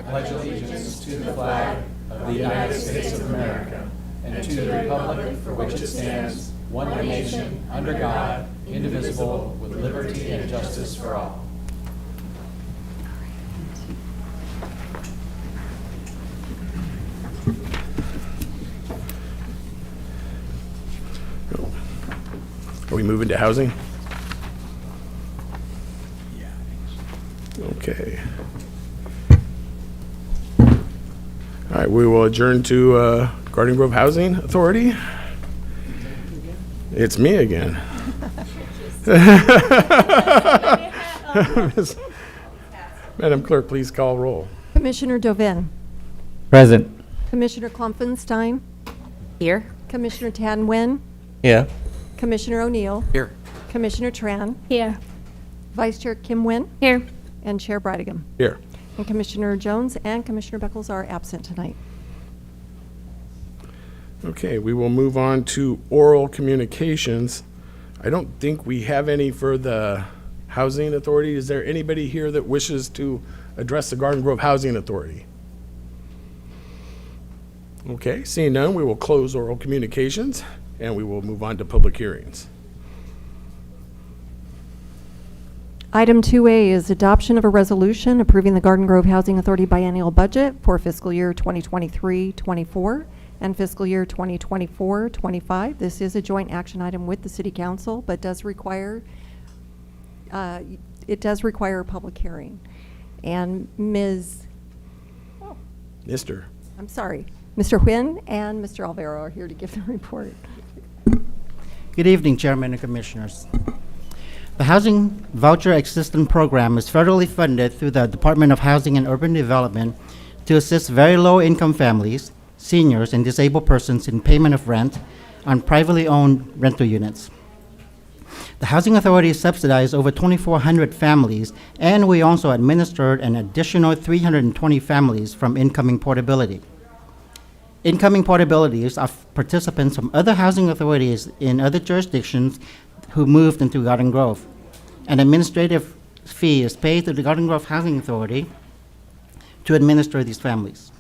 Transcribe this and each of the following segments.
pledge allegiance to the flag of the United States of America and to the republic for which it stands, one nation, under God, indivisible, with liberty and justice for all. Are we moving to housing? Okay. All right, we will adjourn to Garden Grove Housing Authority. It's me again. Madam Clerk, please call roll. Commissioner Dovin. Present. Commissioner Klumpenstein. Here. Commissioner Tan Nguyen. Yeah. Commissioner O'Neill. Here. Commissioner Tran. Here. Vice Chair Kim Nguyen. Here. And Chair Bridegham. Here. And Commissioner Jones and Commissioner Beckles are absent tonight. Okay, we will move on to oral communications. I don't think we have any for the Housing Authority. Is there anybody here that wishes to address the Garden Grove Housing Authority? Okay, seeing none, we will close oral communications and we will move on to public hearings. Item 2A is adoption of a resolution approving the Garden Grove Housing Authority biennial budget for fiscal year 2023-24 and fiscal year 2024-25. This is a joint action item with the City Council, but does require it does require a public hearing. And Mr. Mr. Nguyen and Mr. Alvaro are here to give the report. Good evening, Chairman and Commissioners. The Housing Voucher Assistance Program is federally funded through the Department of Housing and Urban Development to assist very low-income families, seniors, and disabled persons in payment of rent on privately owned rental units. The Housing Authority subsidized over 2,400 families, and we also administered an additional 320 families from incoming portability. Incoming portabilities are participants from other housing authorities in other jurisdictions who moved into Garden Grove. An administrative fee is paid to the Garden Grove Housing Authority to administer these families.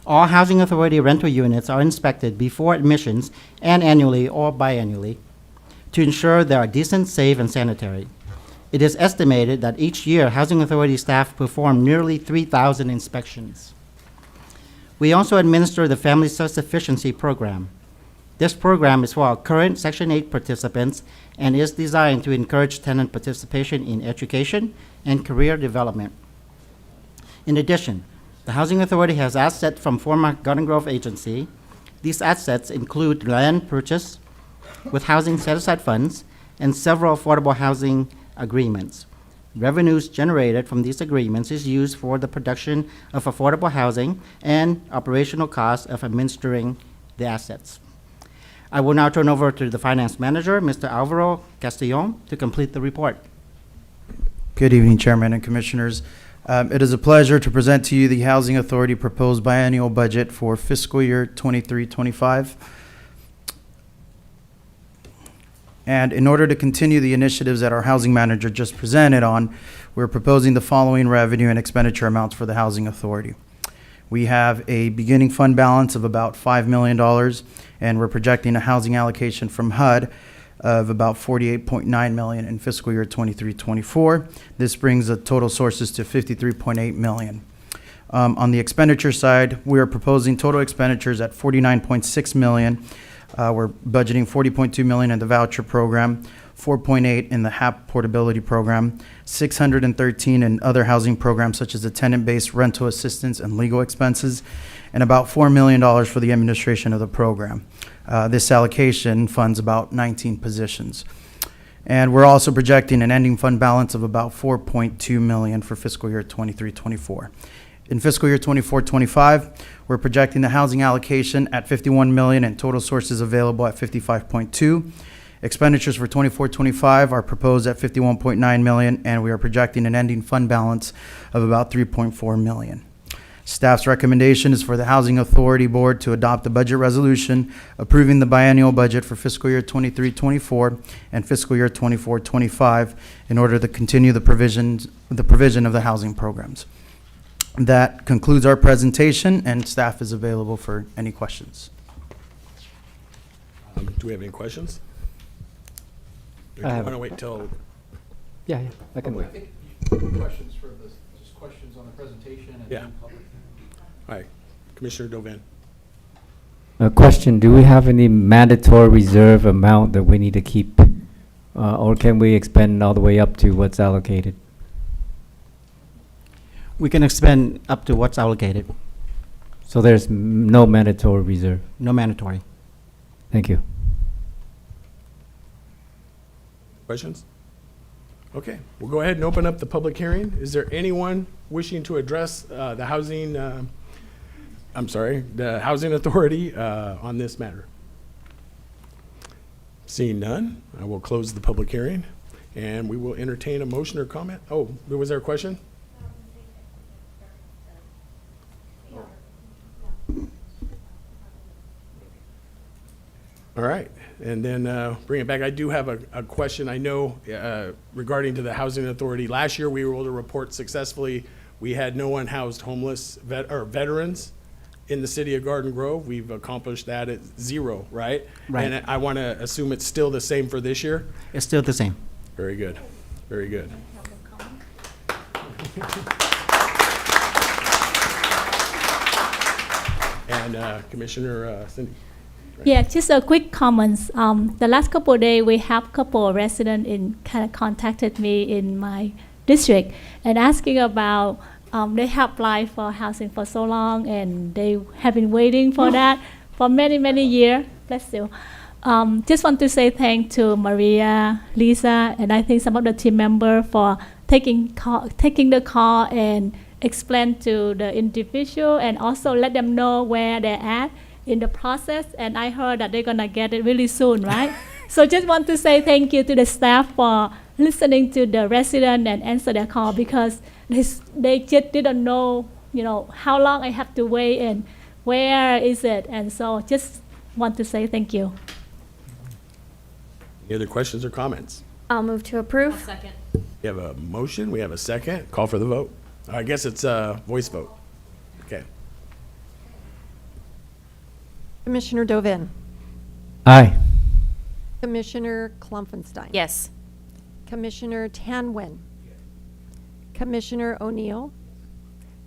All Housing Authority rental units are inspected before admissions and annually or biannually to ensure they are decent, safe, and sanitary. It is estimated that each year Housing Authority staff perform nearly 3,000 inspections. We also administer the Family Self-Sufficiency Program. This program is for our current Section 8 participants and is designed to encourage tenant participation in education and career development. In addition, the Housing Authority has assets from former Garden Grove agency. These assets include land purchase with housing set-aside funds and several affordable housing agreements. Revenues generated from these agreements is used for the production of affordable housing and operational costs of administering the assets. I will now turn over to the Finance Manager, Mr. Alvaro Castellon, to complete the report. Good evening, Chairman and Commissioners. It is a pleasure to present to you the Housing Authority proposed biennial budget for fiscal year 23-25. And in order to continue the initiatives that our Housing Manager just presented on, we're proposing the following revenue and expenditure amounts for the Housing Authority. We have a beginning fund balance of about $5 million, and we're projecting a housing allocation from HUD of about $48.9 million in fiscal year 23-24. This brings the total sources to $53.8 million. On the expenditure side, we are proposing total expenditures at $49.6 million. We're budgeting $40.2 million in the voucher program, $4.8 in the HAP portability program, $613 in other housing programs such as the tenant-based rental assistance and legal expenses, and about $4 million for the administration of the program. This allocation funds about 19 positions. And we're also projecting an ending fund balance of about $4.2 million for fiscal year 23-24. In fiscal year 24-25, we're projecting the housing allocation at $51 million and total sources available at $55.2. Expenditures for 24-25 are proposed at $51.9 million, and we are projecting an ending fund balance of about $3.4 million. Staff's recommendation is for the Housing Authority Board to adopt a budget resolution approving the biennial budget for fiscal year 23-24 and fiscal year 24-25 in order to continue the provision of the housing programs. That concludes our presentation, and staff is available for any questions. Do we have any questions? Or do I you have- want to wait till? Yeah, I can wait. Questions for the, just questions on the presentation and Yeah. then public. All right, Commissioner Dovin. A question, do we have any mandatory reserve amount that we need to keep? Or can we expend all the way up to what's allocated? We can expend up to what's allocated, So there's no mandatory reserve? no mandatory. Thank you. Questions? Okay, we'll go ahead and open up the public hearing. Is there anyone wishing to address the housing, the Housing Authority on this matter? Seeing none, I will close the public hearing, and we will entertain a motion or comment. Oh, was there a question? All right, and then bring it back. I do have a question. I know regarding to the Housing Authority. Last year, we were able to report successfully, we had no unhoused homeless veterans in the city of Garden Grove. We've accomplished that at 0, right? Right. And I want to assume it's still the same for this year? It's still the same. Very good, very good. And Commissioner Cindy. Yeah, just a quick comments. The last couple of days, we have couple of residents in kind of contacted me in my district and asking about they have applied for housing for so long and they have been waiting for that for many years. Bless you. Just want to say thank to Maria, Lisa, and I think some of the team member for taking the call and explain to the individual and also let them know where they're at in the process, and I heard that they're gonna get it really soon, right? So just want to say thank you to the staff for listening to the resident and answer their call because they just didn't know, how long I have to wait and where is it, and so just want to say thank you. Any other questions or comments? I'll move to approve. We have a motion, we have a second. Call for the vote. I guess it's a voice vote. Okay. Commissioner Dovin. Aye. Commissioner Klumpenstein. Yes. Commissioner Tanwin. Commissioner O'Neill.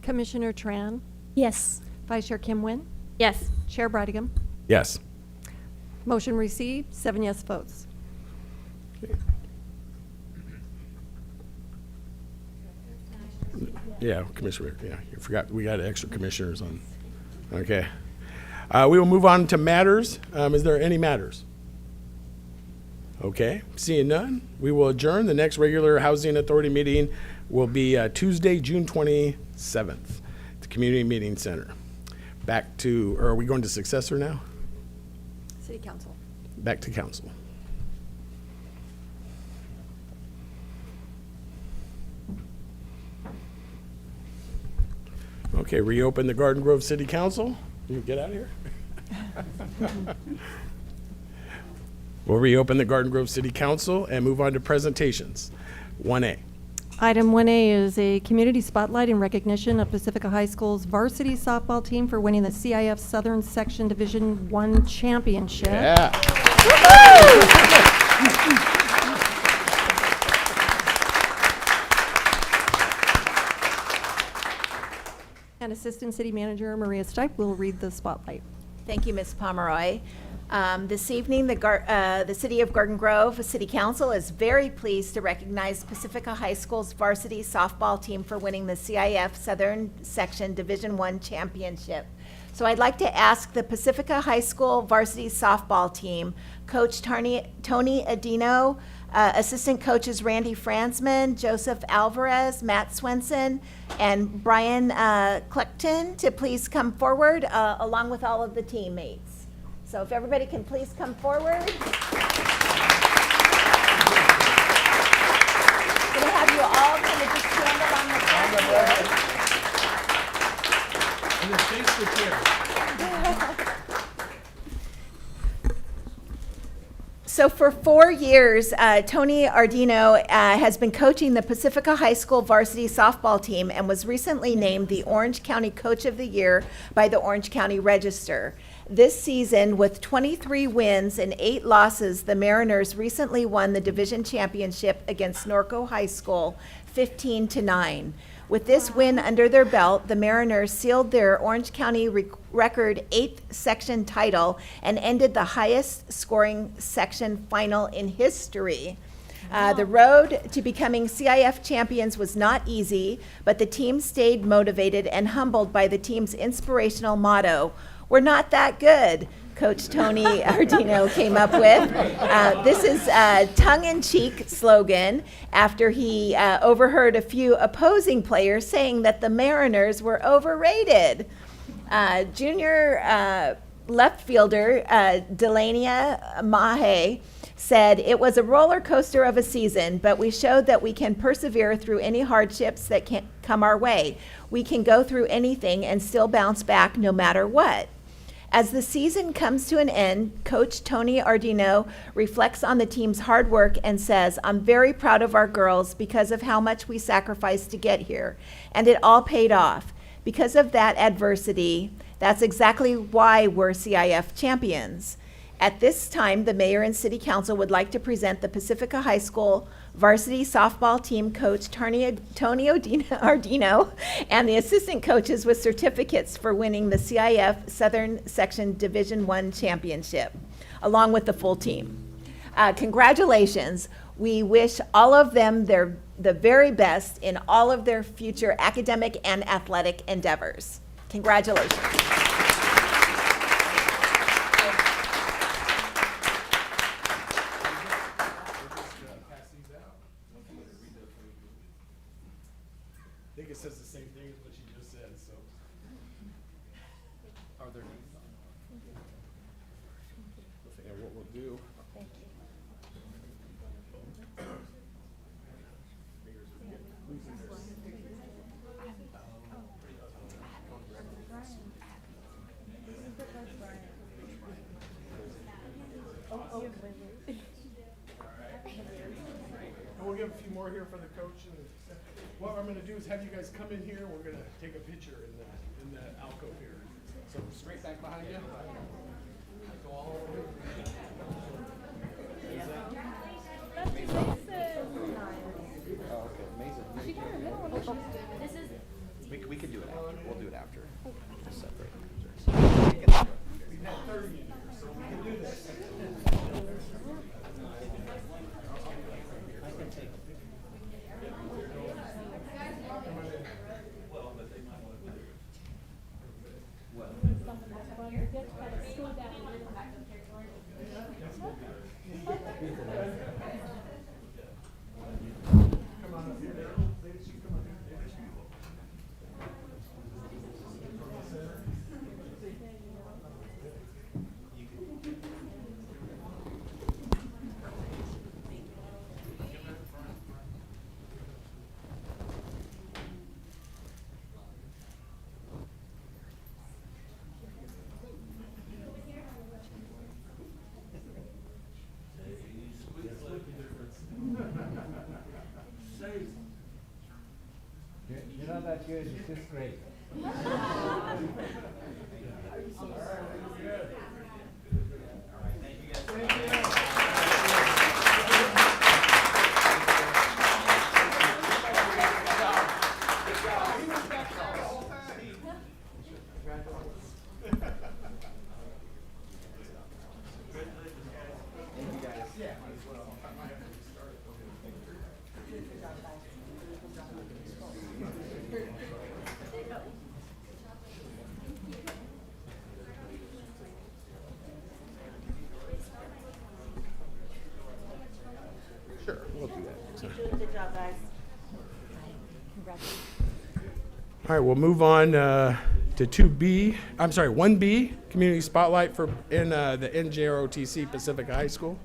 Commissioner Tran. Yes. Vice Chair Kim Wynn. Yes. Chair Brigham. Yes. Motion received, 7 yes votes. Yeah, Commissioner, yeah, you forgot, we got extra commissioners on. Okay. We will move on to matters. Is there any matters? Okay, seeing none, we will adjourn. The next regular Housing Authority meeting will be Tuesday, June 27th, at the Community Meeting Center. Back to, or are we going to successor now? City Council. Back to council. Okay, reopen the Garden Grove City Council. You get out of here. We'll reopen the Garden Grove City Council and move on to presentations. 1A. Item 1A is a community spotlight in recognition of Pacifica High School's varsity softball team for winning the CIF Southern Section Division I championship. Yeah. And Assistant City Manager Maria Stipe will read the spotlight. Thank you, Ms. Pomeroy. This evening, the City of Garden Grove City Council is very pleased to recognize Pacifica High School's varsity softball team for winning the CIF Southern Section Division I championship. So I'd like to ask the Pacifica High School varsity softball team, Coach Tony Adino, assistant coaches Randy Franzman, Joseph Alvarez, Matt Swenson, and Brian Kleckton to please come forward along with all of the teammates. So if everybody can please come forward. Going to have you all kind of just stand along the front here. And then face the chair. So for 4 years, Tony Ardino has been coaching the Pacifica High School varsity softball team and was recently named the Orange County Coach of the Year by the Orange County Register. This season, with 23 wins and 8 losses, the Mariners recently won the division championship against Norco High School 15-9. With this win under their belt, the Mariners sealed their Orange County record 8th section title and ended the highest scoring section final in history. The road to becoming CIF champions was not easy, but the team stayed motivated and humbled by the team's inspirational motto, "We're not that good," Coach Tony Ardino came up with. This is a tongue-in-cheek slogan after he overheard a few opposing players saying that the Mariners were overrated. Junior left fielder Delania Mahe said, "It was a roller coaster of a season, but we showed that we can persevere through any hardships that can come our way. We can go through anything and still bounce back no matter what." As the season comes to an end, Coach Tony Ardino reflects on the team's hard work and says, "I'm very proud of our girls because of how much we sacrificed to get here, and it all paid off. Because of that adversity, that's exactly why we're CIF champions." At this time, the mayor and city council would like to present the Pacifica High School varsity softball team coach Tony Ardino and the assistant coaches with certificates for winning the CIF Southern Section Division I championship, along with the full team. Congratulations. We wish all of them the very best in all of their future academic and athletic endeavors. Congratulations. I think it says the same thing as what she just said, so. Are there names on it? And what we'll do. And we'll give a few more here for the coach. And what I'm gonna do is have you guys come in here. We're gonna take a picture in the alcove here. So straight back behind you. Go all the way. We can do it after. We'll do it after. Separate. We had 30 in here, so we can do this. You're not that good, it's just great. Sure, we'll do that. Good job, guys. All right, we'll move on to 2B, I'm sorry, 1B, Community Spotlight in the NJROTC Pacifica High School.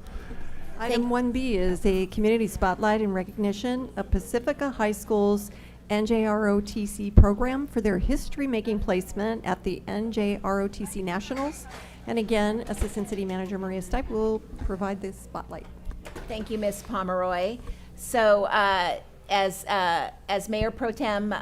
Item 1B is a community spotlight in recognition of Pacifica High School's NJROTC program for their history-making placement at the NJROTC Nationals. And again, Assistant City Manager Maria Stipe will provide this spotlight. Thank you, Ms. Pomeroy. So, as Mayor Pro Tem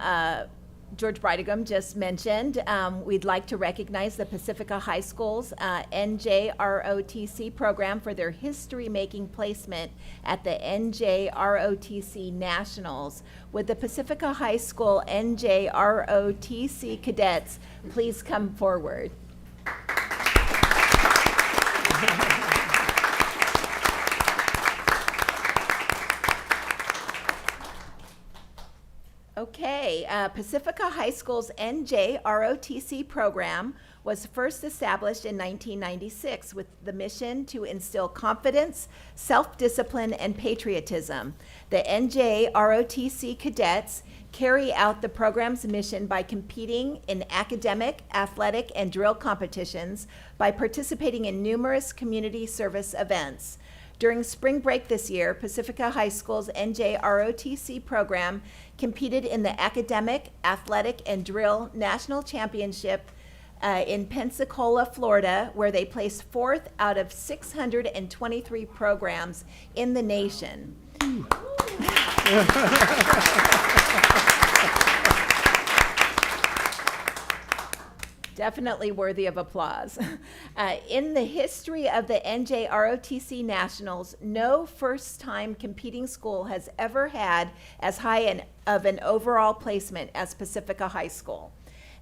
George Brightigam just mentioned, we'd like to recognize the Pacifica High School's NJROTC program for their history-making placement at the NJROTC Nationals. Would the Pacifica High School NJROTC cadets please come forward? Okay, Pacifica High School's NJROTC program was first established in 1996 with the mission to instill confidence, self-discipline, and patriotism. The NJROTC cadets carry out the program's mission by competing in academic, athletic, and drill competitions by participating in numerous community service events. During spring break this year, Pacifica High School's NJROTC program competed in the Academic, Athletic, and Drill National Championship in Pensacola, Florida, where they placed 4th out of 623 programs in the nation. Definitely worthy of applause. In the history of the NJROTC Nationals, no first-time competing school has ever had as high of an overall placement as Pacifica High School.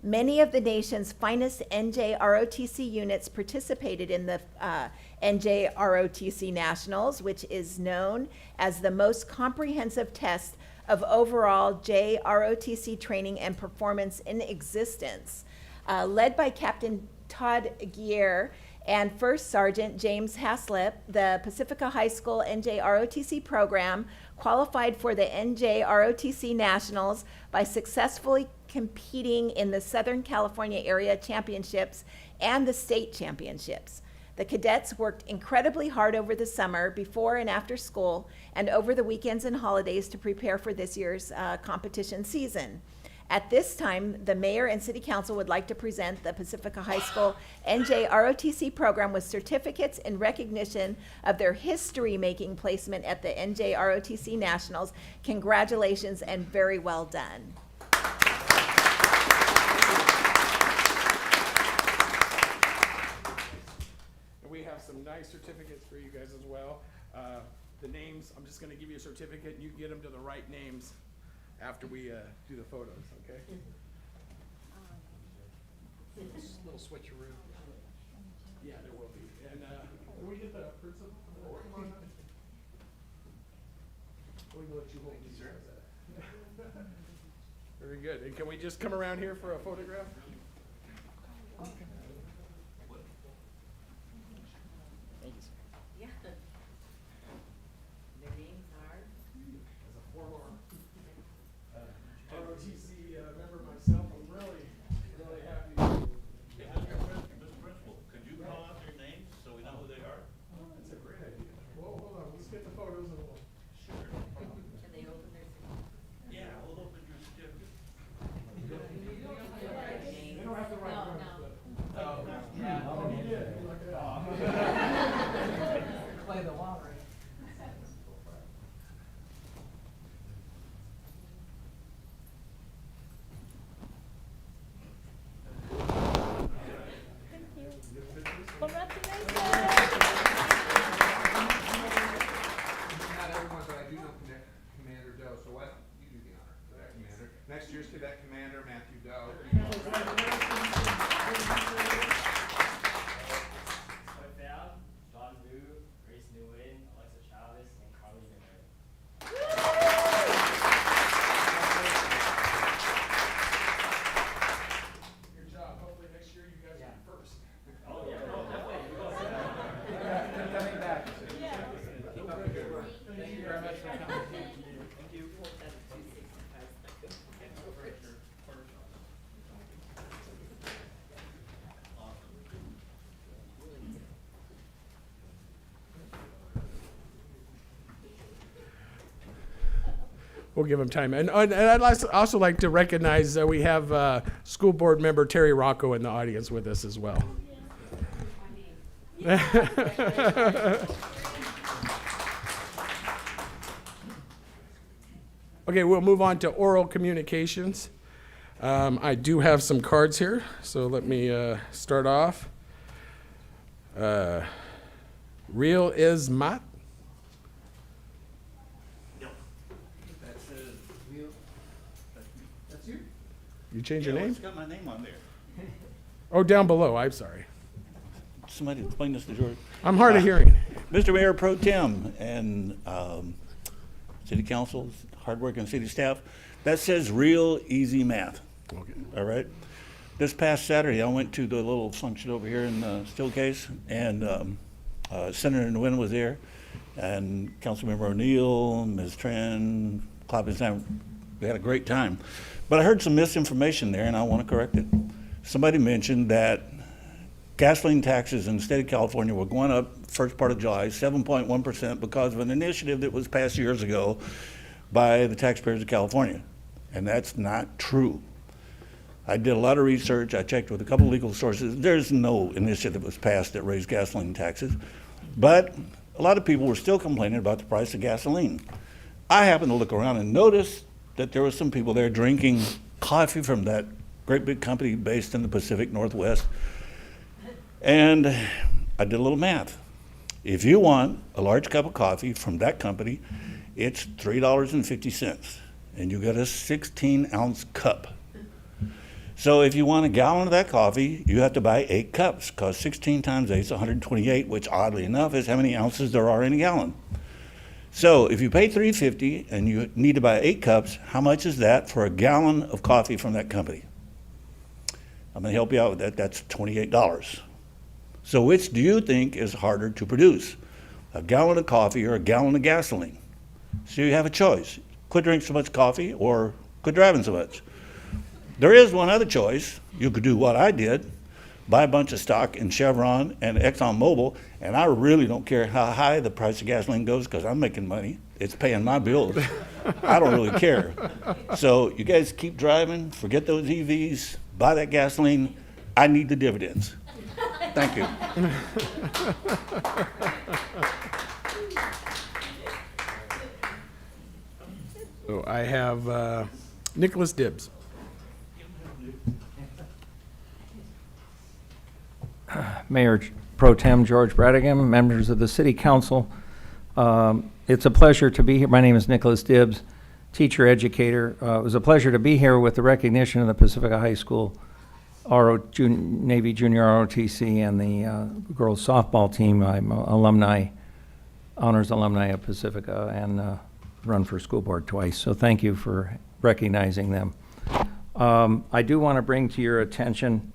Many of the nation's finest NJROTC units participated in the NJROTC Nationals, which is known as the most comprehensive test of overall JROTC training and performance in existence. Led by Captain Todd Gier and First Sergeant James Haslip, the Pacifica High School NJROTC program qualified for the NJROTC Nationals by successfully competing in the Southern California Area Championships and the state championships. The cadets worked incredibly hard over the summer, before and after school, and over the weekends and holidays to prepare for this year's competition season. At this time, the mayor and city council would like to present the Pacifica High School NJROTC program with certificates in recognition of their history-making placement at the NJROTC Nationals. Congratulations and very well done. And we have some nice certificates for you guys as well. The names, I'm just gonna give you a certificate, and you get them to the right names after we do the photos, okay? Little switcheroo. Yeah, there will be. And can we get the principal? Come on up. We can let you hold these. Very good. And can we just come around here for a photograph? Thank you, sir. Yeah. Their names are? As a former ROTC member myself, I'm really happy. Mr. Principal, could you call out their names so we know who they are? That's a great idea. Well, hold on, let's get the photos and we'll. Sure. Can they open their? Yeah, hold open your certificate. We'll give him time. And I'd also like to recognize that we have school board member Terry Rocco in the audience with us as well. Okay, we'll move on to oral communications. I do have some cards here, so let me start off. Real is Mat. You change your name? It's got my name on there. Oh, down below. I'm sorry. Somebody explain this to George. I'm hard of hearing. Mr. Mayor Pro Tem and City Council, hardworking city staff, that says real easy math. Okay. All right? This past Saturday, I went to the little function over here in Steelcase, and Senator Nguyen was there, and Councilmember O'Neill, Ms. Tran, Clapping, we had a great time. But I heard some misinformation there, and I want to correct it. Somebody mentioned that gasoline taxes in the state of California were going up first part of July, 7.1%, because of an initiative that was passed years ago by the taxpayers of California. And that's not true. I did a lot of research. I checked with a couple of legal sources. There's no initiative that was passed that raised gasoline taxes. But a lot of people were still complaining about the price of gasoline. I happened to look around and notice that there were some people there drinking coffee from that great big company based in the Pacific Northwest. And I did a little math. If you want a large cup of coffee from that company, it's $3.50, and you get a 16-ounce cup. So if you want a gallon of that coffee, you have to buy 8 cups, because 16 times 8 is 128, which oddly enough is how many ounces there are in a gallon. So if you pay $3.50 and you need to buy 8 cups, how much is that for a gallon of coffee from that company? I'm going to help you out with that. That's $28. So which do you think is harder to produce, a gallon of coffee or a gallon of gasoline? So you have a choice. Quit drinking so much coffee or quit driving so much. There is one other choice. You could do what I did, buy a bunch of stock in Chevron and ExxonMobil, and I really don't care how high the price of gasoline goes because I'm making money. It's paying my bills. I don't really care. So you guys keep driving, forget those EVs, buy that gasoline. I need the dividends. Thank you. So I have Nicholas Dibbs. Mayor Pro Tem George Bradigan, members of the City Council. It's a pleasure to be here. My name is Nicholas Dibbs, teacher educator. It was a pleasure to be here with the recognition of the Pacifica High School Navy Junior ROTC and the girls softball team. I'm alumni, honors alumni of Pacifica, and run for school board twice. So thank you for recognizing them. I do want to bring to your attention,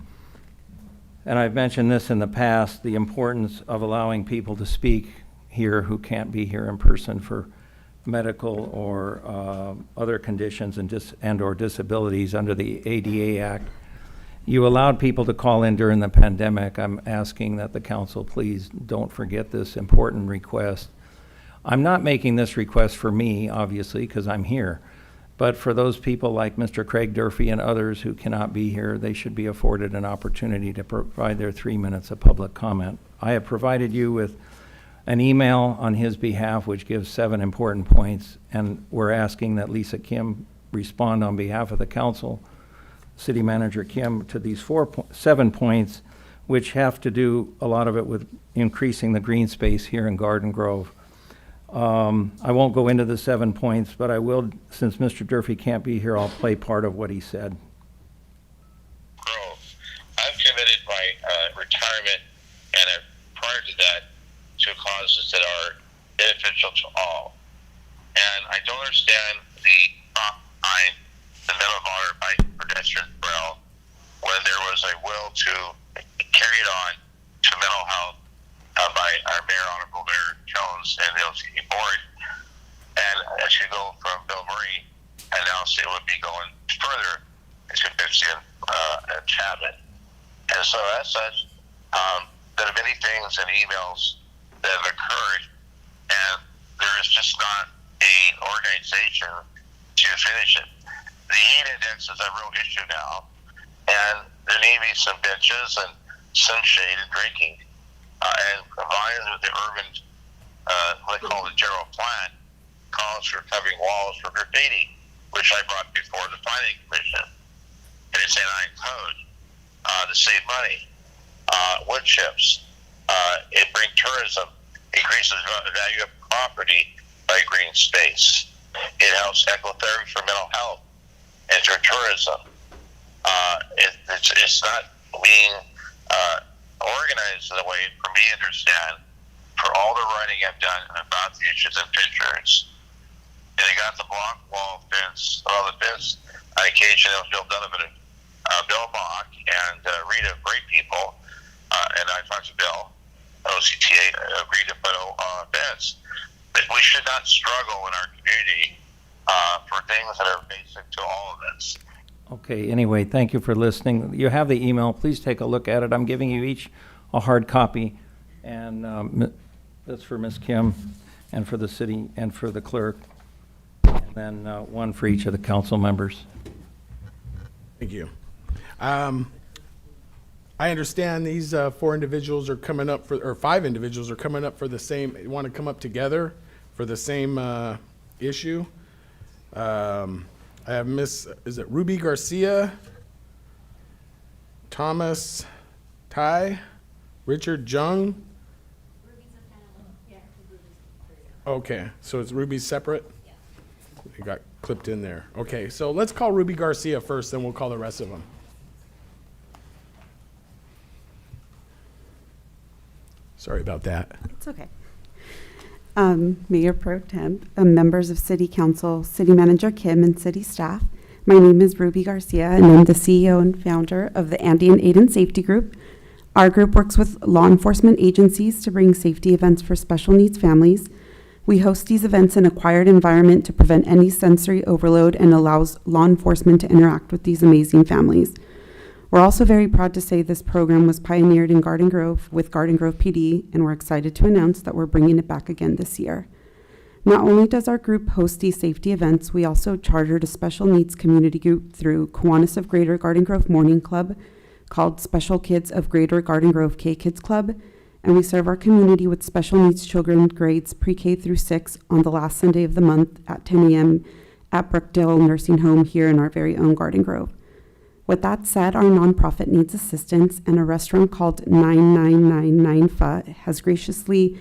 and I've mentioned this in the past, the importance of allowing people to speak here who can't be here in person for medical or other conditions and or disabilities under the ADA Act. You allowed people to call in during the pandemic. I'm asking that the council please don't forget this important request. I'm not making this request for me, obviously, because I'm here. But for those people like Mr. Craig Durfee and others who cannot be here, they should be afforded an opportunity to provide their 3 minutes of public comment. I have provided you with an email on his behalf which gives 7 important points, and we're asking that Lisa Kim respond on behalf of the council, City Manager Kim, to these 7 points, which have to do a lot of it with increasing the green space here in Garden Grove. I won't go into the 7 points, but I will, since Mr. Durfee can't be here, I'll play part of what he said. Grove. I've committed my retirement and prior to that to causes that are beneficial to all. And I don't understand the Medal of Honor by pedestrian rail when there was a will to carry it on to mental health by our Mayor, Honorable Mayor Jones and the LCD board. And as you go from Bill Murray, announced it would be going further to Bixby and Chapman. And so as such, there are many things and emails that have occurred, and there is just not an organization to finish it. The heat index is a real issue now, and there need to be some benches and some shade and drinking, and combined with the urban, what they call the general plan, calls for covering walls for graffiti, which I brought before the planning commission, and it's anti-code to save money. Wood chips, it brings tourism, increases the value of property by green space. It helps ecotherapy for mental health and for tourism. It's not being organized in the way, for me to understand, for all the writing I've done about the issues and pictures. And I got the block wall fence, well, the fence, on occasion, it was Bill Donovan, Bill Bach, and Rita, great people, and I talked to Bill, OCTA, agreed to put a fence. But we should not struggle in our community for things that are basic to all of us. Okay, anyway, thank you for listening. You have the email. Please take a look at it. I'm giving you each a hard copy, and that's for Ms. Kim and for the city and for the clerk, and then one for each of the council members. Thank you. I understand these 4 individuals are coming up for, or 5 individuals are coming up for the same, want to come up together for the same issue. I have is it Ruby Garcia, Thomas Tai, Richard Jung? Okay, so it's Ruby's separate? It got clipped in there. Okay, so let's call Ruby Garcia first, then we'll call the rest of them. Sorry about that. It's okay. Mayor Pro Tem, members of City Council, City Manager Kim, and City staff. My name is Ruby Garcia, and I'm the CEO and founder of the Andean Aid and Safety Group. Our group works with law enforcement agencies to bring safety events for special needs families. We host these events in a quiet environment to prevent any sensory overload and allows law enforcement to interact with these amazing families. We're also very proud to say this program was pioneered in Garden Grove with Garden Grove PD, and we're excited to announce that we're bringing it back again this year. Not only does our group host these safety events, we also chartered a special needs community group through Kiwanis of Greater Garden Grove Morning Club called Special Kids of Greater Garden Grove K-Kids Club, and we serve our community with special needs children grades pre-K through 6 on the last Sunday of the month at 10 a.m. at Brookdale Nursing Home here in our very own Garden Grove. With that said, our nonprofit needs assistance, and a restaurant called 999 Pho has graciously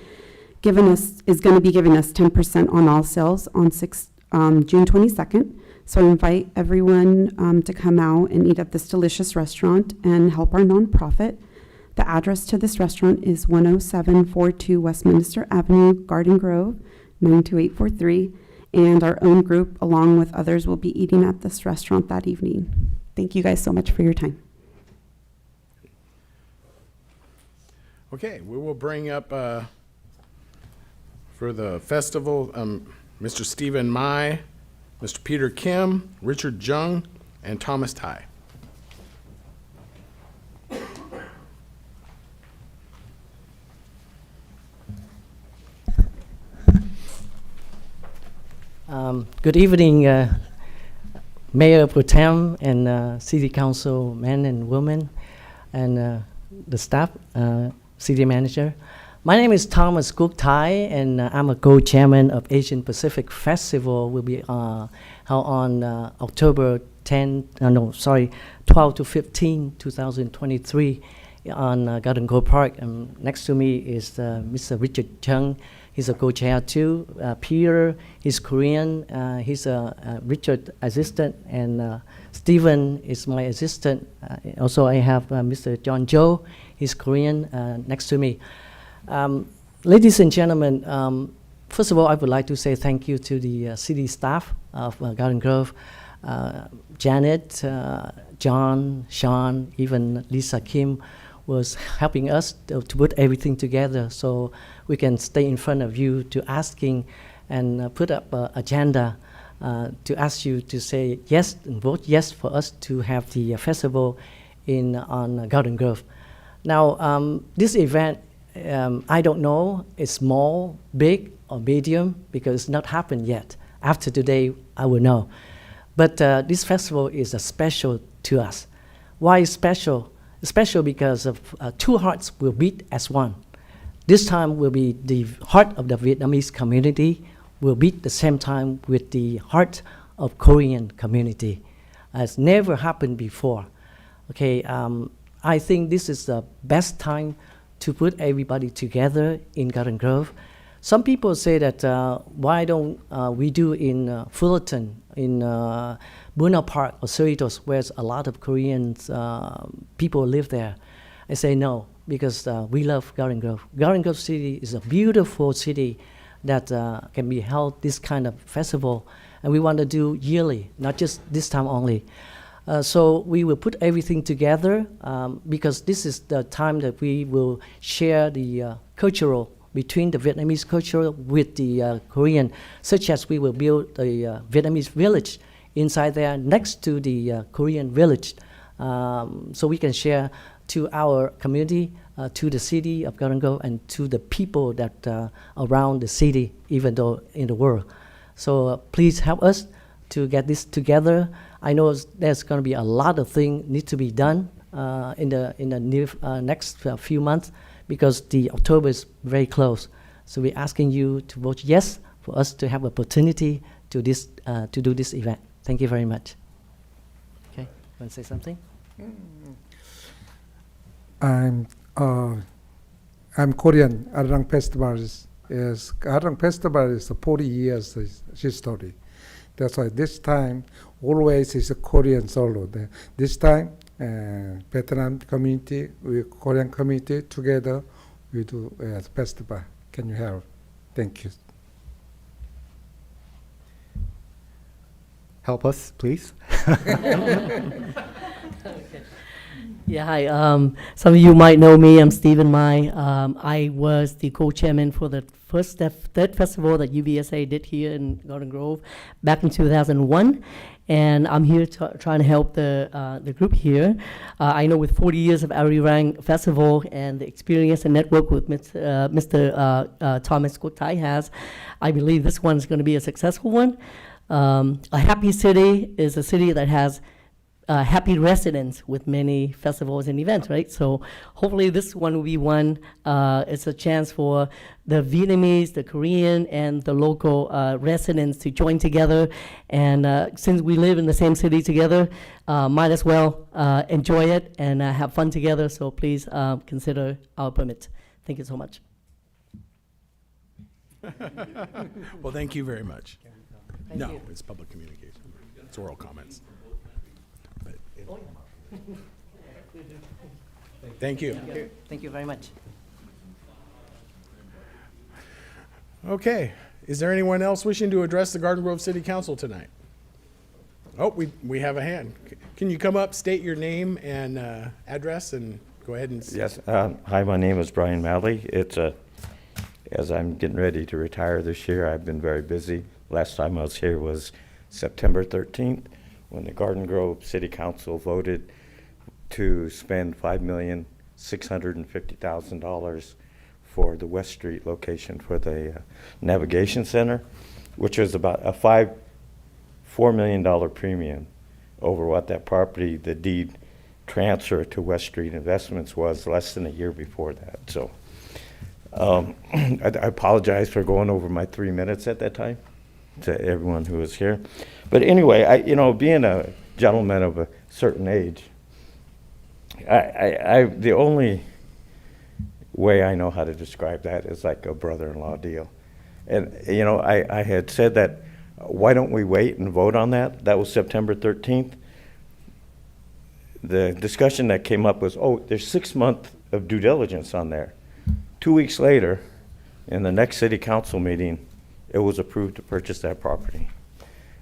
is going to be giving us 10% on all sales on June 22nd. So I invite everyone to come out and eat at this delicious restaurant and help our nonprofit. The address to this restaurant is 10742 Westminster Avenue, Garden Grove, 92843. And our own group, along with others, will be eating at this restaurant that evening. Thank you guys so much for your time. Okay, we will bring up for the festival Mr. Stephen Mai, Mr. Peter Kim, Richard Jung, and Thomas Tai. Good evening, Mayor Pro Tem and City Council men and women, and the staff, City Manager. My name is Thomas Kuk Tai, and I'm a co-chairman of Asian Pacific Festival. Will be held on October 12 to 15, 2023 on Garden Grove Park. Next to me is Mr. Richard Chung. He's a co-chair too. Peter, he's Korean. He's a Richard assistant, and Stephen is my assistant. Also, I have Mr. John Joe. He's Korean next to me. Ladies and gentlemen, first of all, I would like to say thank you to the city staff of Garden Grove, Janet, John, Sean, even Lisa Kim was helping us to put everything together so we can stay in front of you to asking and put up an agenda to ask you to say yes and vote yes for us to have the festival on Garden Grove. Now, this event, I don't know, it's small, big, or medium, because it's not happened yet. After today, I will know. But this festival is special to us. Why is special? It's special because of two hearts will beat as one. This time will be the heart of the Vietnamese community will beat the same time with the heart of Korean community. Has never happened before. Okay, I think this is the best time to put everybody together in Garden Grove. Some people say that why don't we do in Fullerton, in Buena Park or Cerritos, where a lot of Koreans people live there. I say no, because we love Garden Grove. Garden Grove City is a beautiful city that can be held this kind of festival, and we want to do yearly, not just this time only. So we will put everything together because this is the time that we will share the cultural between the Vietnamese culture with the Korean, such as we will build a Vietnamese village inside there next to the Korean village, so we can share to our community, to the city of Garden Grove, and to the people that around the city, even though in the world. So please help us to get this together. I know there's going to be a lot of things need to be done in the near, next few months, because the October is very close. So we're asking you to vote yes for us to have opportunity to this to do this event. Thank you very much. Okay, want to say something? I'm Korean. Arang Festival is Arang Festival is 40 years history. That's why this time always is a Korean solo. This time Vietnam community with Korean community together we do a festival. Can you help? Thank you. Help us, please. Yeah, hi. Some of you might know me. I'm Stephen Mai. I was the co-chairman for the third festival that UVSA did here in Garden Grove back in 2001. And I'm here trying to help the group here. I know with 40 years of Arirang Festival and the experience and network with Mr. Thomas Quoc Thai has, I believe this one is going to be a successful one. A happy city is a city that has happy residents with many festivals and events, right? So hopefully this one will be one. It's a chance for the Vietnamese, the Korean, and the local residents to join together. And since we live in the same city together, might as well enjoy it and have fun together. So please consider our permit. Thank you so much. Well, thank you very much. Thank No, you. it's public communication. It's oral comments. But thank you. Thank you very much. Okay, is there anyone else wishing to address the Garden Grove City Council tonight? Oh, we have a hand. Can you come up, state your name and address, and go ahead and... Yes, hi, my name is Brian Malley. As I'm getting ready to retire this year, I've been very busy. Last time I was here was September 13th, when the Garden Grove City Council voted to spend $5,650,000 for the West Street location for the Navigation Center, which was about a $4 million premium over what that property, the deed transfer to West Street Investments was less than a year before that. So I apologize for going over my 3 minutes at that time to everyone who was here. But anyway, being a gentleman of a certain age, the only way I know how to describe that is like a brother-in-law deal. And, I had said that, why don't we wait and vote on that? That was September 13th. The discussion that came up was, there's 6 months of due diligence on there. 2 weeks later, in the next city council meeting, it was approved to purchase that property,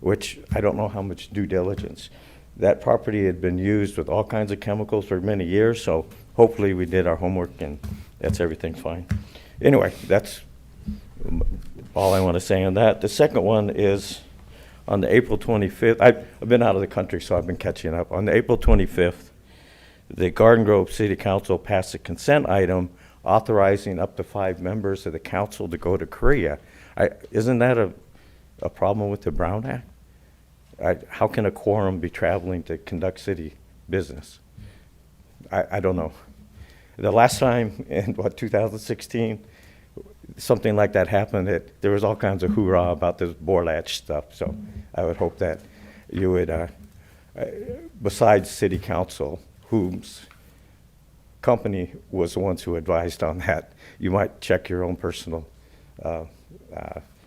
which I don't know how much due diligence. That property had been used with all kinds of chemicals for many years, so hopefully we did our homework and everything's fine. Anyway, that's all I want to say on that. The second one is on the April 25th. I've been out of the country, so I've been catching up. On the April 25th, the Garden Grove City Council passed a consent item authorizing up to 5 members of the council to go to Korea. Isn't that a problem with the Brown Act? How can a quorum be traveling to conduct city business? I don't know. The last time in, 2016, something like that happened, there was all kinds of hoorah about this Borlatch stuff. So I would hope that you would, besides city council, whose company was the ones who advised on that, you might check your own personal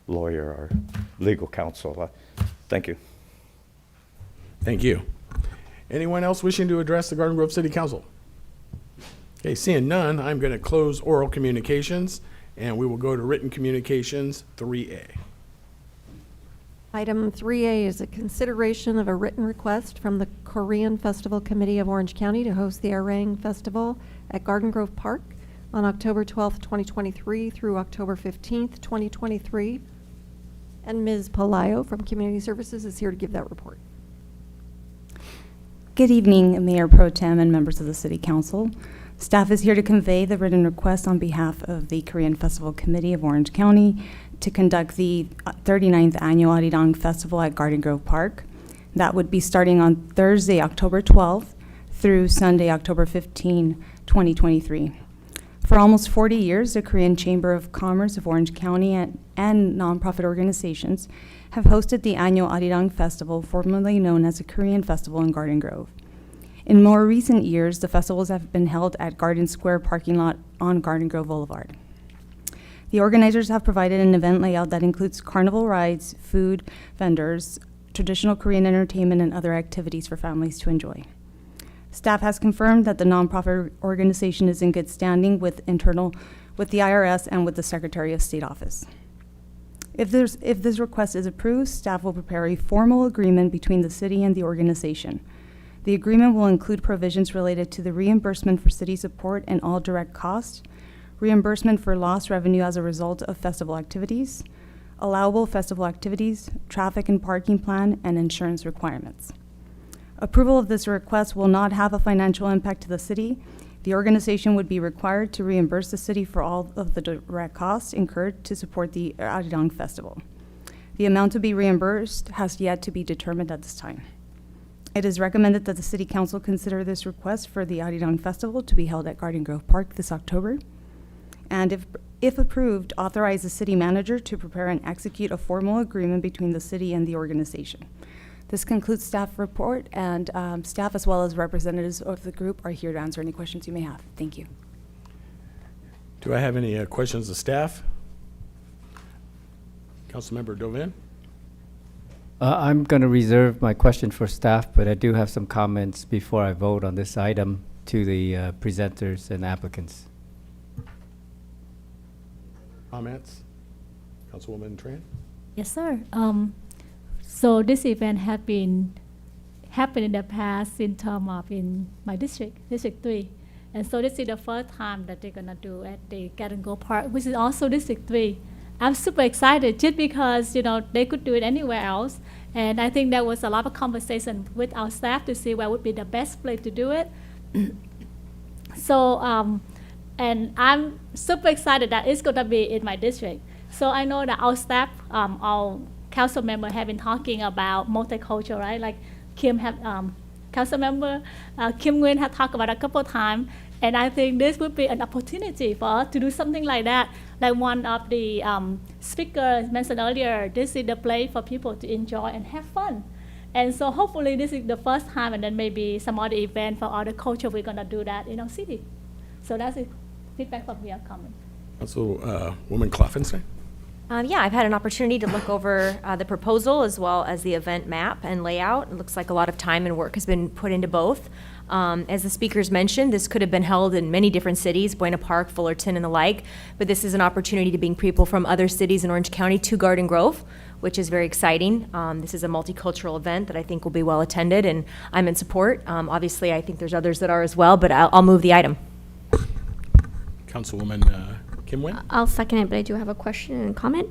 lawyer or legal counsel. Thank you. Thank you. Anyone else wishing to address the Garden Grove City Council? Okay, seeing none, I'm going to close oral communications, and we will go to written communications 3A. Item 3A is a consideration of a written request from the Korean Festival Committee of Orange County to host the Arang Festival at Garden Grove Park on October 12th, 2023 through October 15th, 2023. And Ms. Palayo from Community Services is here to give that report. Good evening, Mayor Pro Tem and members of the City Council. Staff is here to convey the written request on behalf of the Korean Festival Committee of Orange County to conduct the 39th Annual Arirang Festival at Garden Grove Park. That would be starting on Thursday, October 12th through Sunday, October 15, 2023. For almost 40 years, the Korean Chamber of Commerce of Orange County and nonprofit organizations have hosted the annual Arirang Festival, formerly known as the Korean Festival in Garden Grove. In more recent years, the festivals have been held at Garden Square parking lot on Garden Grove Boulevard. The organizers have provided an event layout that includes carnival rides, food, vendors, traditional Korean entertainment, and other activities for families to enjoy. Staff has confirmed that the nonprofit organization is in good standing with the IRS and with the Secretary of State office. If this request is approved, staff will prepare a formal agreement between the city and the organization. The agreement will include provisions related to the reimbursement for city support and all direct costs, reimbursement for lost revenue as a result of festival activities, allowable festival activities, traffic and parking plan, and insurance requirements. Approval of this request will not have a financial impact to the city. The organization would be required to reimburse the city for all of the direct costs incurred to support the Arirang Festival. The amount to be reimbursed has yet to be determined at this time. It is recommended that the City Council consider this request for the Arirang Festival to be held at Garden Grove Park this October, and if approved, authorize the city manager to prepare and execute a formal agreement between the city and the organization. This concludes staff report, and staff as well as representatives of the group are here to answer any questions you may have. Thank you. Do I have any questions of staff? Councilmember Dovin? I'm going to reserve my question for staff, but I do have some comments before I vote on this item to the presenters and applicants. Comments? Councilwoman Tran? Yes, sir. So this event has been happened in the past in terms of in my district, District 3. And so this is the first time that they're gonna do at the Garden Grove Park, which is also District 3. I'm super excited just because, you know, they could do it anywhere else. And I think there was a lot of conversation with our staff to see where would be the best place to do it. So, and I'm super excited that it's gonna be in my district. So I know that our staff, our council member have been talking about multicultural, right? Like Kim have, council member Kim Nguyen had talked about a couple of times, and I think this would be an opportunity for us to do something like that. Like one of the speakers mentioned earlier, this is the place for people to enjoy and have fun. And so hopefully this is the first time, and then maybe some other event for other culture, we're gonna do that in our city. So that's it. Feedback from your comment. Councilwoman Klopfenstein? Yeah, I've had an opportunity to look over the proposal as well as the event map and layout. It looks like a lot of time and work has been put into both. As the speakers mentioned, this could have been held in many different cities, Buena Park, Fullerton, and the like, but this is an opportunity to bring people from other cities in Orange County to Garden Grove, which is very exciting. This is a multicultural event that I think will be well attended, and I'm in support. Obviously, I think there's others that are as well, but I'll move the item. Councilwoman Kim Nguyen? I'll second it, but I do have a question and comment.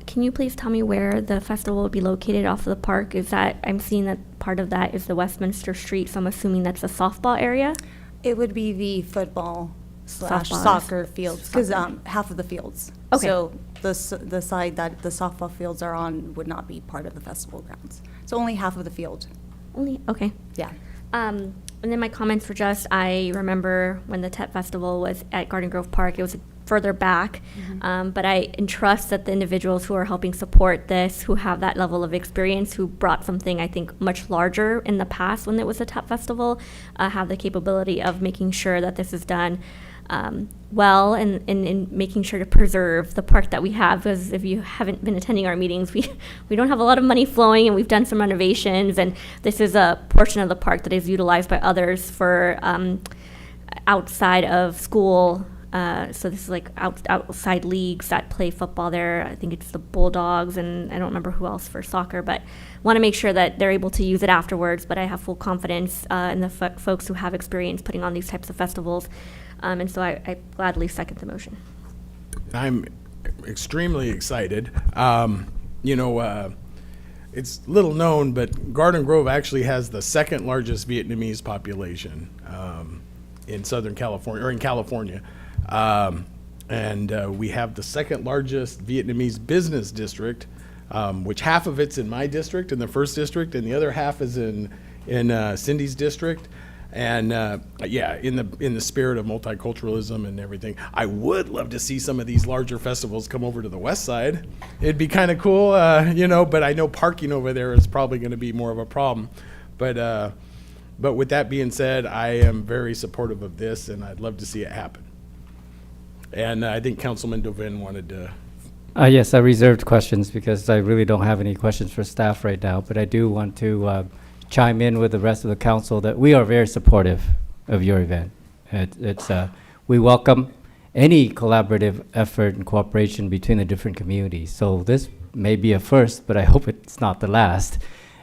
Can you please tell me where the festival will be located off of the park? Is that, I'm seeing that part of that is the Westminster Street, so I'm assuming that's the softball area? It would be the football slash Softball. soccer fields, because Soccer. half of the fields. Okay. So the side that the softball fields are on would not be part of the festival grounds. So only half of the field. Only, okay. Yeah. And then my comments were just, I remember when the TET Festival was at Garden Grove Park, it was further back. But I entrust that the individuals who are helping support this, who have that level of experience, who brought something I think much larger in the past when it was a TET Festival, have the capability of making sure that this is done well and in making sure to preserve the park that we have. Because if you haven't been attending our meetings, we don't have a lot of money flowing, and we've done some renovations, and this is a portion of the park that is utilized by others for outside of school. So this is like outside leagues that play football there. I think it's the Bulldogs, and I don't remember who else for soccer, but want to make sure that they're able to use it afterwards. But I have full confidence in the folks who have experience putting on these types of festivals. And so I gladly second the motion. I'm extremely excited. It's little known, but Garden Grove actually has the second largest Vietnamese population in Southern California, or in California. And we have the second largest Vietnamese business district, which half of it's in my district, in the first district, and the other half is in Cindy's district. And in the spirit of multiculturalism and everything, I would love to see some of these larger festivals come over to the west side. It'd be kind of cool, but I know parking over there is probably going to be more of a problem. But with that being said, I am very supportive of this, and I'd love to see it happen. And I think Councilman Dovin wanted to. Yes, I reserved questions because I really don't have any questions for staff right now, but I do want to chime in with the rest of the council that we are very supportive of your event. We welcome any collaborative effort and cooperation between the different communities. So this may be a first, but I hope it's not the last.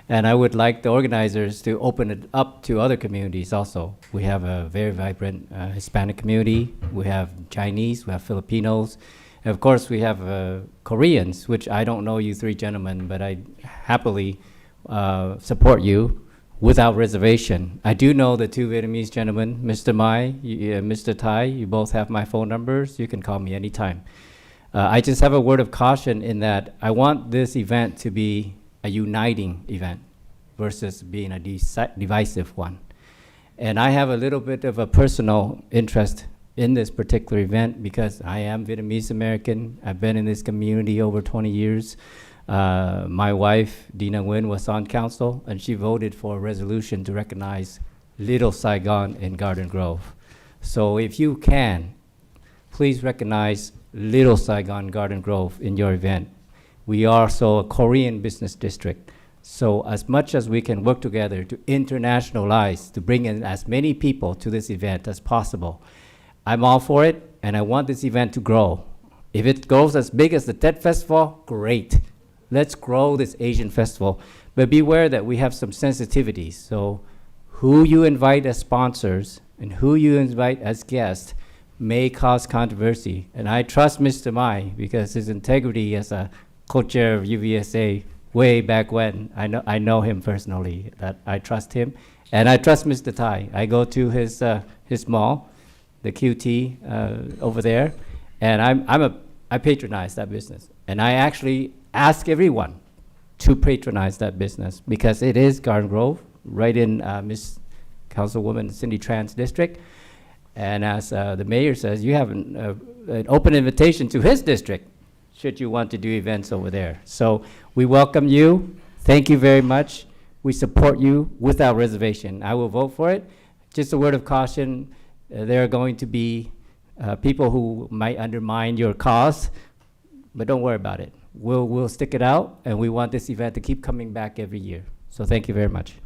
And I would like the organizers to open it up to other communities also. We have a very vibrant Hispanic community. We have Chinese, we have Filipinos. And of course, we have Koreans, which I don't know you three gentlemen, but I happily support you without reservation. I do know the two Vietnamese gentlemen, Mr. Mai, Mr. Tai, you both have my phone numbers. You can call me anytime. I just have a word of caution in that I want this event to be a uniting event versus being a divisive one. And I have a little bit of a personal interest in this particular event because I am Vietnamese American. I've been in this community over 20 years. My wife, Dina Nguyen, was on council, and she voted for a resolution to recognize Little Saigon in Garden Grove. So if you can, please recognize Little Saigon Garden Grove in your event. We are also a Korean business district. So as much as we can work together to internationalize, to bring in as many people to this event as possible, I'm all for it, and I want this event to grow. If it grows as big as the TET Festival, great. Let's grow this Asian festival. But beware that we have some sensitivities. So who you invite as sponsors and who you invite as guests may cause controversy. And I trust Mr. Mai because his integrity as a co-chair of UVSA way back when. I know him personally, that I trust him. And I trust Mr. Tai. I go to his mall, the QT over there, and I patronize that business. And I actually ask everyone to patronize that business because it is Garden Grove, right in Miss Councilwoman Cindy Tran's district. And as the mayor says, you have an open invitation to his district should you want to do events over there. So we welcome you. Thank you very much. We support you without reservation. I will vote for it. Just a word of caution, there are going to be people who might undermine your cause, but don't worry about it. We'll stick it out, and we want this event to keep coming back every year. So thank you very much.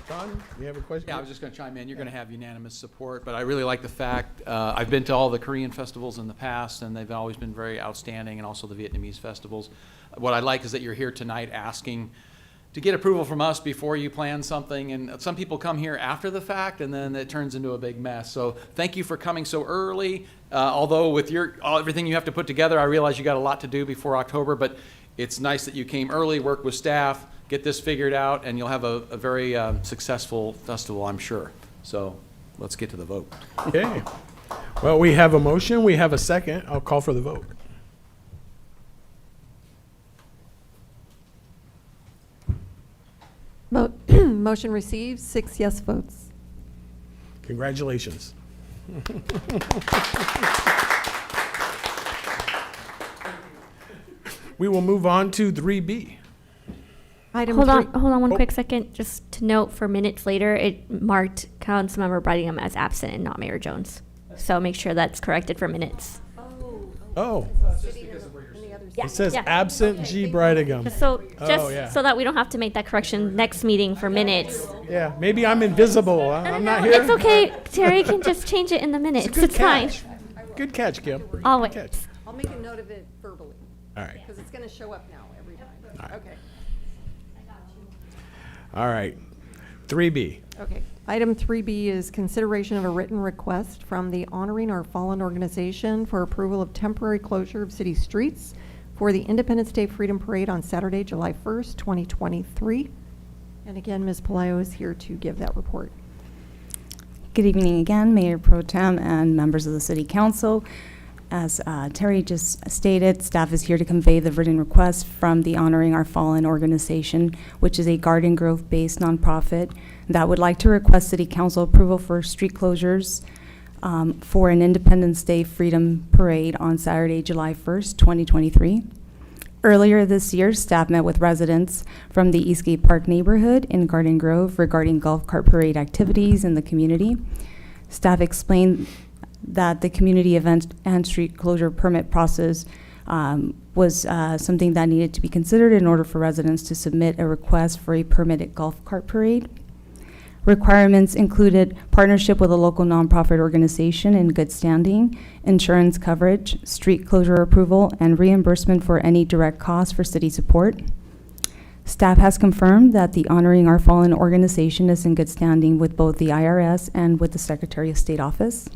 John, you have a question? Yeah, I was just going to chime in. You're going to have unanimous support, but I really like the fact, I've been to all the Korean festivals in the past, and they've always been very outstanding, and also the Vietnamese festivals. What I like is that you're here tonight asking to get approval from us before you plan something, and some people come here after the fact, and then it turns into a big mess. So thank you for coming so early. Although with everything you have to put together, I realize you got a lot to do before October, but it's nice that you came early, worked with staff, get this figured out, and you'll have a very successful festival, I'm sure. So let's get to the vote. Okay. Well, we have a motion, we have a second. I'll call for the vote. Motion received, 6 yes votes. Congratulations. We will move on to 3B. Item Hold on, three- hold on one Oh. quick second. Just to note for minutes later, it marked Councilmember Bradingham as absent and not Mayor Jones. So make sure that's corrected for minutes. Oh, Yeah, it says yeah. absent G. Bridingham. Just so, Oh, yeah. so that we don't have to make that correction next meeting for minutes. Yeah, maybe I'm invisible. I'm not No, here. it's okay. Terry can just change it in the minutes. It's a good It's fine. catch. Good catch, Kim. Always. Good catch. I'll make a note of it verbally. All right. Because it's going to show up now every time. Okay. All right. 3B. Okay. Item 3B is consideration of a written request from the Honoring Our Fallen organization for approval of temporary closure of city streets for the Independence Day Freedom Parade on Saturday, July 1st, 2023. And again, Ms. Palaio is here to give that report. Good evening again, Mayor Pro Tem and members of the City Council. As Terry just stated, staff is here to convey the written request from the Honoring Our Fallen organization, which is a Garden Grove-based nonprofit that would like to request City Council approval for street closures for an Independence Day Freedom Parade on Saturday, July 1st, 2023. Earlier this year, staff met with residents from the Eastgate Park neighborhood in Garden Grove regarding golf cart parade activities in the community. Staff explained that the community event and street closure permit process was something that needed to be considered in order for residents to submit a request for a permitted golf cart parade. Requirements included partnership with a local nonprofit organization in good standing, insurance coverage, street closure approval, and reimbursement for any direct costs for city support. Staff has confirmed that the Honoring Our Fallen organization is in good standing with both the IRS and with the Secretary of State office.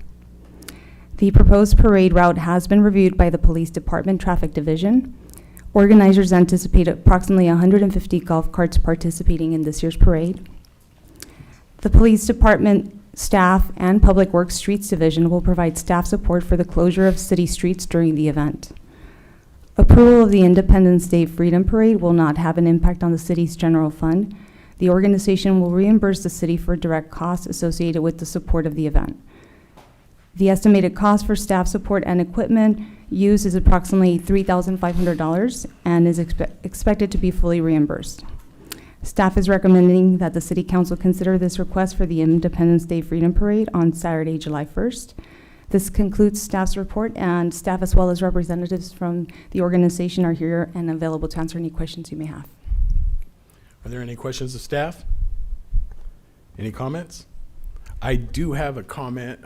The proposed parade route has been reviewed by the Police Department Traffic Division. Organizers anticipate approximately 150 golf carts participating in this year's parade. The Police Department staff and Public Works Streets Division will provide staff support for the closure of city streets during the event. Approval of the Independence Day Freedom Parade will not have an impact on the city's general fund. The organization will reimburse the city for direct costs associated with the support of the event. The estimated cost for staff support and equipment used is approximately $3,500 and is expected to be fully reimbursed. Staff is recommending that the City Council consider this request for the Independence Day Freedom Parade on Saturday, July 1st. This concludes staff's report, and staff as well as representatives from the organization are here and available to answer any questions you may have. Are there any questions of staff? Any comments? I do have a comment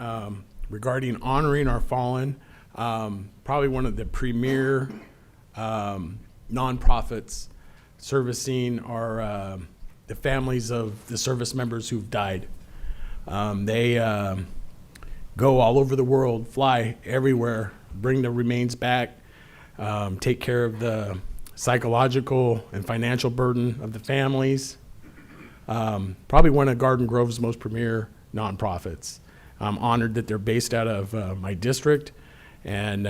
regarding Honoring Our Fallen, probably one of the premier nonprofits servicing our the families of the service members who've died. They go all over the world, fly everywhere, bring the remains back, take care of the psychological and financial burden of the families. Probably one of Garden Grove's most premier nonprofits. I'm honored that they're based out of my district, and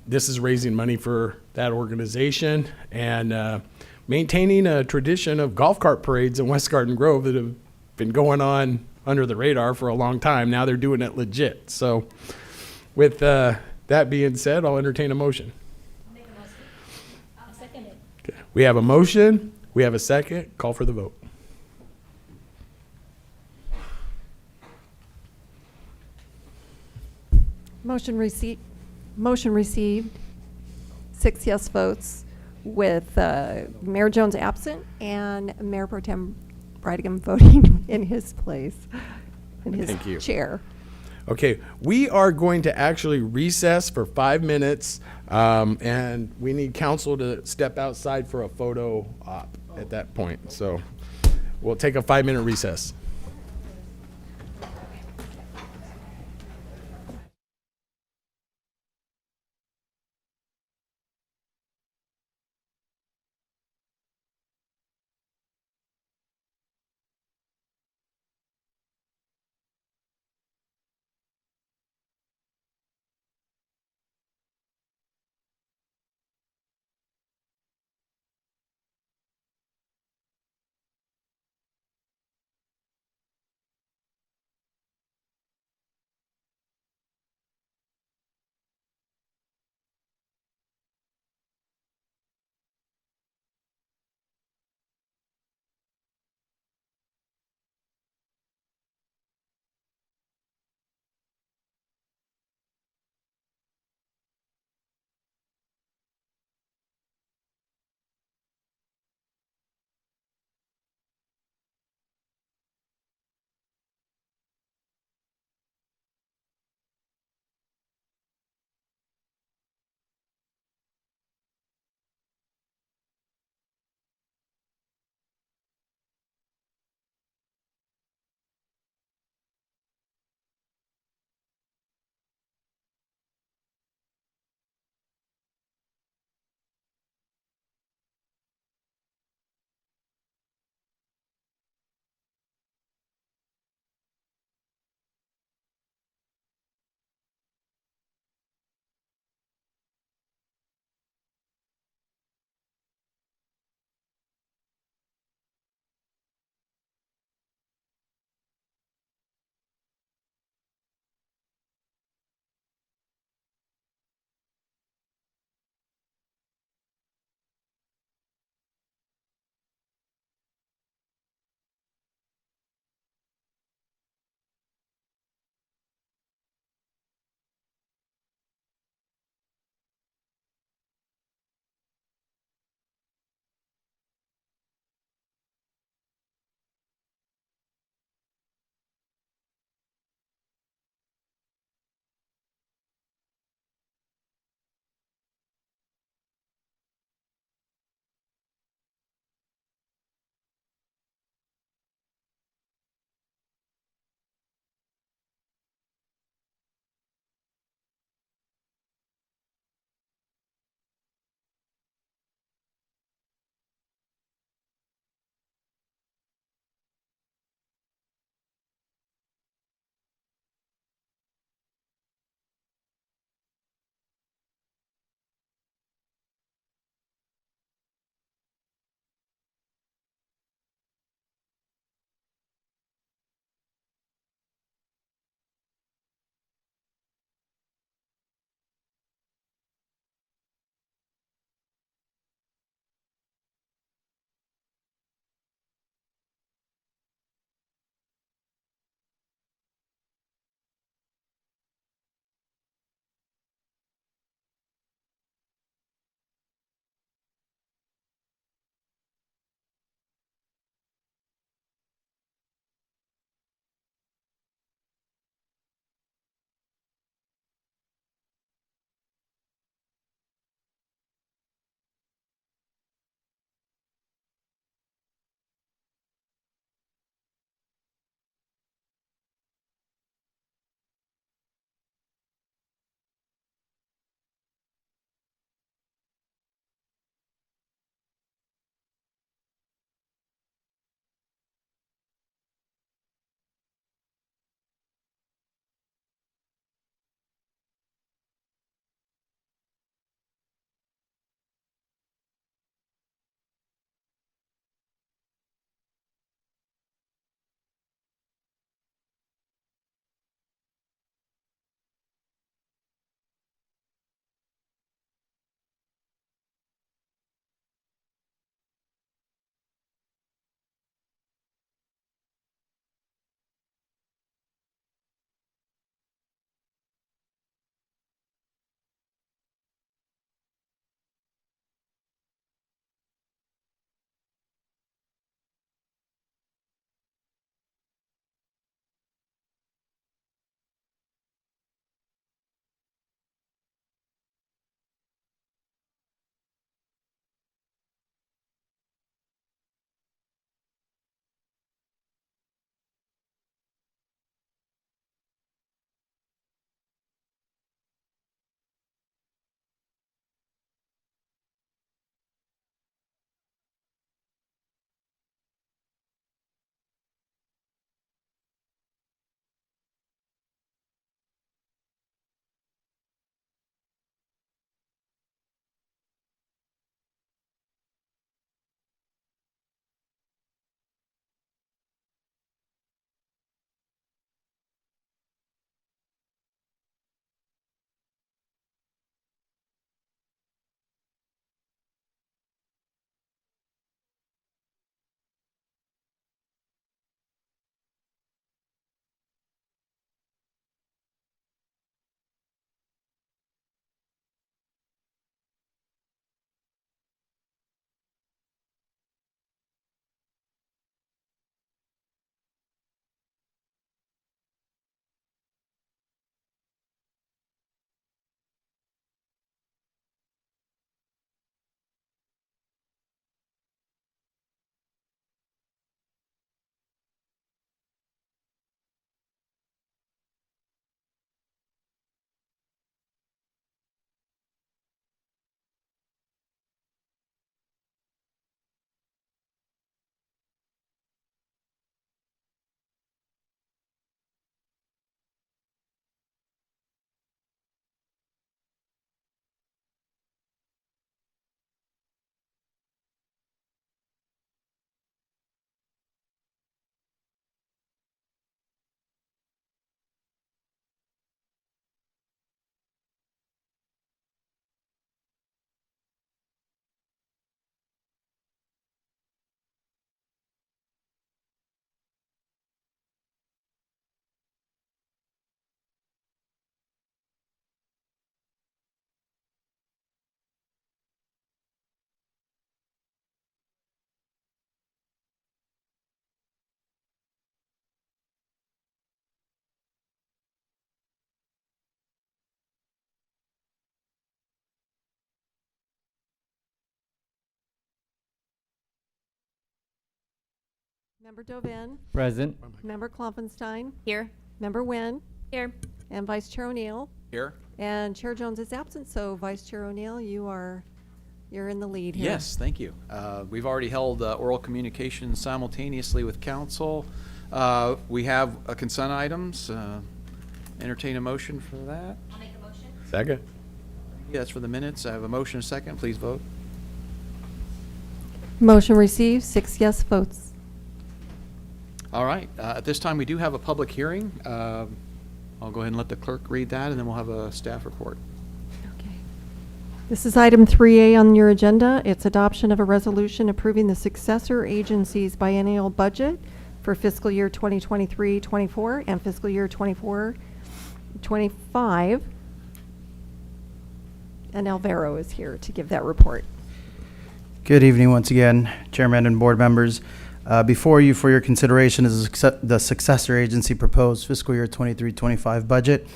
this is raising money for that organization and maintaining a tradition of golf cart parades in West Garden Grove that have been going on under the radar for a long time. Now they're doing it legit. So with that being said, I'll entertain a motion. I'll second it. Okay. We have a motion. We have a second. Call for the vote. Motion received, 6 yes votes with Mayor Jones absent and Mayor Pro Tem Bridingham voting in his place, in his Thank you. chair. Okay, we are going to actually recess for 5 minutes, and we need council to step outside for a photo op at that point. So we'll take a 5-minute recess. Member Dovin. Present. Member Klopfenstein. Here. Member Nguyen. Here. And Vice Chair O'Neill. Here? And Chair Jones is absent, so Vice Chair O'Neill, you're in the lead here. Yes, thank you. We've already held oral communication simultaneously with council. We have consent items. Entertain a motion for that. I'll make a motion. Second. Yeah, that's for the minutes. I have a motion and a second. Please vote. Motion received, 6 yes votes. All right. At this time, we do have a public hearing. I'll go ahead and let the clerk read that, and then we'll have a staff report. This is item 3A on your agenda. It's adoption of a resolution approving the successor agency's biennial budget for fiscal year 2023-24 and fiscal year 24-25. And Alvaro is here to give that report. Good evening once again, Chairman and board members. Before you for your consideration is the successor agency proposed fiscal year 23-25 budget.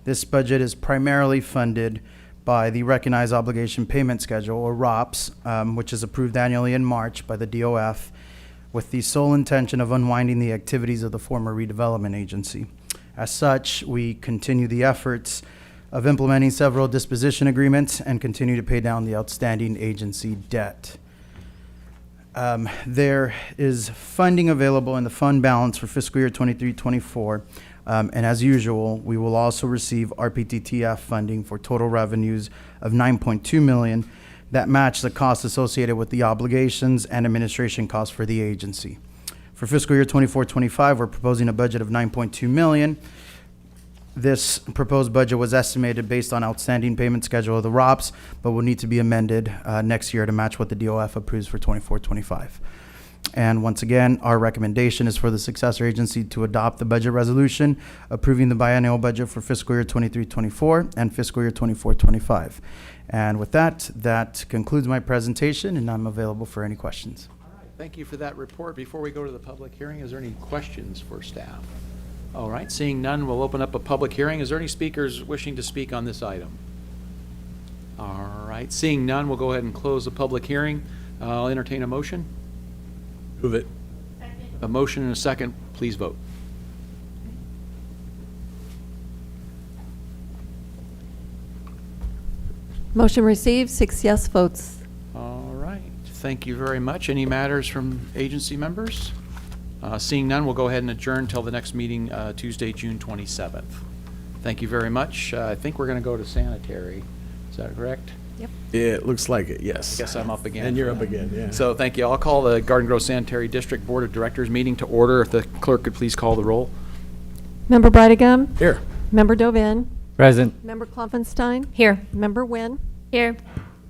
This budget is primarily funded by the Recognized Obligation Payment Schedule, or ROPS, which is approved annually in March by the DOF, with the sole intention of unwinding the activities of the former redevelopment agency. As such, we continue the efforts of implementing several disposition agreements and continue to pay down the outstanding agency debt. There is funding available in the fund balance for fiscal year 23-24, and as usual, we will also receive RPTTF funding for total revenues of $9.2 million that match the costs associated with the obligations and administration costs for the agency. For fiscal year 24-25, we're proposing a budget of $9.2 million. This proposed budget was estimated based on outstanding payment schedule of the ROPS, but will need to be amended next year to match what the DOF approves for 24-25. And once again, our recommendation is for the successor agency to adopt the budget resolution approving the biennial budget for fiscal year 23-24 and fiscal year 24-25. And with that, that concludes my presentation, and I'm available for any questions. All right. Thank you for that report. Before we go to the public hearing, is there any questions for staff? All right, seeing none, we'll open up a public hearing. Is there any speakers wishing to speak on this item? All right, seeing none, we'll go ahead and close the public hearing. I'll entertain a motion. Move it. A motion and a second, please vote. Motion received, 6 yes votes. All right, thank you very much. Any matters from agency members? Seeing none, we'll go ahead and adjourn till the next meeting, Tuesday, June 27th. Thank you very much. I think we're going to go to sanitary. Is that correct? Yep. It looks like it, yes. I guess I'm up again. And you're up again, yeah. So thank you. I'll call the Garden Grove Sanitary District Board of Directors meeting to order. If the clerk could please call the roll. Member Brightigam. Here. Member Dovin. Present. Member Klopfenstein. Here. Member Nguyen. Here.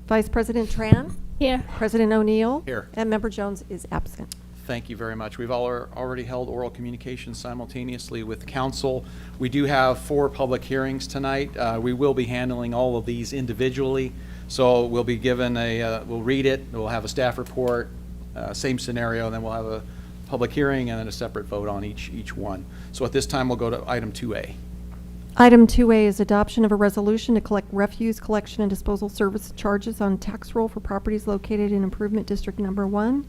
Vice President Tran. Here. President O'Neill. Here. And Member Jones is absent. Thank you very much. We've already held oral communication simultaneously with council. We do have 4 public hearings tonight. We will be handling all of these individually. So we'll be given we'll read it, we'll have a staff report, same scenario, and then we'll have a public hearing and then a separate vote on each one. So at this time, we'll go to item 2A. Item 2A is adoption of a resolution to collect refuse collection and disposal service charges on tax roll for properties located in Improvement District Number 1.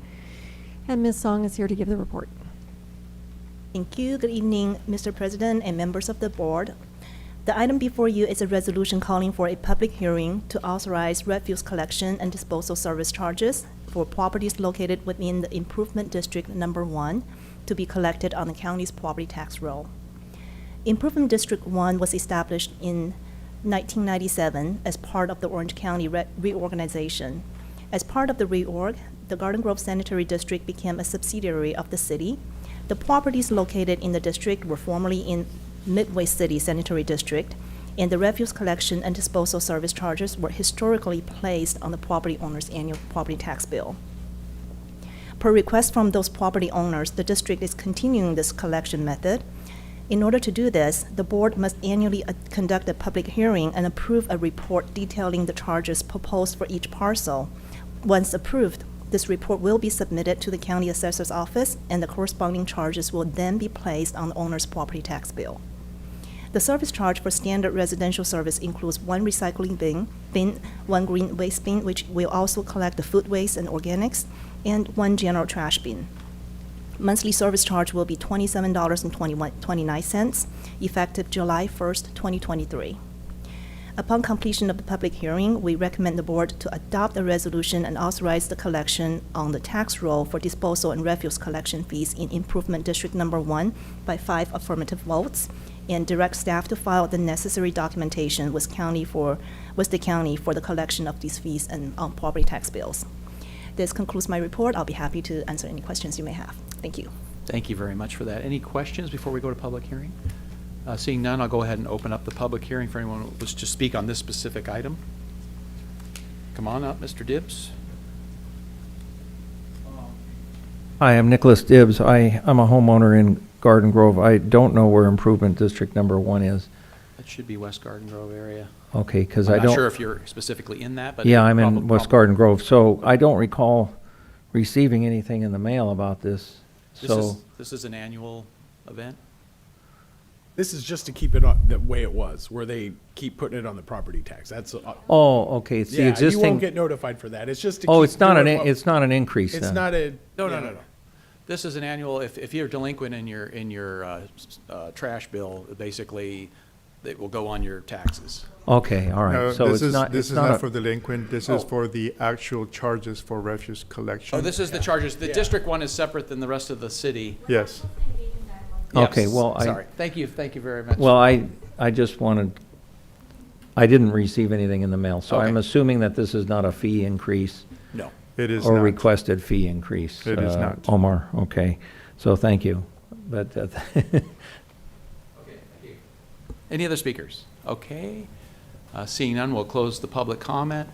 And Ms. Song is here to give the report. Thank you. Good evening, Mr. President and members of the board. The item before you is a resolution calling for a public hearing to authorize refuse collection and disposal service charges for properties located within the Improvement District Number 1 to be collected on the county's property tax roll. Improvement District 1 was established in 1997 as part of the Orange County reorganization. As part of the reorg, the Garden Grove Sanitary District became a subsidiary of the city. The properties located in the district were formerly in Midway City Sanitary District, and the refuse collection and disposal service charges were historically placed on the property owner's annual property tax bill. Per request from those property owners, the district is continuing this collection method. In order to do this, the board must annually conduct a public hearing and approve a report detailing the charges proposed for each parcel. Once approved, this report will be submitted to the county assessor's office, and the corresponding charges will then be placed on the owner's property tax bill. The service charge for standard residential service includes 1 recycling bin, 1 green waste bin, which will also collect the food waste and organics, and 1 general trash bin. Monthly service charge will be $27.29, effective July 1st, 2023. Upon completion of the public hearing, we recommend the board to adopt a resolution and authorize the collection on the tax roll for disposal and refuse collection fees in Improvement District Number 1 by 5 affirmative votes, and direct staff to file the necessary documentation with the county for the collection of these fees and property tax bills. This concludes my report. I'll be happy to answer any questions you may have. Thank you. Thank you very much for that. Any questions before we go to public hearing? Seeing none, I'll go ahead and open up the public hearing for anyone who wishes to speak on this specific item. Come on up, Mr. Dibbs. Hi, I'm Nicholas Dibbs. I'm a homeowner in Garden Grove. I don't know where Improvement District Number 1 is. That should be West Garden Grove area. Okay, because I I'm don't... not sure if you're specifically in that, but... Yeah, I'm in West Garden Grove, so I don't recall receiving anything in the mail about this, so... This is an annual event? This is just to keep it on the way it was, where they keep putting it on the property tax. That's Oh, okay, it's the existing... you won't get notified for that. It's just to Oh, keep it's not doing it's not an increase It's then? not a... No. This is an annual, if you're delinquent in your trash bill, basically, it will go on your taxes. Okay, all right. No, So this it's is not... this it's is not not a- for delinquent. This is for the actual charges for refuse collection. Oh, this is the charges. The district one is separate than the rest of the city. Yes. Okay, Yes. well, Sorry. Thank you very much. Well, I just wanted... I didn't receive anything in the mail, so Okay. I'm assuming that this is not a fee increase? No. It is Or not. requested fee increase? It is not. Omar, okay. So thank you. But... Any other speakers? Okay. Seeing none, we'll close the public comment.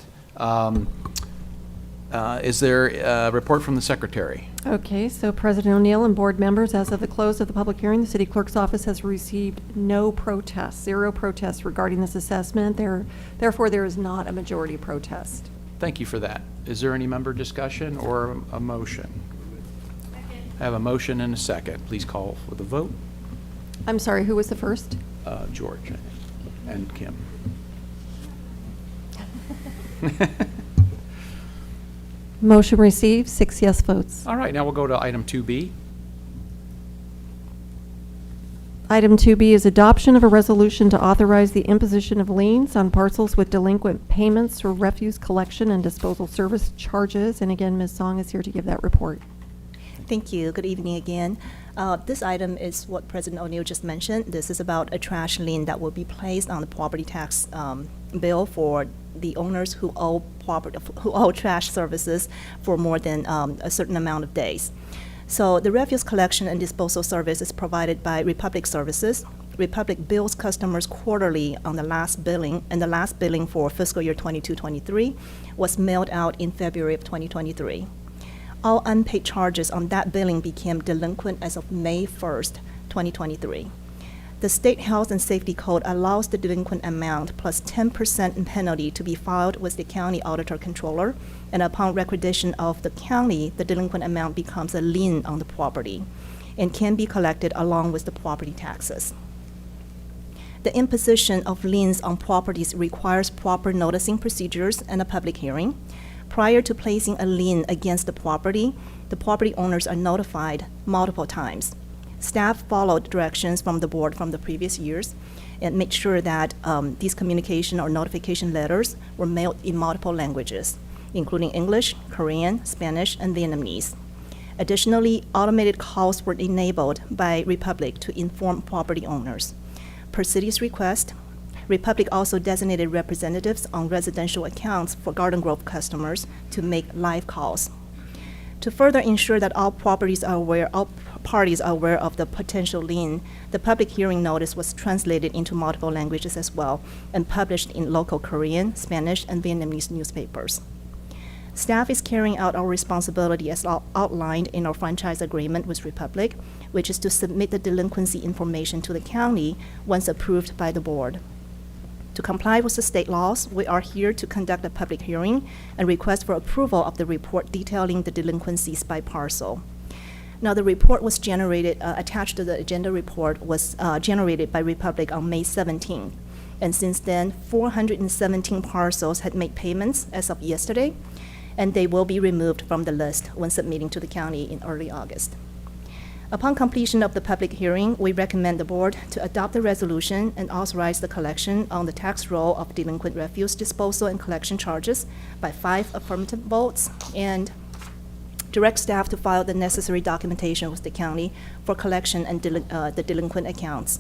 Is there a report from the secretary? Okay, so President O'Neill and board members, as of the close of the public hearing, the city clerk's office has received no protests, 0 protests regarding this assessment. Therefore, there is not a majority protest. Thank you for that. Is there any member discussion or a motion? I have a motion and a second. Please call for the vote. I'm sorry, who was the first? George, I think, and Kim. Motion received, 6 yes votes. All right, now we'll go to item 2B. Item 2B is adoption of a resolution to authorize the imposition of liens on parcels with delinquent payments for refuse collection and disposal service charges. And again, Ms. Song is here to give that report. Thank you. Good evening again. This item is what President O'Neill just mentioned. This is about a trash lien that will be placed on the property tax bill for the owners who owe trash services for more than a certain amount of days. So the refuse collection and disposal service is provided by Republic Services. Republic bills customers quarterly on the last billing, and the last billing for fiscal year 22-23 was mailed out in February of 2023. All unpaid charges on that billing became delinquent as of May 1st, 2023. The State Health and Safety Code allows the delinquent amount plus 10% penalty to be filed with the county auditor controller, and upon recordation of the county, the delinquent amount becomes a lien on the property and can be collected along with the property taxes. The imposition of liens on properties requires proper noticing procedures and a public hearing. Prior to placing a lien against the property owners are notified multiple times. Staff followed directions from the board from the previous years and made sure that these communication or notification letters were mailed in multiple languages, including English, Korean, Spanish, and Vietnamese. Additionally, automated calls were enabled by Republic to inform property owners. Per city's request, Republic also designated representatives on residential accounts for Garden Grove customers to make live calls. To further ensure that all parties are aware of the potential lien, the public hearing notice was translated into multiple languages as well and published in local Korean, Spanish, and Vietnamese newspapers. Staff is carrying out our responsibility as outlined in our franchise agreement with Republic, which is to submit the delinquency information to the county once approved by the board. To comply with the state laws, we are here to conduct a public hearing and request for approval of the report detailing the delinquencies by parcel. Now, the report was generated, attached to the agenda report was generated by Republic on May 17th. And since then, 417 parcels had made payments as of yesterday, and they will be removed from the list when submitting to the county in early August. Upon completion of the public hearing, we recommend the board to adopt the resolution and authorize the collection on the tax roll of delinquent refuse disposal and collection charges by 5 affirmative votes, and direct staff to file the necessary documentation with the county for collection and the delinquent accounts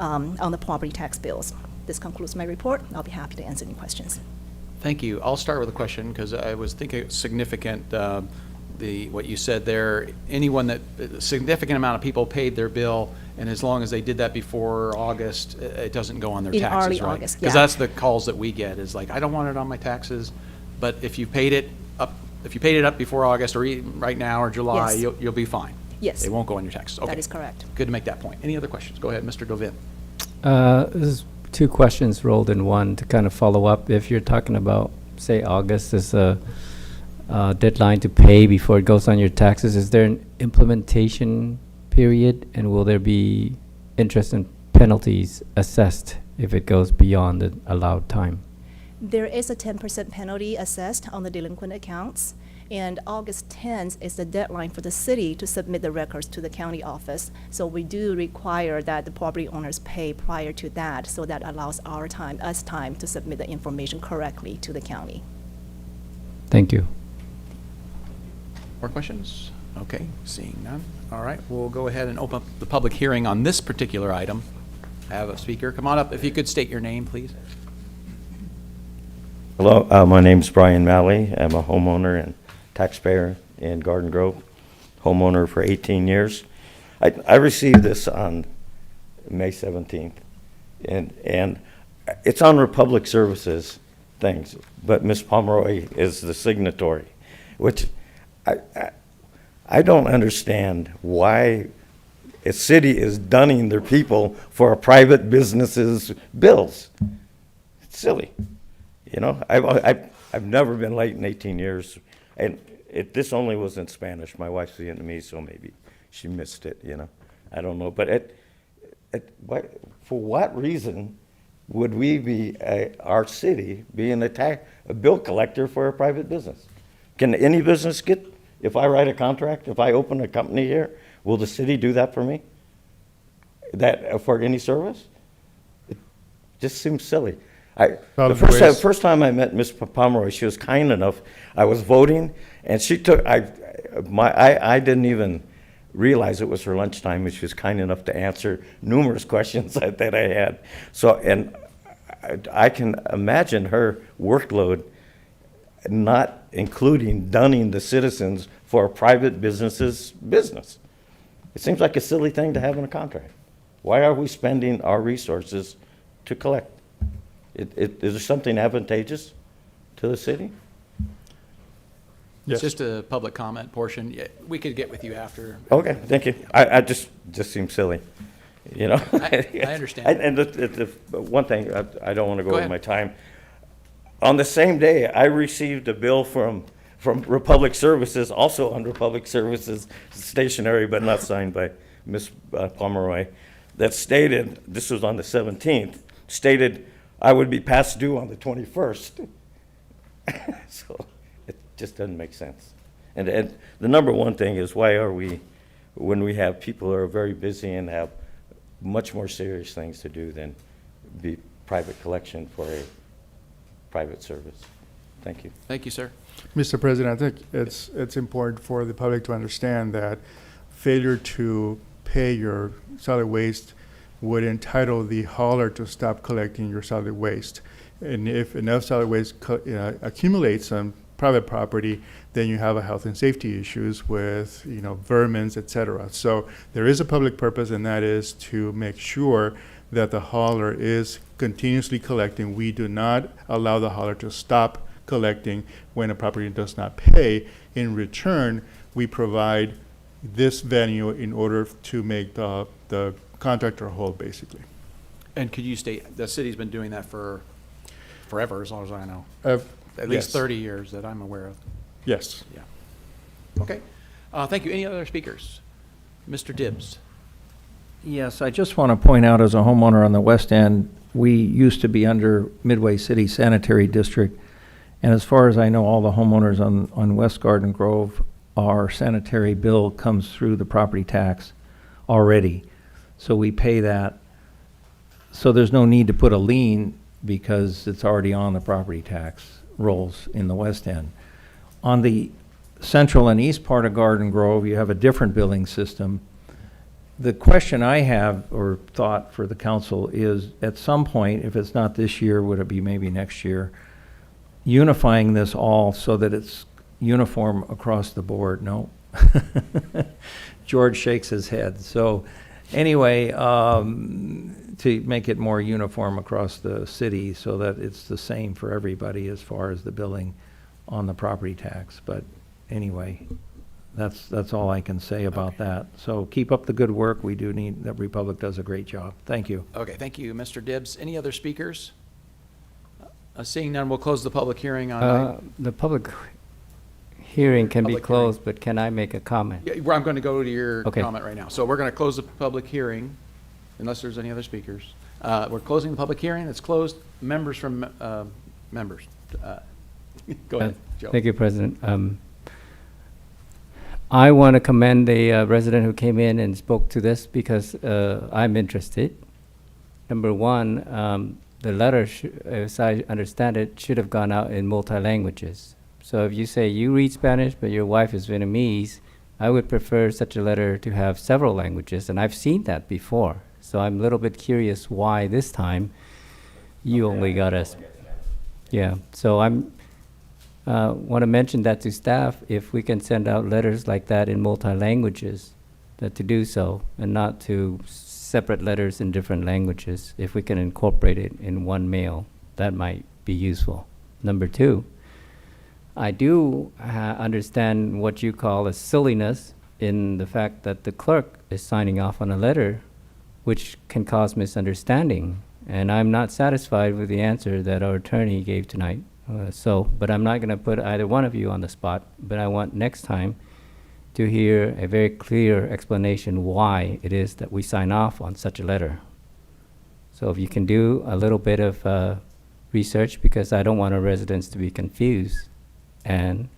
on the property tax bills. This concludes my report. I'll be happy to answer any questions. Thank you. I'll start with a question because I was thinking it's significant, what you said there. Anyone that, a significant amount of people paid their bill, and as long as they did that before August, it doesn't go on their In taxes, early right? August, Because yeah. that's the calls that we get, is like, I don't want it on my taxes, but if you paid it up before August or right now or July, Yes. you'll be fine. Yes. They won't go on your taxes. Okay. That is correct. Good to make that point. Any other questions? Go ahead, Mr. Dovin. This is two questions rolled in one to kind of follow up. If you're talking about, say, August is a deadline to pay before it goes on your taxes, is there an implementation period, and will there be interest and penalties assessed if it goes beyond the allowed time? There is a 10% penalty assessed on the delinquent accounts, and August 10th is the deadline for the city to submit the records to the county office. So we do require that the property owners pay prior to that, so that allows us time to submit the information correctly to the county. Thank you. More questions? Okay, seeing none. All right, we'll go ahead and open up the public hearing on this particular item. I have a speaker. Come on up. If you could state your name, please. Hello, my name's Brian Malley. I'm a homeowner and taxpayer in Garden Grove, homeowner for 18 years. I received this on May 17th, and it's on Republic Services things, but Ms. Pomeroy is the signatory, which I don't understand why a city is dunning their people for a private business's bills. It's silly. You know, I've never been late in 18 years, and this only was in Spanish. My wife's Vietnamese, so maybe she missed it, you know. I don't know, but for what reason would we be, our city, being a bill collector for a private business? Can any business get, if I write a contract, if I open a company here, will the city do that for me? That for any service? It just seems silly. The first time I met Ms. Pomeroy, she was kind enough. I was voting, and she took, I didn't even realize it was her lunchtime, and she was kind enough to answer numerous questions that I had. So, and I can imagine her workload not including dunning the citizens for a private business's business. It seems like a silly thing to have in a contract. Why are we spending our resources to collect? Is there something advantageous to the city? It's just a public comment portion. Yeah, we could get with you after. Okay, thank you. I just seems silly, you know? I understand. And the one thing, I don't want to go Go over ahead. my time. On the same day, I received a bill from Republic Services, also on Republic Services stationery, but not signed by Ms. Pomeroy, that stated, this was on the 17th, stated I would be past due on the 21st. So it just doesn't make sense. And the number one thing is, why are we, when we have people who are very busy and have much more serious things to do than be private collection for a private service? Thank you. Thank you, sir. Mr. President, I think it's important for the public to understand that failure to pay your solid waste would entitle the hauler to stop collecting your solid waste. And if enough solid waste accumulates on private property, then you have a health and safety issues with, you know, vermins, et cetera. So there is a public purpose, and that is to make sure that the hauler is continuously collecting. We do not allow the hauler to stop collecting when a property does not pay. In return, we provide this venue in order to make the contractor whole, basically. And could you state, the city's been doing that for forever, as long as I know? At least Yes. 30 years that I'm aware of. Yes. Yeah. Okay. Thank you. Any other speakers? Mr. Dibbs. Yes, I just want to point out, as a homeowner on the west end, we used to be under Midway City Sanitary District. And as far as I know, all the homeowners on West Garden Grove, our sanitary bill comes through the property tax. already. So we pay that. So there's no need to put a lien because it's already on the property tax rolls in the West End. On the central and east part of Garden Grove, you have a different billing system. The question I have, or thought for the council, is at some point, if it's not this year, would it be maybe next year, unifying this all so that it's uniform across the board? No? George shakes his head. So anyway, to make it more uniform across the city so that it's the same for everybody as far as the billing on the property tax. But anyway, that's all I can say about that. So keep up the good work. We do need, that Republic does a great job. Thank you. Okay, thank you, Mr. Dibbs. Any other speakers? Seeing none, we'll close the public hearing on. The public hearing can be Public closed, but can I make a comment? Yeah, I'm going to go to your Okay. comment right now. So we're going to close the public hearing, unless there's any other speakers. We're closing the public hearing. It's closed. Members from members. Go ahead, Joe. Thank you, President. I want to commend the resident who came in and spoke to this because I'm interested. Number one, the letter, as I understand it, should have gone out in multi-languages. So if you say you read Spanish, but your wife is Vietnamese, I would prefer such a letter to have several languages, and I've seen that before. So I'm a little bit curious why this time you only got us. Yeah, so I'm want to mention that to staff, if we can send out letters like that in multi-languages, that to do so, and not to separate letters in different languages. If we can incorporate it in one mail, that might be useful. Number two, I do understand what you call a silliness in the fact that the clerk is signing off on a letter, which can cause misunderstanding. And I'm not satisfied with the answer that our attorney gave tonight. But I'm not going to put either one of you on the spot, but I want next time to hear a very clear explanation why it is that we sign off on such a letter. So if you can do a little bit of research, because I don't want our residents to be confused and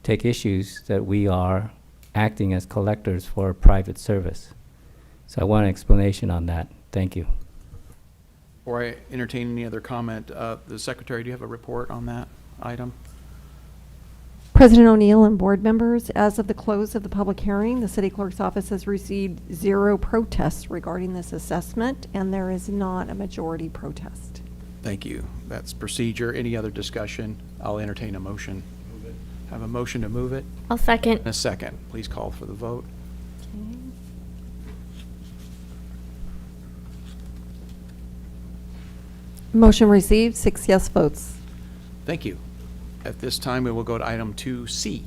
take issues that we are acting as collectors for a private service. So I want an explanation on that. Thank you. Before I entertain any other comment, the Secretary, do you have a report on that item? President O'Neill and board members, as of the close of the public hearing, the city clerk's office has received 0 protests regarding this assessment, and there is not a majority protest. Thank you. That's procedure. Any other discussion? I'll entertain a motion. Have a motion to move it? I'll second. And a second. Please call for the vote. Motion received, 6 yes votes. Thank you. At this time, we will go to item 2C.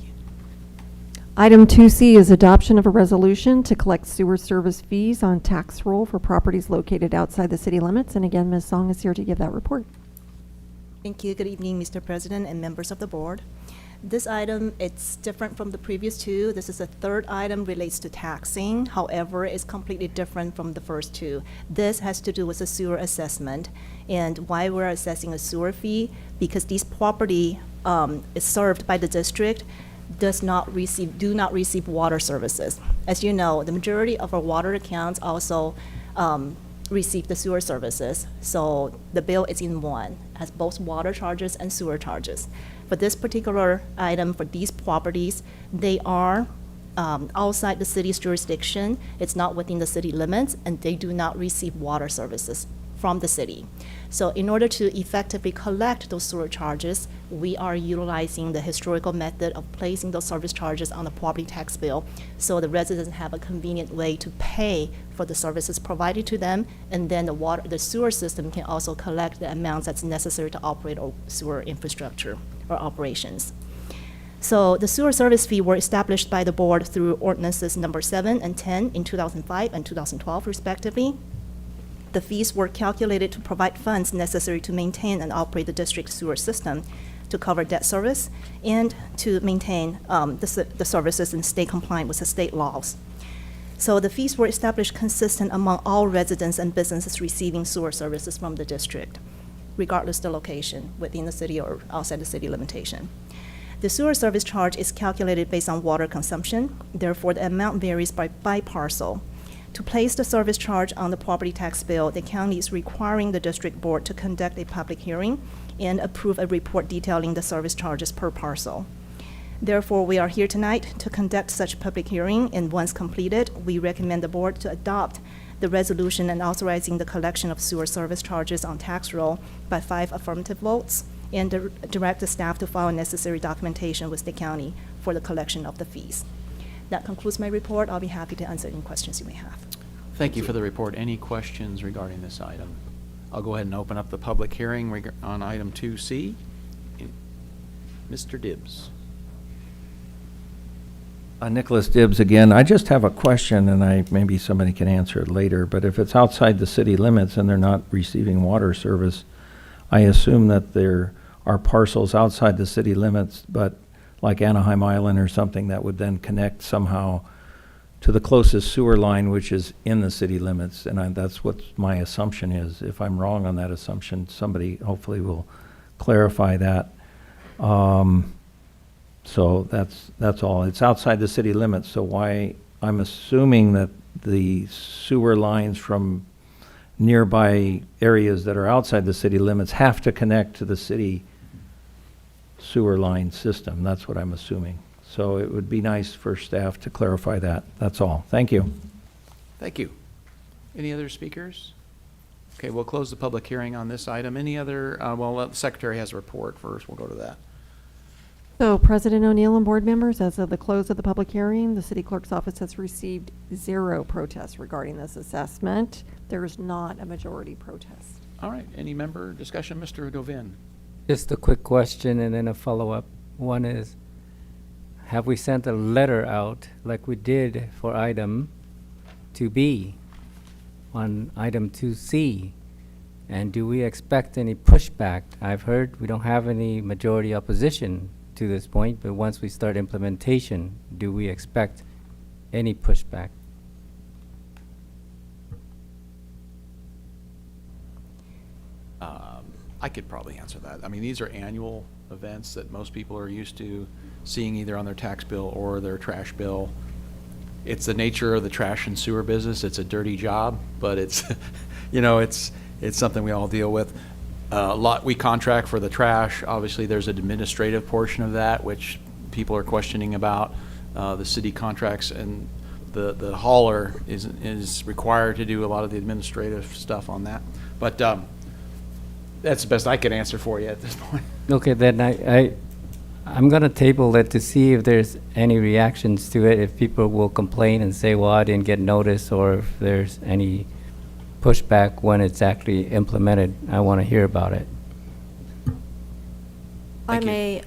Item 2C is adoption of a resolution to collect sewer service fees on tax roll for properties located outside the city limits. And again, Ms. Song is here to give that report. Thank you. Good evening, Mr. President and members of the board. This item, it's different from the previous two. This is the third item, relates to taxing. However, it's completely different from the first two. This has to do with a sewer assessment. And why we're assessing a sewer fee, because this property is served by the district, do not receive water services. As you know, the majority of our water accounts also receive the sewer services. So the bill is in one, has both water charges and sewer charges. For this particular item, for these properties, they are outside the city's jurisdiction. It's not within the city limits, and they do not receive water services from the city. So in order to effectively collect those sewer charges, we are utilizing the historical method of placing those service charges on the property tax bill, so the residents have a convenient way to pay for the services provided to them, and then the sewer system can also collect the amounts that's necessary to operate our sewer infrastructure or operations. So the sewer service fee were established by the board through ordinances number 7 and 10 in 2005 and 2012 respectively. The fees were calculated to provide funds necessary to maintain and operate the district sewer system, to cover debt service, and to maintain the services and stay compliant with the state laws. So the fees were established consistent among all residents and businesses receiving sewer services from the district, regardless of the location, within the city or outside the city limitation. The sewer service charge is calculated based on water consumption. Therefore, the amount varies by parcel. To place the service charge on the property tax bill, the county is requiring the district board to conduct a public hearing and approve a report detailing the service charges per parcel. Therefore, we are here tonight to conduct such public hearing, and once completed, we recommend the board to adopt the resolution and authorizing the collection of sewer service charges on tax roll by 5 affirmative votes, and direct the staff to file necessary documentation with the county for the collection of the fees. That concludes my report. I'll be happy to answer any questions you may have. Thank you for the report. Any questions regarding this item? I'll go ahead and open up the public hearing on item 2C. Mr. Dibbs. Nicholas Dibbs again. I just have a question, and maybe somebody can answer it later, but if it's outside the city limits and they're not receiving water service, I assume that there are parcels outside the city limits, but like Anaheim Island or something that would then connect somehow to the closest sewer line, which is in the city limits, and that's what my assumption is. If I'm wrong on that assumption, somebody hopefully will clarify that. So that's all. It's outside the city limits, so why, I'm assuming that the sewer lines from nearby areas that are outside the city limits have to connect to the city sewer line system. That's what I'm assuming. So it would be nice for staff to clarify that. That's all. Thank you. Thank you. Any other speakers? Okay, we'll close the public hearing on this item. Any other, the Secretary has a report first. We'll go to that. So President O'Neill and board members, as of the close of the public hearing, the city clerk's office has received 0 protests regarding this assessment. There is not a majority protest. All right, any member discussion? Mr. Govin. Just a quick question and then a follow-up. One is, have we sent a letter out like we did for item 2B on item 2C? And do we expect any pushback? I've heard we don't have any majority opposition to this point, but once we start implementation, do we expect any pushback? I could probably answer that. I mean, these are annual events that most people are used to seeing either on their tax bill or their trash bill. It's the nature of the trash and sewer business. It's a dirty job, but it's, it's something we all deal with. We contract for the trash. Obviously, there's an administrative portion of that, which people are questioning about. The city contracts, and the hauler is required to do a lot of the administrative stuff on that. But that's the best I can answer for you at this point. Okay, then I'm gonna table it to see if there's any reactions to it, if people will complain and say, well, I didn't get notice, or if there's any pushback when it's actually implemented. I want to hear about it. I may,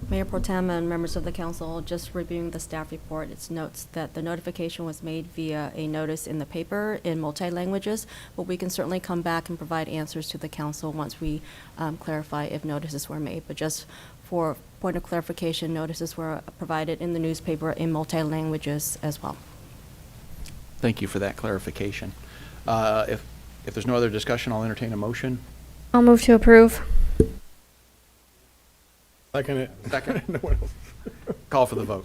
Mayor Pro Tem and members of the council, just reviewing the staff report, it notes that the notification was made via a notice in the paper in multi-languages, but we can certainly come back and provide answers to the council once we clarify if notices were made. But just for point of clarification, notices were provided in the newspaper in multi-languages as well. Thank you for that clarification. If there's no other discussion, I'll entertain a motion. I'll move to approve. Second it. Second. No one else. Call for the vote.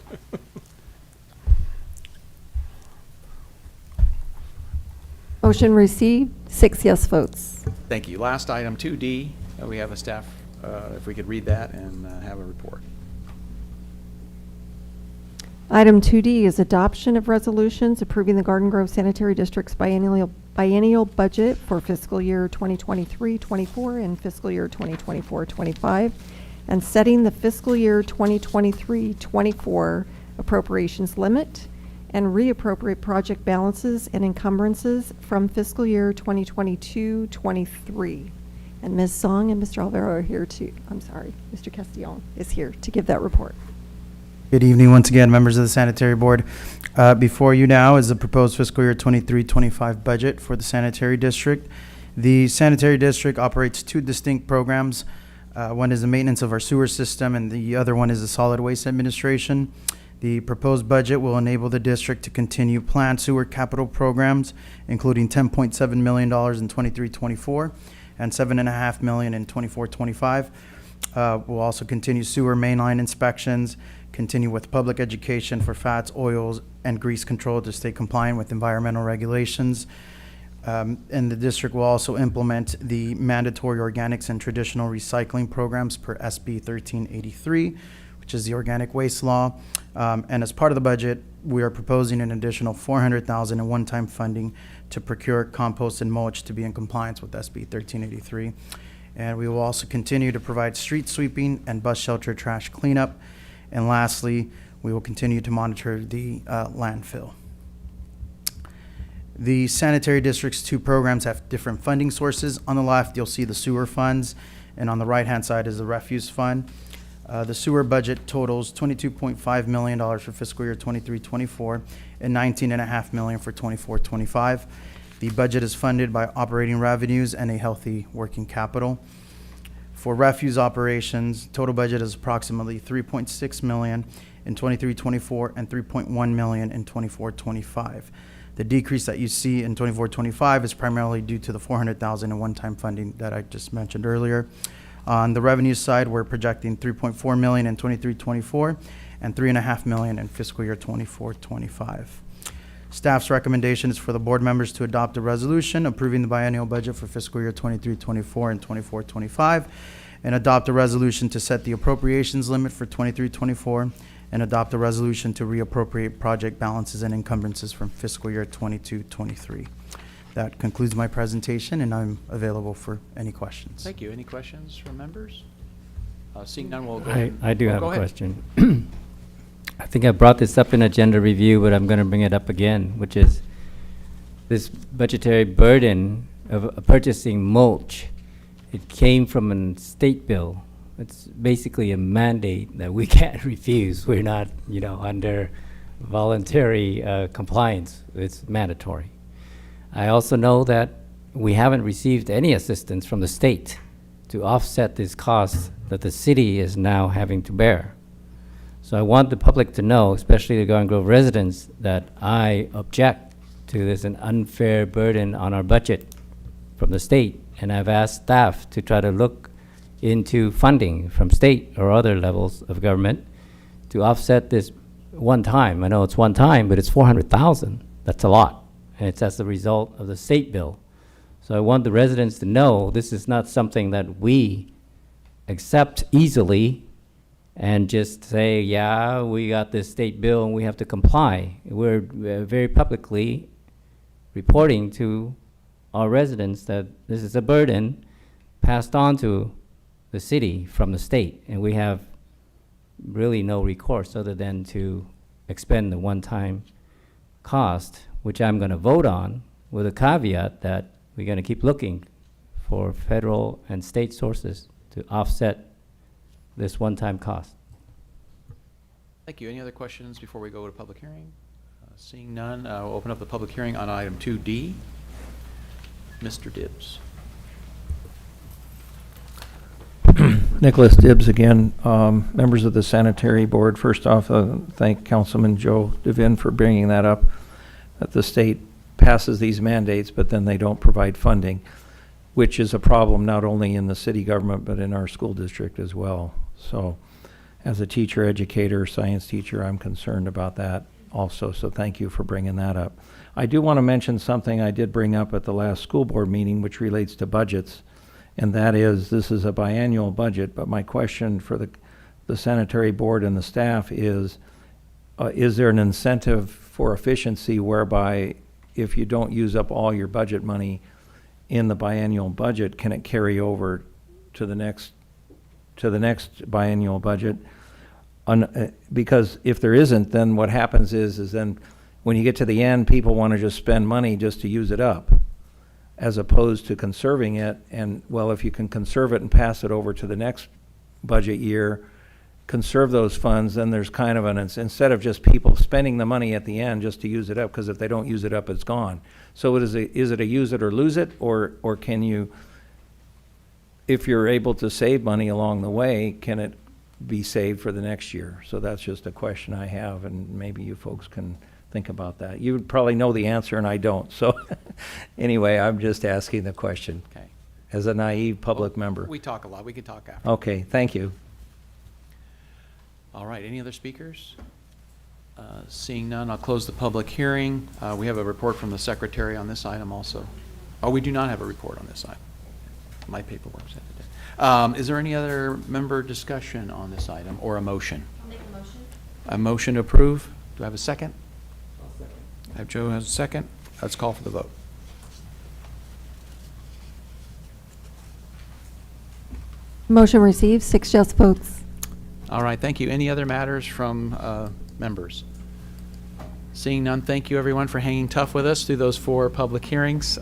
Motion received, 6 yes votes. Thank you. Last item, 2D. We have a staff, if we could read that and have a report. Item 2D is adoption of resolutions approving the Garden Grove Sanitary District's biennial budget for fiscal year 2023-24 and fiscal year 2024-25, and setting the fiscal year 2023-24 appropriations limit and reappropriate project balances and encumbrances from fiscal year 2022-23. And Ms. Song and Mr. Alvaro are here to, Mr. Castillon is here to give that report. Good evening once again, members of the Sanitary Board. Before you now is the proposed fiscal year 23-25 budget for the Sanitary District. The Sanitary District operates 2 distinct programs. One is the maintenance of our sewer system, and the other one is the solid waste administration. The proposed budget will enable the district to continue planned sewer capital programs, including $10.7 million in 23-24 and $7.5 million in 24-25. We'll also continue sewer mainline inspections, continue with public education for fats, oils, and grease control to stay compliant with environmental regulations. And the district will also implement the mandatory organics and traditional recycling programs per SB 1383, which is the organic waste law. And as part of the budget, we are proposing an additional $400,000 in one-time funding to procure compost and mulch to be in compliance with SB 1383. And we will also continue to provide street sweeping and bus shelter trash cleanup. And lastly, we will continue to monitor the landfill. The sanitary district's two programs have different funding sources. On the left, you'll see the sewer funds, and on the right-hand side is the refuse fund. The sewer budget totals $22.5 million for fiscal year 23-24 and $19.5 million for 24-25. The budget is funded by operating revenues and a healthy working capital. For refuse operations, total budget is approximately $3.6 million in 23-24 and $3.1 million in 24-25. The decrease that you see in 24-25 is primarily due to the $400,000 in one-time funding that I just mentioned earlier. On the revenue side, we're projecting $3.4 million in 23-24 and $3.5 million in fiscal year 24-25. Staff's recommendation is for the board members to adopt a resolution approving the biennial budget for fiscal year 23-24 and 24-25, and adopt a resolution to set the appropriations limit for 23-24, and adopt a resolution to reappropriate project balances and encumbrances from fiscal year 22-23. That concludes my presentation, and I'm available for any questions. Thank you. Any questions from members? Seeing none, we'll go. I do have go a ahead. question. I think I brought this up in agenda review, but I'm going to bring it up again, which is this budgetary burden of purchasing mulch. It came from a state bill. It's basically a mandate that we can't refuse. We're not, under voluntary compliance. It's mandatory. I also know that we haven't received any assistance from the state to offset this cost that the city is now having to bear. So I want the public to know, especially the Garden Grove residents, that I object to this an unfair burden on our budget from the state. And I've asked staff to try to look into funding from state or other levels of government to offset this one time. I know it's one time, but it's $400,000. That's a lot. And it's as a result of the state bill. So I want the residents to know this is not something that we accept easily and just say, yeah, we got this state bill and we have to comply. We're very publicly reporting to our residents that this is a burden passed on to the city from the state, and we have really no recourse other than to expend the one-time cost, which I'm going to vote on with a caveat that we're going to keep looking for federal and state sources to offset this one-time cost. Thank you. Any other questions before we go to public hearing? Seeing none, we'll open up the public hearing on item 2D. Mr. Dibbs. Nicholas Dibbs again. Members of the Sanitary Board, first off, thank Councilman Joe Devin for bringing that up, that the state passes these mandates, but then they don't provide funding, which is a problem not only in the city government, but in our school district as well. So as a teacher, educator, science teacher, I'm concerned about that also, so thank you for bringing that up. I do want to mention something I did bring up at the last school board meeting, which relates to budgets, and that is, this is a biannual budget, but my question for the sanitary board and the staff is there an incentive for efficiency whereby if you don't use up all your budget money in the biannual budget, can it carry over to the next biannual budget? Because if there isn't, then what happens is then when you get to the end, people want to just spend money just to use it up, as opposed to conserving it. And well, if you can conserve it and pass it over to the next budget year, conserve those funds, then there's kind of instead of just people spending the money at the end just to use it up, because if they don't use it up, it's gone. So is it a use it or lose it, or can you, if you're able to save money along the way, can it be saved for the next year? So that's just a question I have, and maybe you folks can think about that. You probably know the answer and I don't. So anyway, I'm just asking the question. Okay. as a naive public member. We talk a lot. We can talk after. Okay, thank you. All right, any other speakers? Seeing none, I'll close the public hearing. We have a report from the secretary on this item also. Oh, we do not have a report on this item. My paperwork said it. Is there any other member discussion on this item or a motion? I'll make a motion. A motion to approve? Do I have a second? I'll second. I have Joe has a second. Let's call for the vote. Motion received, 6 yes votes. All right, thank you. Any other matters from members? Seeing none, thank you everyone for hanging tough with us through those 4 public hearings.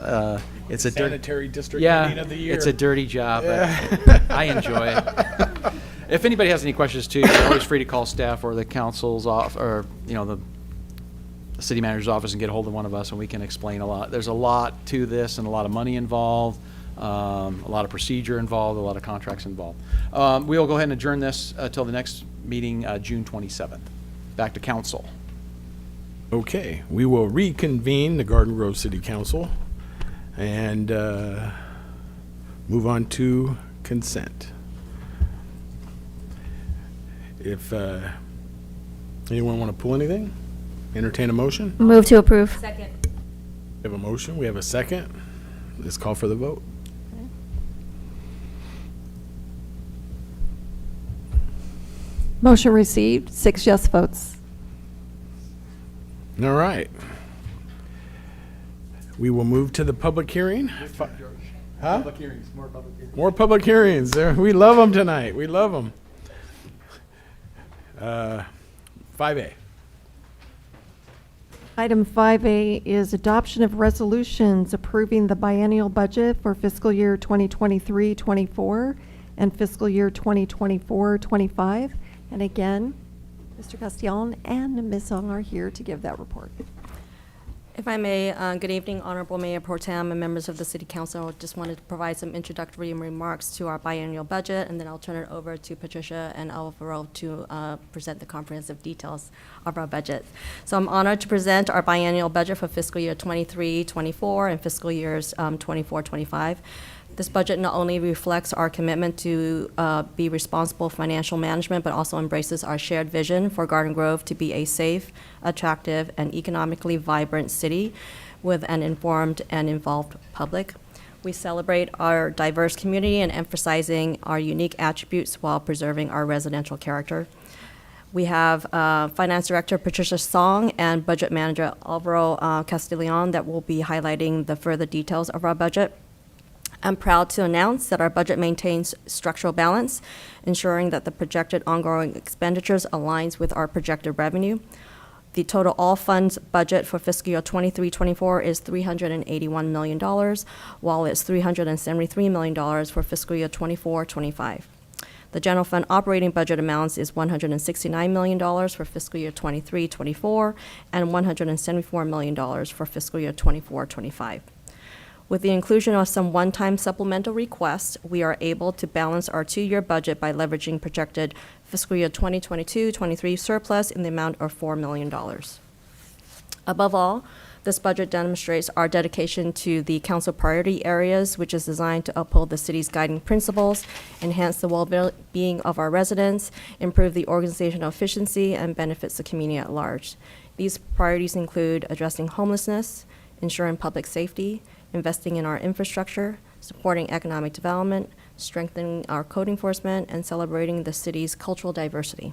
It's a Sanitary district yeah, meeting of the year. it's a dirty job, but I enjoy it. If anybody has any questions too, you're always free to call staff or the council's off, or the city manager's office and get a hold of one of us, and we can explain a lot. There's a lot to this and a lot of money involved, a lot of procedure involved, a lot of contracts involved. We'll go ahead and adjourn this till the next meeting, June 27th. Back to council. Okay, we will reconvene the Garden Grove City Council and move on to consent. If anyone want to pull anything, entertain a motion. Move to approve. Second. We have a motion, we have a second. Let's call for the vote. Motion received, 6 yes votes. All right. We will move to the public hearing. Huh? Public hearings, more public hearings. More public hearings. We love them tonight. We love them. 5A. Item 5A is adoption of resolutions approving the biennial budget for fiscal year 2023-24 and fiscal year 2024-25. And again, Mr. Castellon and Ms. Ong are here to give that report. If I may, good evening, Honorable Mayor Pro Tem and members of the City Council. Just wanted to provide some introductory remarks to our biennial budget, and then I'll turn it over to Patricia and Alvaro to present the comprehensive details of our budget. So I'm honored to present our biennial budget for fiscal year 23-24 and fiscal years 24-25. This budget not only reflects our commitment to be responsible financial management, but also embraces our shared vision for Garden Grove to be a safe, attractive, and economically vibrant city with an informed and involved public. We celebrate our diverse community and emphasizing our unique attributes while preserving our residential character. We have Finance Director Patricia Song and Budget Manager Alvaro Castellon that will be highlighting the further details of our budget. I'm proud to announce that our budget maintains structural balance, ensuring that the projected ongoing expenditures aligns with our projected revenue. The total all funds budget for fiscal year 23-24 is $381 million, while it's $373 million for fiscal year 24-25. The general fund operating budget amounts is $169 million for fiscal year 23-24 and $174 million for fiscal year 24-25. With the inclusion of some one-time supplemental requests, we are able to balance our 2-year budget by leveraging projected fiscal year 2022-23 surplus in the amount of $4 million. Above all, this budget demonstrates our dedication to the council priority areas, which is designed to uphold the city's guiding principles, enhance the well-being of our residents, improve the organizational efficiency, and benefits the community at large. These priorities include addressing homelessness, ensuring public safety, investing in our infrastructure, supporting economic development, strengthening our code enforcement, and celebrating the city's cultural diversity.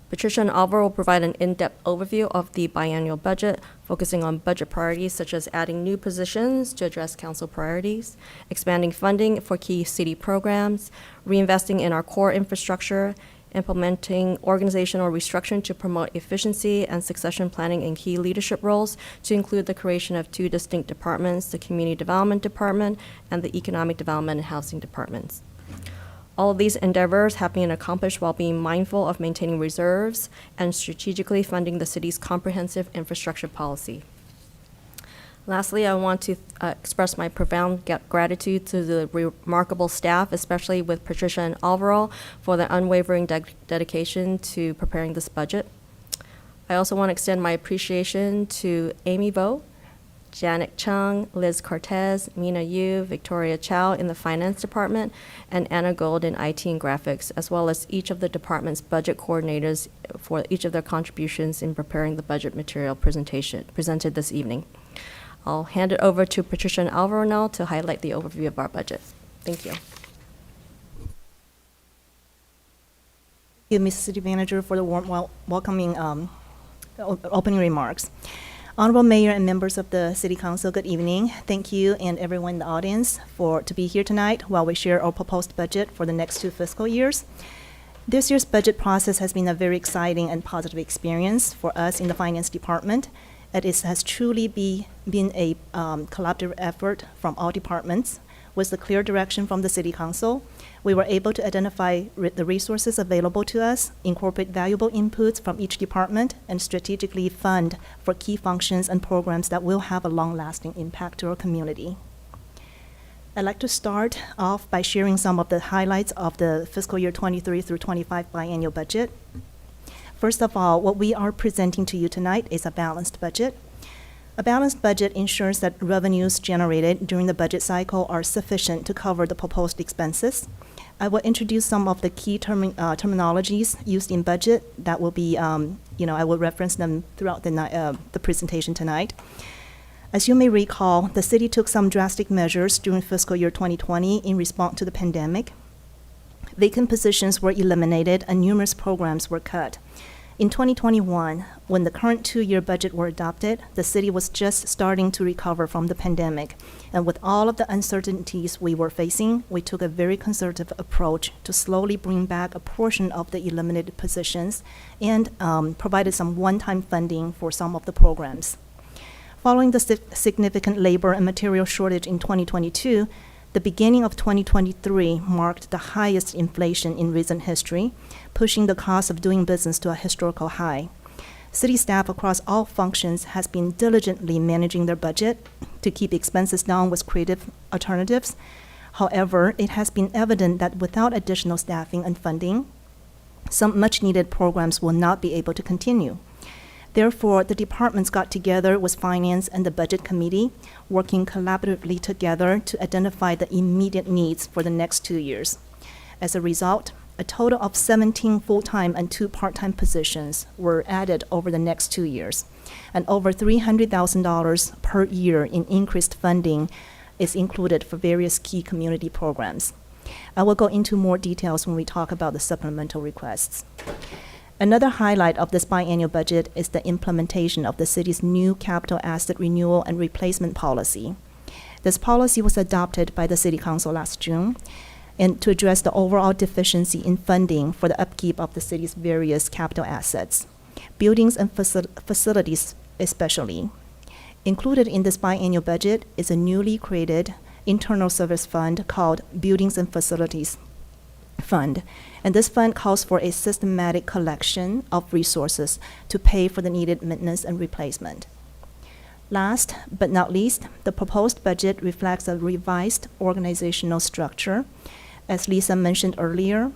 Patricia and Alvaro will provide an in-depth overview of the biennial budget, focusing on budget priorities such as adding new positions to address council priorities, expanding funding for key city programs, reinvesting in our core infrastructure, implementing organizational restructuring to promote efficiency and succession planning in key leadership roles, to include the creation of 2 distinct departments, the Community Development Department and the Economic Development and Housing Departments. All of these endeavors have been accomplished while being mindful of maintaining reserves and strategically funding the city's comprehensive infrastructure policy. Lastly, I want to express my profound gratitude to the remarkable staff, especially with Patricia and Alvaro, for their unwavering dedication to preparing this budget. I also want to extend my appreciation to Amy Vo Janet Chung, Liz Cortez, Mina Yu, Victoria Chow in the Finance Department, and Anna Gold in IT and Graphics, as well as each of the department's budget coordinators for each of their contributions in preparing the budget material presented this evening. I'll hand it over to Patricia and Alvaro now to highlight the overview of our budget. Thank you. Thank you, Ms. City Manager, for the warm welcoming opening remarks. Honorable Mayor and members of the City Council, good evening. Thank you and everyone in the audience to be here tonight while we share our proposed budget for the next 2 fiscal years. This year's budget process has been a very exciting and positive experience for us in the Finance Department. It has truly been a collaborative effort from all departments with the clear direction from the City Council. We were able to identify the resources available to us, incorporate valuable inputs from each department, and strategically fund for key functions and programs that will have a long-lasting impact to our community. I'd like to start off by sharing some of the highlights of the fiscal year 23 through 25 biannual budget. First of all, what we are presenting to you tonight is a balanced budget. A balanced budget ensures that revenues generated during the budget cycle are sufficient to cover the proposed expenses. I will introduce some of the key terminologies used in budget that will be, I will reference them throughout the presentation tonight. As you may recall, the city took some drastic measures during fiscal year 2020 in response to the pandemic. Vacant positions were eliminated and numerous programs were cut. In 2021, when the current 2-year budget were adopted, the city was just starting to recover from the pandemic. And with all of the uncertainties we were facing, we took a very conservative approach to slowly bring back a portion of the eliminated positions and provided some one-time funding for some of the programs. Following the significant labor and material shortage in 2022, the beginning of 2023 marked the highest inflation in recent history, pushing the cost of doing business to a historical high. City staff across all functions has been diligently managing their budget to keep expenses down with creative alternatives. However, it has been evident that without additional staffing and funding, some much-needed programs will not be able to continue. Therefore, the departments got together with Finance and the Budget Committee, working collaboratively together to identify the immediate needs for the next 2 years. As a result, a total of 17 full-time and 2 part-time positions were added over the next 2 years, and over $300,000 per year in increased funding is included for various key community programs. I will go into more details when we talk about the supplemental requests. Another highlight of this biannual budget is the implementation of the city's new capital asset renewal and replacement policy. This policy was adopted by the City Council last June and to address the overall deficiency in funding for the upkeep of the city's various capital assets, buildings and facilities especially. Included in this biannual budget is a newly created internal service fund called Buildings and Facilities Fund, and this fund calls for a systematic collection of resources to pay for the needed maintenance and replacement. Last but not least, the proposed budget reflects a revised organizational structure. As Lisa mentioned earlier,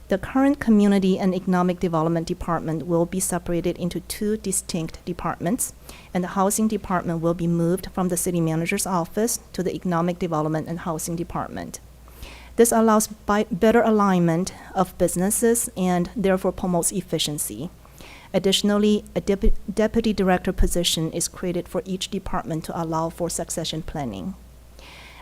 the current Community and Economic Development Department will be separated into 2 distinct departments, and the Housing Department will be moved from the City Manager's office to the Economic Development and Housing Department. This allows better alignment of businesses and therefore promotes efficiency. Additionally, a deputy director position is created for each department to allow for succession planning.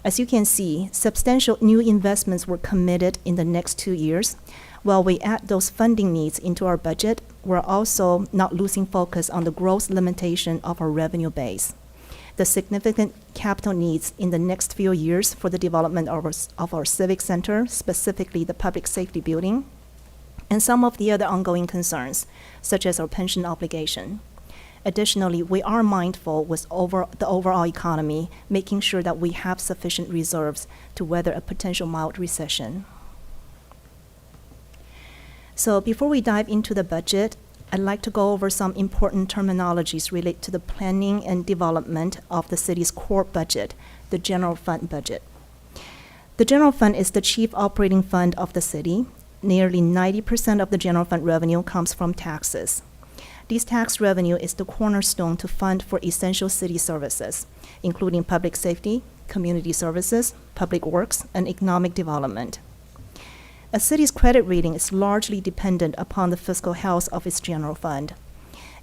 As you can see, substantial new investments were committed in the next 2 years. While we add those funding needs into our budget, we're also not losing focus on the growth limitation of our revenue base. The significant capital needs in the next few years for the development of our civic center, specifically the public safety building, and some of the other ongoing concerns, such as our pension obligation. Additionally, we are mindful with the overall economy, making sure that we have sufficient reserves to weather a potential mild recession. So before we dive into the budget, I'd like to go over some important terminologies related to the planning and development of the city's core budget, the general fund budget. The general fund is the chief operating fund of the city. Nearly 90% of the general fund revenue comes from taxes. This tax revenue is the cornerstone to fund for essential city services, including public safety, community services, public works, and economic development. A city's credit rating is largely dependent upon the fiscal health of its general fund.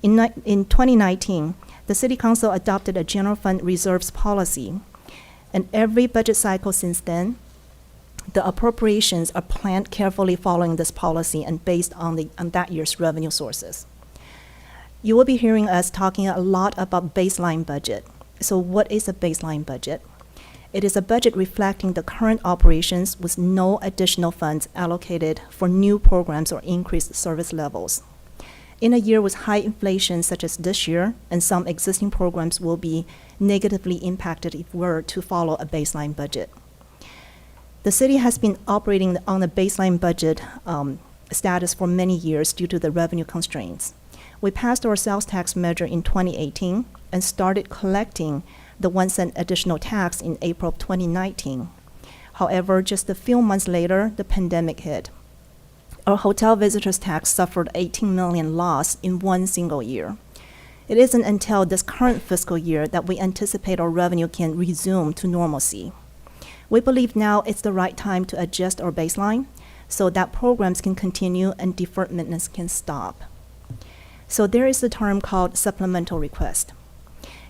In 2019, the City Council adopted a general fund reserves policy, and every budget cycle since then, the appropriations are planned carefully following this policy and based on that year's revenue sources. You will be hearing us talking a lot about baseline budget. So what is a baseline budget? It is a budget reflecting the current operations with no additional funds allocated for new programs or increased service levels. In a year with high inflation such as this year, and some existing programs will be negatively impacted if we were to follow a baseline budget. The city has been operating on a baseline budget status for many years due to the revenue constraints. We passed our sales tax measure in 2018 and started collecting the 1 cent additional tax in April 2019. However, just a few months later, the pandemic hit. Our hotel visitors tax suffered 18 million loss in one single year. It isn't until this current fiscal year that we anticipate our revenue can resume to normalcy. We believe now it's the right time to adjust our baseline so that programs can continue and deferred maintenance can stop. So there is a term called supplemental request.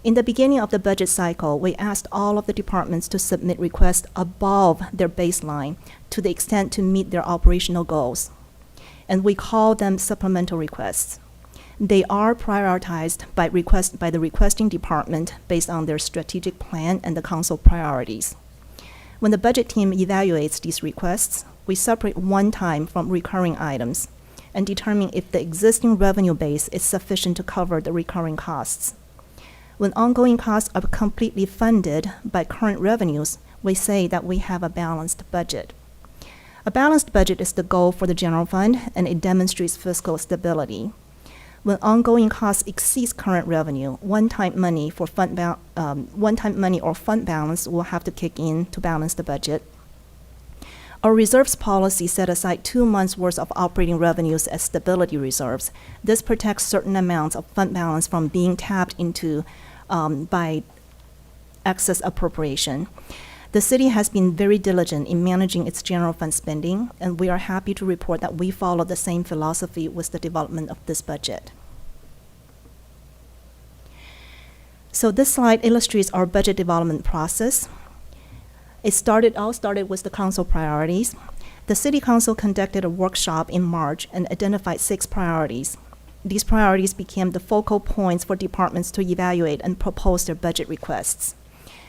In the beginning of the budget cycle, we asked all of the departments to submit requests above their baseline to the extent to meet their operational goals. And we call them supplemental requests. They are prioritized by the requesting department based on their strategic plan and the council priorities. When the budget team evaluates these requests, we separate one-time from recurring items and determine if the existing revenue base is sufficient to cover the recurring costs. When ongoing costs are completely funded by current revenues, we say that we have a balanced budget. A balanced budget is the goal for the general fund, and it demonstrates fiscal stability. When ongoing costs exceeds current revenue, one-time money or fund balance will have to kick in to balance the budget. Our reserves policy set aside 2 months' worth of operating revenues as stability reserves. This protects certain amounts of fund balance from being tapped into by excess appropriation. The city has been very diligent in managing its general fund spending, and we are happy to report that we follow the same philosophy with the development of this budget. So this slide illustrates our budget development process. All started with the council priorities. The City Council conducted a workshop in March and identified 6 priorities. These priorities became the focal points for departments to evaluate and propose their budget requests.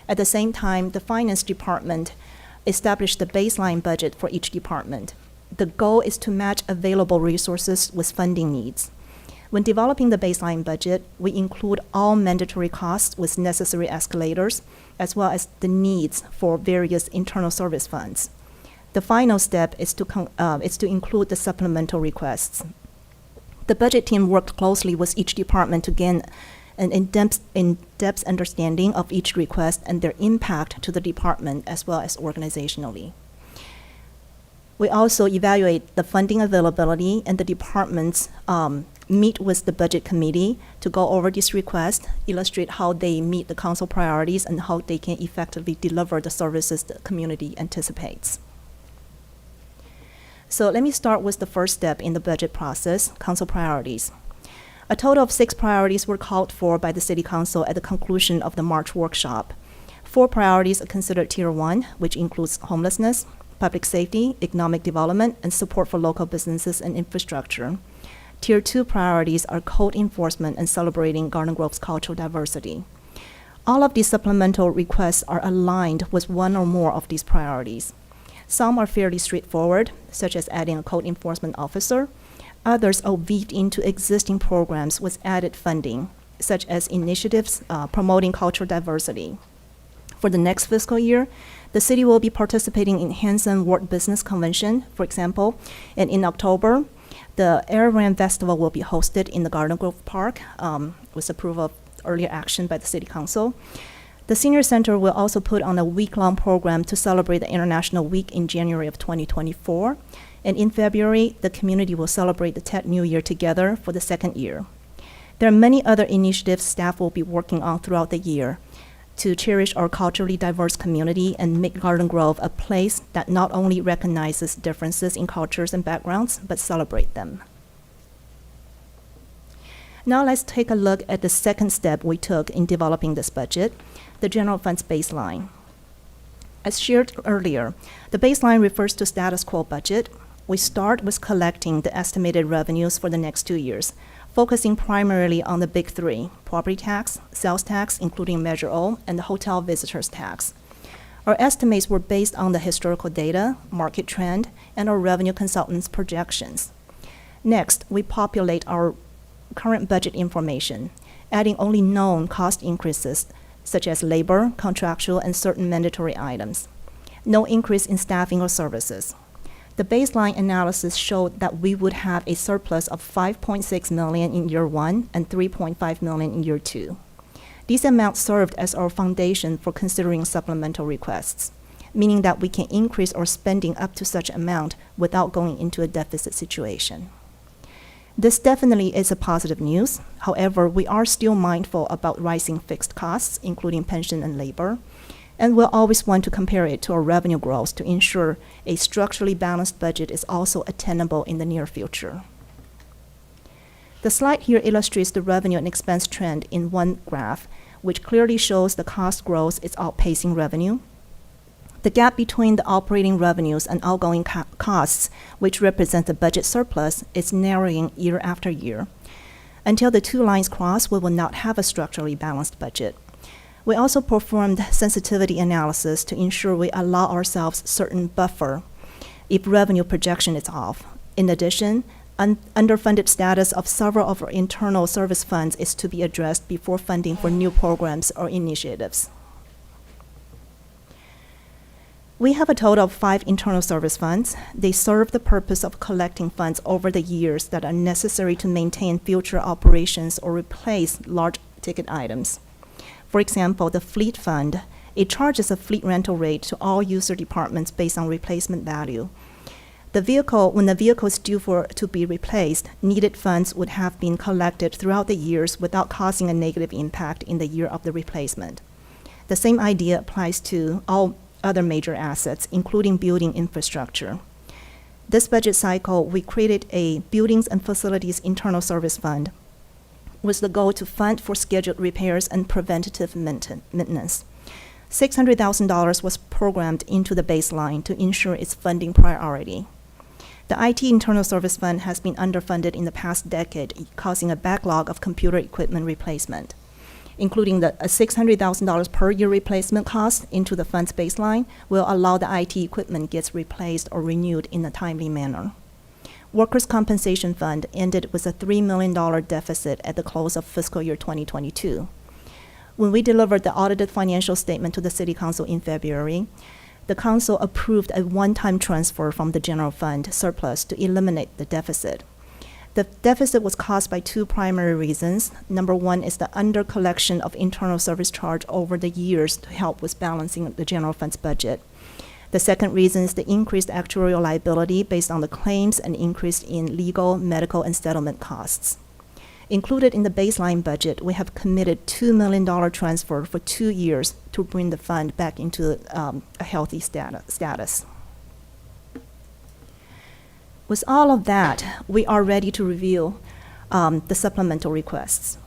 At the same time, the Finance Department established the baseline budget for each department. The goal is to match available resources with funding needs. When developing the baseline budget, we include all mandatory costs with necessary escalators, as well as the needs for various internal service funds. The final step is to include the supplemental requests. The budget team worked closely with each department to gain an in-depth understanding of each request and their impact to the department as well as organizationally. We also evaluate the funding availability, and the departments meet with the budget committee to go over this request, illustrate how they meet the council priorities and how they can effectively deliver the services the community anticipates. So let me start with the first step in the budget process, council priorities. A total of 6 priorities were called for by the City Council at the conclusion of the March workshop. 4 priorities are considered Tier 1, which includes homelessness, public safety, economic development, and support for local businesses and infrastructure. Tier 2 priorities are code enforcement and celebrating Garden Grove's cultural diversity. All of these supplemental requests are aligned with one or more of these priorities. Some are fairly straightforward, such as adding a code enforcement officer. Others are weaved into existing programs with added funding, such as initiatives promoting cultural diversity. For the next fiscal year, the city will be participating in Hanson World Business Convention, for example, and in October, the Airran Festival will be hosted in the Garden Grove Park with approval of earlier action by the City Council. The Senior Center will also put on a week-long program to celebrate the International Week in January of 2024. And in February, the community will celebrate the Tet New Year together for the 2nd year. There are many other initiatives staff will be working on throughout the year to cherish our culturally diverse community and make Garden Grove a place that not only recognizes differences in cultures and backgrounds, but celebrate them. Now let's take a look at the second step we took in developing this budget, the general funds baseline. As shared earlier, the baseline refers to status quo budget. We start with collecting the estimated revenues for the next 2 years, focusing primarily on the big three: property tax, sales tax, including Measure O, and the hotel visitors tax. Our estimates were based on the historical data, market trend, and our revenue consultants' projections. Next, we populate our current budget information, adding only known cost increases, such as labor, contractual, and certain mandatory items. No increase in staffing or services. The baseline analysis showed that we would have a surplus of $5.6 million in year 1 and $3.5 million in year 2. These amounts served as our foundation for considering supplemental requests, meaning that we can increase our spending up to such amount without going into a deficit situation. This definitely is a positive news. However, we are still mindful about rising fixed costs, including pension and labor, and we'll always want to compare it to our revenue growth to ensure a structurally balanced budget is also attainable in the near future. The slide here illustrates the revenue and expense trend in one graph, which clearly shows the cost growth is outpacing revenue. The gap between the operating revenues and outgoing costs, which represent the budget surplus, is narrowing year after year. Until the two lines cross, we will not have a structurally balanced budget. We also performed sensitivity analysis to ensure we allow ourselves certain buffer if revenue projection is off. In addition, underfunded status of several of our internal service funds is to be addressed before funding for new programs or initiatives. We have a total of 5 internal service funds. They serve the purpose of collecting funds over the years that are necessary to maintain future operations or replace large ticket items. For example, the Fleet Fund, it charges a fleet rental rate to all user departments based on replacement value. When the vehicle is due to be replaced, needed funds would have been collected throughout the years without causing a negative impact in the year of the replacement. The same idea applies to all other major assets, including building infrastructure. This budget cycle, we created a Buildings and Facilities Internal Service Fund with the goal to fund for scheduled repairs and preventative maintenance. $600,000 was programmed into the baseline to ensure its funding priority. The IT Internal Service Fund has been underfunded in the past decade, causing a backlog of computer equipment replacement. Including a $600,000 per year replacement cost into the fund's baseline will allow the IT equipment gets replaced or renewed in a timely manner. Workers' Compensation Fund ended with a $3 million deficit at the close of fiscal year 2022. When we delivered the audited financial statement to the City Council in February, the Council approved a one-time transfer from the general fund surplus to eliminate the deficit. The deficit was caused by 2 primary reasons. Number 1 is the under-collection of internal service charge over the years to help with balancing the general fund's budget. The second reason is the increased actuarial liability based on the claims and increase in legal, medical, and settlement costs. Included in the baseline budget, we have committed $2 million transfer for 2 years to bring the fund back into a healthy status. With all of that, we are ready to review the supplemental requests.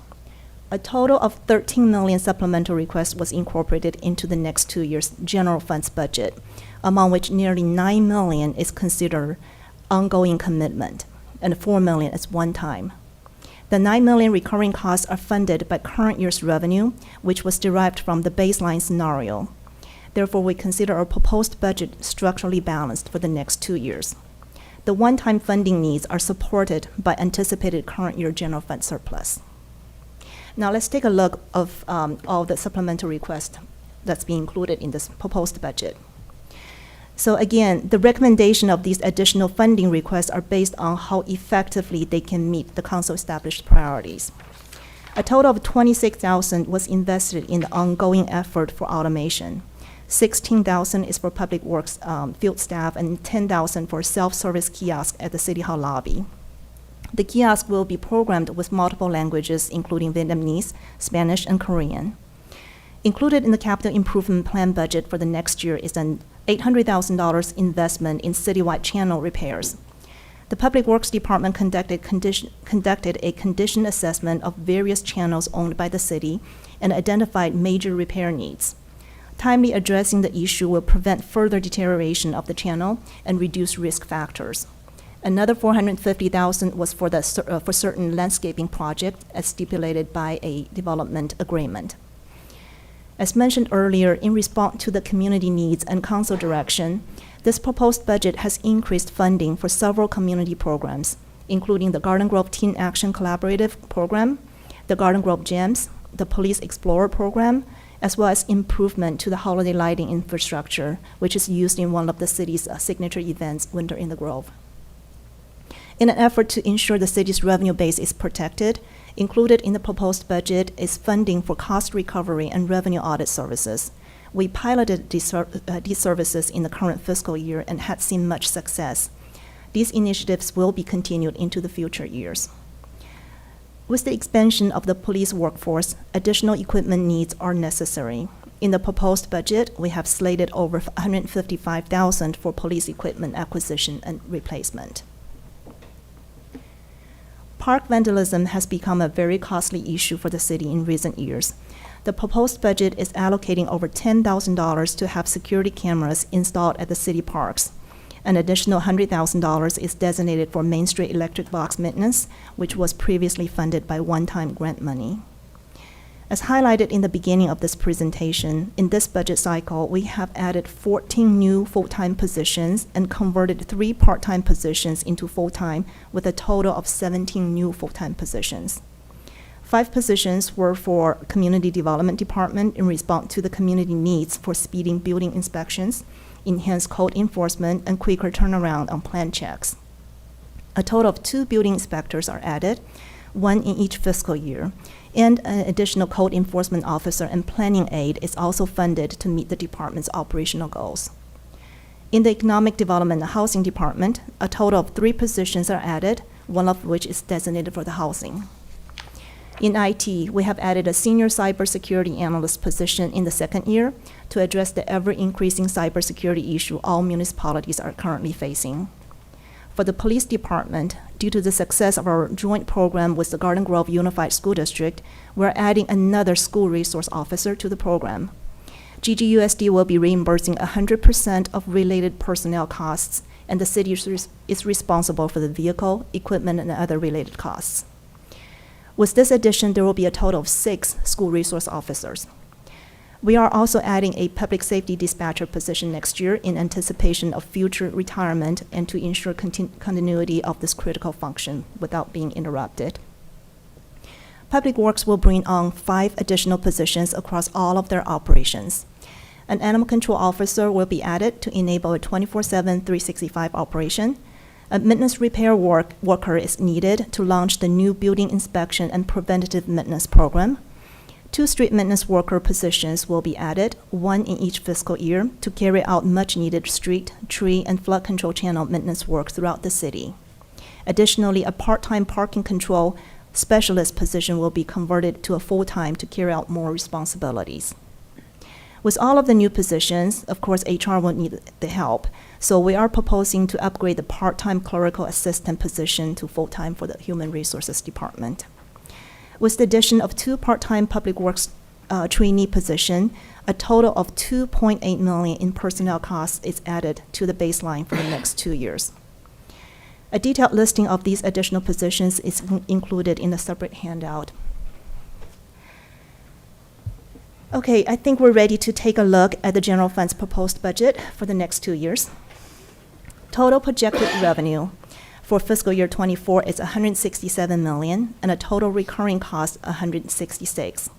A total of 13 million supplemental requests was incorporated into the next 2 years' general funds budget, among which nearly 9 million is considered ongoing commitment, and 4 million is one-time. The 9 million recurring costs are funded by current year's revenue, which was derived from the baseline scenario. Therefore, we consider our proposed budget structurally balanced for the next 2 years. The one-time funding needs are supported by anticipated current year general fund surplus. Now let's take a look of all the supplemental requests that's being included in this proposed budget. So again, the recommendation of these additional funding requests are based on how effectively they can meet the council established priorities. A total of $26,000 was invested in the ongoing effort for automation. $16,000 is for public works field staff and $10,000 for self-service kiosk at the City Hall lobby. The kiosk will be programmed with multiple languages, including Vietnamese, Spanish, and Korean. Included in the capital improvement plan budget for the next year is an $800,000 investment in citywide channel repairs. The Public Works Department conducted a condition assessment of various channels owned by the city and identified major repair needs. Timely addressing the issue will prevent further deterioration of the channel and reduce risk factors. Another $450,000 was for certain landscaping projects as stipulated by a development agreement. As mentioned earlier, in response to the community needs and council direction, this proposed budget has increased funding for several community programs, including the Garden Grove Teen Action Collaborative Program, the Garden Grove Gems, the Police Explorer Program, as well as improvement to the holiday lighting infrastructure, which is used in one of the city's signature events, Winter in the Grove. In an effort to ensure the city's revenue base is protected, included in the proposed budget is funding for cost recovery and revenue audit services. We piloted these services in the current fiscal year and had seen much success. These initiatives will be continued into the future years. With the expansion of the police workforce, additional equipment needs are necessary. In the proposed budget, we have slated over $155,000 for police equipment acquisition and replacement. Park vandalism has become a very costly issue for the city in recent years. The proposed budget is allocating over $10,000 to have security cameras installed at the city parks. An additional $100,000 is designated for Main Street electric box maintenance, which was previously funded by one-time grant money. As highlighted in the beginning of this presentation, in this budget cycle, we have added 14 new full-time positions and converted 3 part-time positions into full-time, with a total of 17 new full-time positions. 5 positions were for Community Development Department in response to the community needs for speeding building inspections, enhanced code enforcement, and quicker turnaround on plan checks. A total of 2 building inspectors are added, 1 in each fiscal year, and an additional code enforcement officer and planning aide is also funded to meet the department's operational goals. In the Economic Development and Housing Department, a total of 3 positions are added, 1 of which is designated for the housing. In IT, we have added a senior cybersecurity analyst position in the 2nd year to address the ever-increasing cybersecurity issue all municipalities are currently facing. For the police department, due to the success of our joint program with the Garden Grove Unified School District, we're adding another school resource officer to the program. GGUSD will be reimbursing 100% of related personnel costs, and the city is responsible for the vehicle, equipment, and other related costs. With this addition, there will be a total of 6 school resource officers. We are also adding a public safety dispatcher position next year in anticipation of future retirement and to ensure continuity of this critical function without being interrupted. Public Works will bring on 5 additional positions across all of their operations. An animal control officer will be added to enable a 24/7, 365 operation. A maintenance repair worker is needed to launch the new building inspection and preventative maintenance program. 2 street maintenance worker positions will be added, 1 in each fiscal year, to carry out much-needed street, tree, and flood control channel maintenance work throughout the city. Additionally, a part-time parking control specialist position will be converted to a full-time to carry out more responsibilities. With all of the new positions, of course, HR will need the help, so we are proposing to upgrade the part-time clerical assistant position to full-time for the Human Resources Department. With the addition of 2 part-time Public Works trainee positions, a total of $2.8 million in personnel costs is added to the baseline for the next 2 years. A detailed listing of these additional positions is included in a separate handout. Okay, I think we're ready to take a look at the general fund's proposed budget for the next 2 years. Total projected revenue for fiscal year 24 is $167 million, and a total recurring cost $166.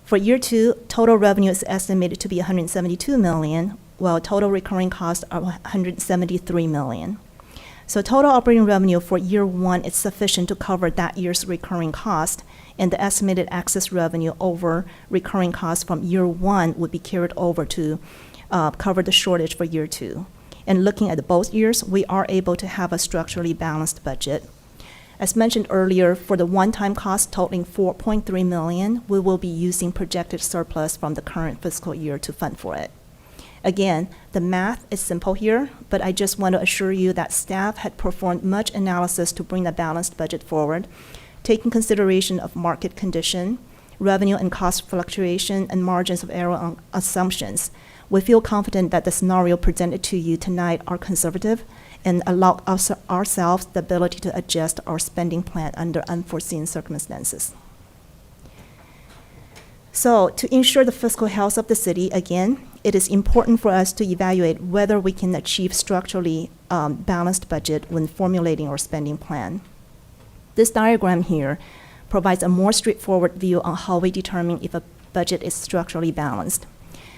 For year 2, total revenue is estimated to be $172 million, while total recurring costs are $173 million. So total operating revenue for year 1 is sufficient to cover that year's recurring cost, and the estimated excess revenue over recurring costs from year 1 would be carried over to cover the shortage for year 2. And looking at both years, we are able to have a structurally balanced budget. As mentioned earlier, for the one-time cost totaling $4.3 million, we will be using projected surplus from the current fiscal year to fund for it. Again, the math is simple here, but I just want to assure you that staff had performed much analysis to bring a balanced budget forward, taking consideration of market condition, revenue and cost fluctuation, and margins of error on assumptions. We feel confident that the scenario presented to you tonight are conservative and allow ourselves the ability to adjust our spending plan under unforeseen circumstances. So, to ensure the fiscal health of the city, again, it is important for us to evaluate whether we can achieve structurally balanced budget when formulating our spending plan. This diagram here provides a more straightforward view on how we determine if a budget is structurally balanced.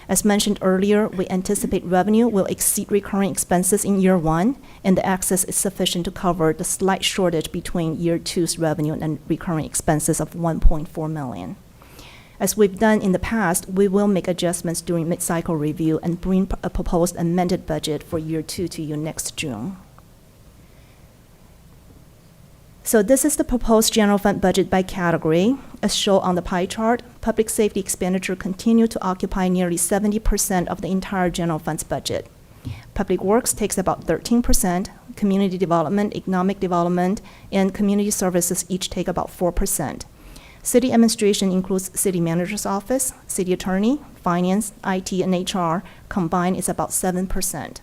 As mentioned earlier, we anticipate revenue will exceed recurring expenses in year one, and the excess is sufficient to cover the slight shortage between year two's revenue and recurring expenses of $1.4 million. As we've done in the past, we will make adjustments during mid-cycle review and bring a proposed amended budget for year two to you next June. So this is the proposed general fund budget by category. As shown on the pie chart, public safety expenditure continue to occupy nearly 70% of the entire general fund's budget. Public works takes about 13%, community development, economic development, and community services each take about 4%. City administration includes city manager's office, city attorney, finance, IT, and HR. Combined is about 7%.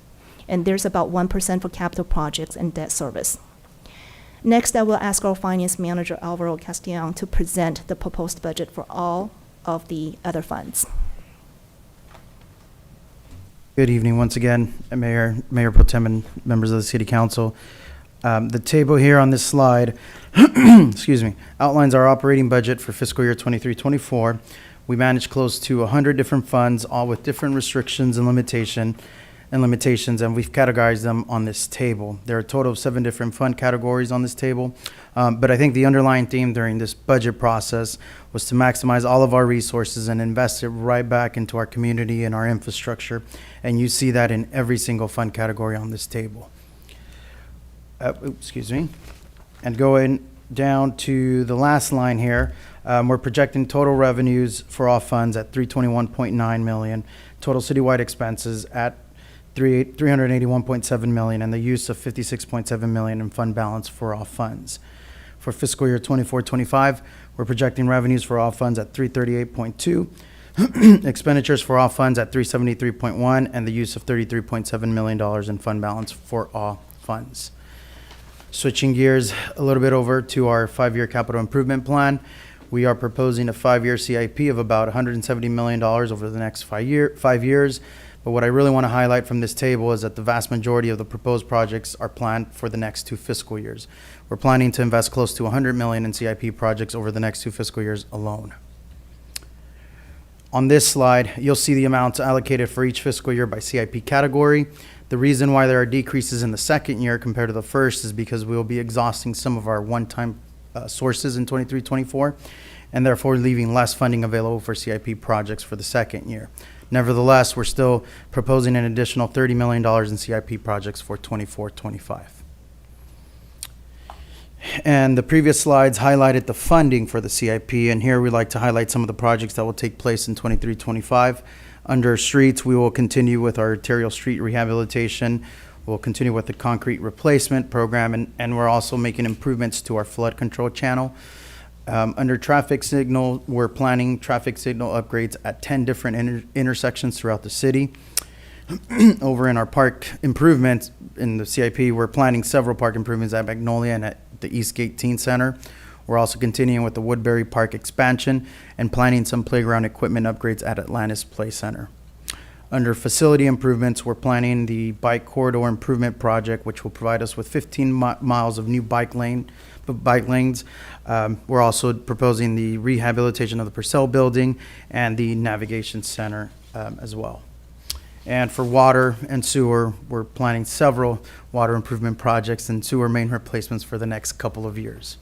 And there's about 1% for capital projects and debt service. Next, I will ask our finance manager, Alvaro Castellan, to present the proposed budget for all of the other funds. Good evening once again, Mayor Pro Tem, and members of the City Council. The table here on this slide excuse me, outlines our operating budget for fiscal year 23-24. We manage close to 100 different funds, all with different restrictions and limitations, and we've categorized them on this table. There are a total of 7 different fund categories on this table, but I think the underlying theme during this budget process was to maximize all of our resources and invest it right back into our community and our infrastructure, and you see that in every single fund category on this table. Excuse me. And going down to the last line here, we're projecting total revenues for all funds at $321.9 million, total citywide expenses at $381.7 million, and the use of $56.7 million in fund balance for all funds. For fiscal year 24-25, we're projecting revenues for all funds at $338.2, expenditures for all funds at $373.1, and the use of $33.7 million in fund balance for all funds. Switching gears a little bit over to our 5-year capital improvement plan, we are proposing a 5-year CIP of about $170 million over the next 5 years. But what I really want to highlight from this table is that the vast majority of the proposed projects are planned for the next 2 fiscal years. We're planning to invest close to $100 million in CIP projects over the next 2 fiscal years alone. On this slide, you'll see the amounts allocated for each fiscal year by CIP category. The reason why there are decreases in the second year compared to the first is because we will be exhausting some of our one-time sources in 23-24, and therefore leaving less funding available for CIP projects for the second year. Nevertheless, we're still proposing an additional $30 million in CIP projects for 24-25. And the previous slides highlighted the funding for the CIP, and here we'd like to highlight some of the projects that will take place in 23-25. Under streets, we will continue with our arterial street rehabilitation. We'll continue with the concrete replacement program, and we're also making improvements to our flood control channel. Under traffic signal, we're planning traffic signal upgrades at 10 different intersections throughout the city. Over in our park improvements in the CIP, we're planning several park improvements at Magnolia and at the Eastgate Teen Center. We're also continuing with the Woodbury Park expansion and planning some playground equipment upgrades at Atlantis Play Center. Under facility improvements, we're planning the bike corridor improvement project, which will provide us with 15 miles of new bike lanes. We're also proposing the rehabilitation of the Purcell building and the navigation center as well. And for water and sewer, we're planning several water improvement projects and sewer main replacements for the next couple of years.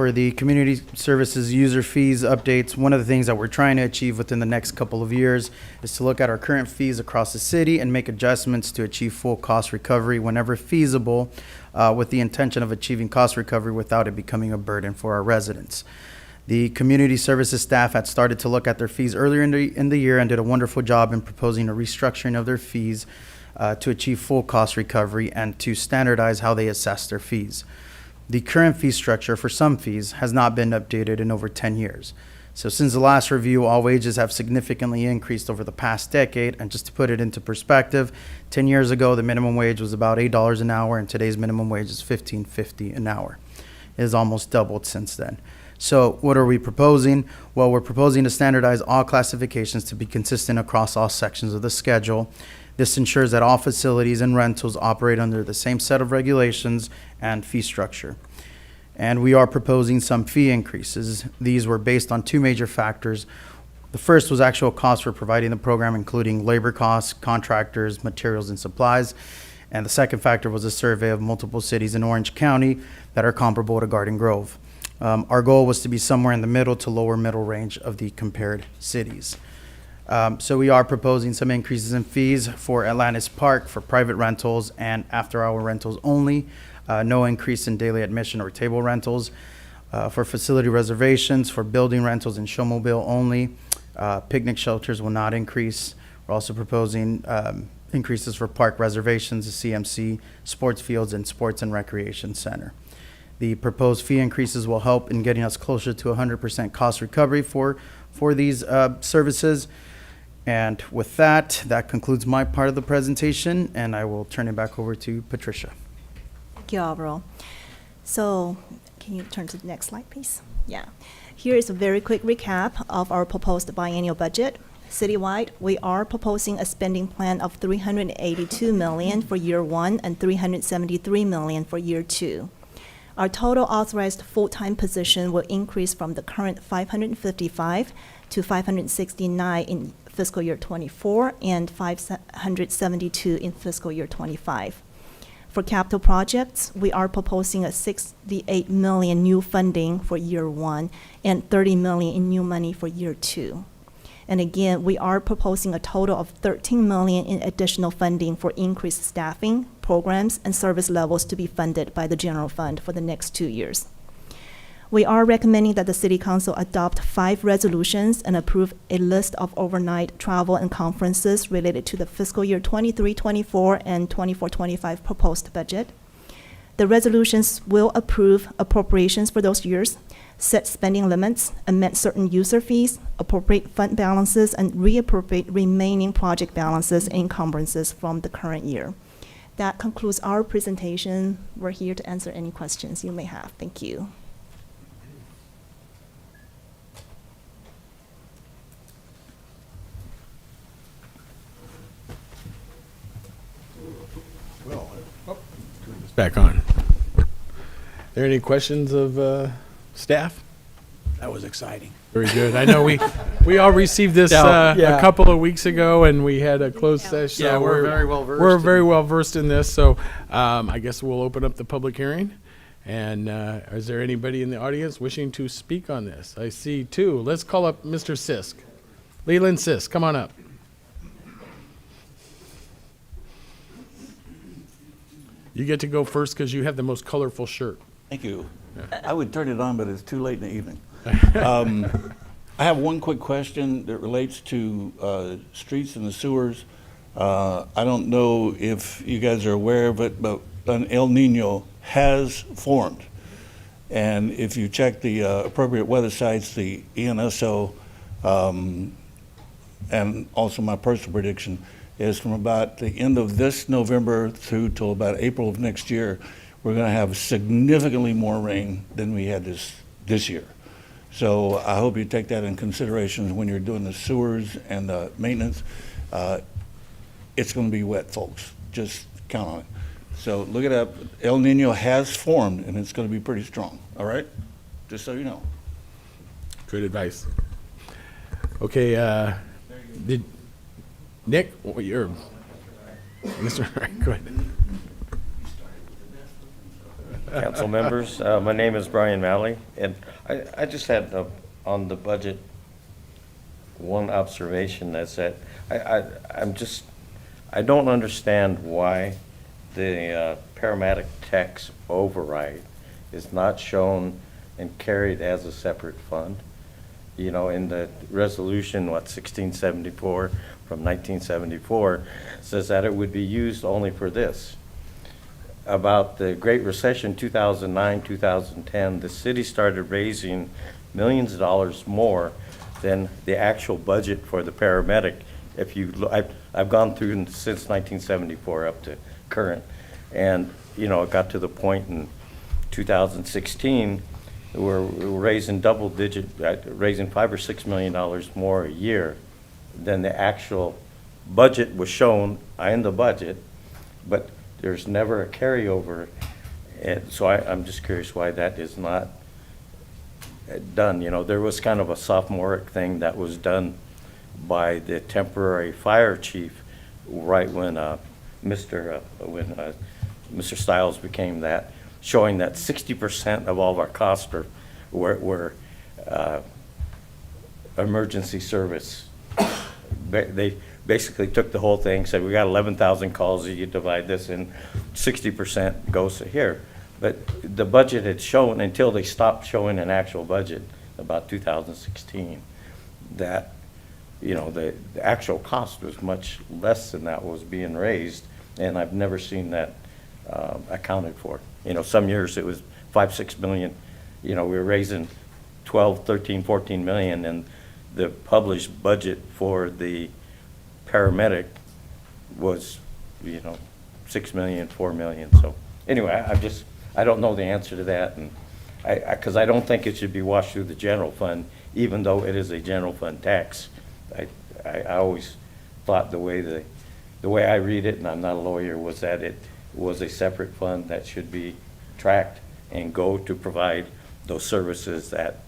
For the community services user fees updates, one of the things that we're trying to achieve within the next couple of years is to look at our current fees across the city and make adjustments to achieve full cost recovery whenever feasible, with the intention of achieving cost recovery without it becoming a burden for our residents. The community services staff had started to look at their fees earlier in the year and did a wonderful job in proposing a restructuring of their fees to achieve full cost recovery and to standardize how they assess their fees. The current fee structure for some fees has not been updated in over 10 years. So since the last review, all wages have significantly increased over the past decade. And just to put it into perspective, 10 years ago, the minimum wage was about $8 an hour, and today's minimum wage is $15.50 an hour. It has almost doubled since then. So what are we proposing? Well, we're proposing to standardize all classifications to be consistent across all sections of the schedule. This ensures that all facilities and rentals operate under the same set of regulations and fee structure. And we are proposing some fee increases. These were based on two major factors. The first was actual costs for providing the program, including labor costs, contractors, materials, and supplies. And the second factor was a survey of multiple cities in Orange County that are comparable to Garden Grove. Our goal was to be somewhere in the middle to lower middle range of the compared cities. So we are proposing some increases in fees for Atlantis Park for private rentals and after-hour rentals only. No increase in daily admission or table rentals. For facility reservations, for building rentals and showmobile only. Picnic shelters will not increase. We're also proposing increases for park reservations, the CMC, sports fields, and sports and recreation center. The proposed fee increases will help in getting us closer to 100% cost recovery for these services. And with that, that concludes my part of the presentation, and I will turn it back over to Patricia. Thank you, Alvaro. So, can you turn to the next slide, please? Yeah. Here is a very quick recap of our proposed biennial budget. Citywide, we are proposing a spending plan of $382 million for year one and $373 million for year two. Our total authorized full-time position will increase from the current 555 to 569 in fiscal year 24 and 572 in fiscal year 25. For capital projects, we are proposing a $68 million new funding for year one and $30 million in new money for year two. And again, we are proposing a total of $13 million in additional funding for increased staffing, programs, and service levels to be funded by the general fund for the next 2 years. We are recommending that the City Council adopt 5 resolutions and approve a list of overnight travel and conferences related to the fiscal year 23-24 and 24-25 proposed budget. The resolutions will approve appropriations for those years, set spending limits, amend certain user fees, appropriate fund balances, and reappropriate remaining project balances and encumbrances from the current year. That concludes our presentation. We're here to answer any questions you may have. Thank you. Back on. Are there any questions of staff? That was exciting. Very good. I know we all received this Yeah. a couple of weeks ago, and we had a closed session. Yeah, so we're very well versed We're in- very well versed in this, so I guess we'll open up the public hearing. And is there anybody in the audience wishing to speak on this? I see 2. Let's call up Mr. Sisk. Leland Sisk, come on up. You get to go first because you have the most colorful shirt. Thank you. I would turn it on, but it's too late in the evening. I have one quick question that relates to streets and the sewers. I don't know if you guys are aware of it, but an El Nino has formed. And if you check the appropriate weather sites, the ENSO, and also my personal prediction is from about the end of this November through till about April of next year, we're going to have significantly more rain than we had this year. So I hope you take that in consideration when you're doing the sewers and the maintenance. It's going to be wet, folks. Just count on it. So look it up. El Nino has formed, and it's going to be pretty strong. All right? Just so you know. Good advice. Okay, did Nick, you're Mr. Go ahead. council members. My name is Brian Malley, and I just had on the budget one observation. That's that I don't understand why the paramedic tech's override is not shown and carried as a separate fund. You know, in the resolution, 1674 from 1974 says that it would be used only for this. About the Great Recession, 2009, 2010, the city started raising millions of dollars more than the actual budget for the paramedic. If you look, I've gone through since 1974 up to current, and you know, it got to the point in 2016 we're raising double digit, raising $5 or $6 million more a year than the actual budget was shown in the budget, but there's never a carryover. And so I'm just curious why that is not done. You know, there was kind of a sophomoric thing that was done by the temporary fire chief right when Mr. Stiles became that, showing that 60% of all of our costs were emergency service. They basically took the whole thing, said we got 11,000 calls, you divide this in, 60% goes to here. But the budget had shown, until they stopped showing an actual budget about 2016, that you know, the actual cost was much less than that was being raised, and I've never seen that accounted for. You know, some years it was 5-6 million. You know, we were raising 12, 13, 14 million, and the published budget for the paramedic was, you know, 6 million, 4 million. So anyway, I don't know the answer to that, and because I don't think it should be washed through the general fund, even though it is a general fund tax. I always thought the way I read it, and I'm not a lawyer, was that it was a separate fund that should be tracked and go to provide those services that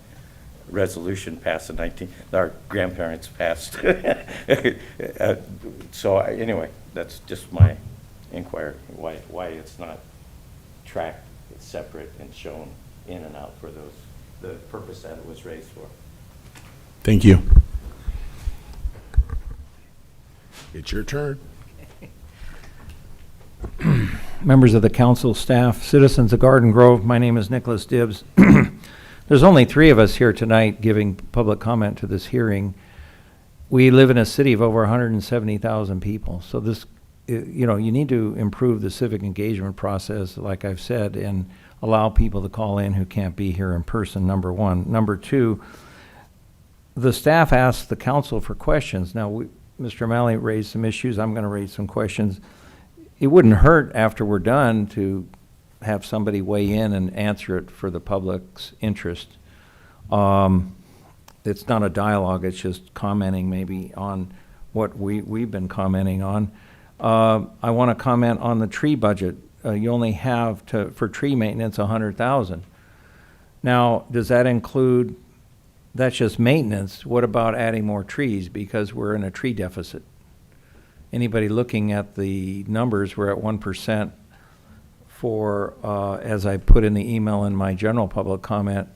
resolution passed in our grandparents passed. So anyway, that's just my inquiry, why it's not tracked, it's separate and shown in and out for the purpose that it was raised for. Thank you. It's your turn. Members of the council, staff, citizens of Garden Grove, my name is Nicholas Dibbs. There's only 3 of us here tonight giving public comment to this hearing. We live in a city of over 170,000 people. So this, you know, you need to improve the civic engagement process, like I've said, and allow people to call in who can't be here in person, number 1. Number 2, the staff asked the council for questions. Now, Mr. Malley raised some issues. I'm going to raise some questions. It wouldn't hurt after we're done to have somebody weigh in and answer it for the public's interest. It's not a dialogue, it's just commenting maybe on what we've been commenting on. I want to comment on the tree budget. You only have for tree maintenance $100,000. Now, does that include, that's just maintenance? What about adding more trees, because we're in a tree deficit? Anybody looking at the numbers, we're at 1% for, as I put in the email in my general public comment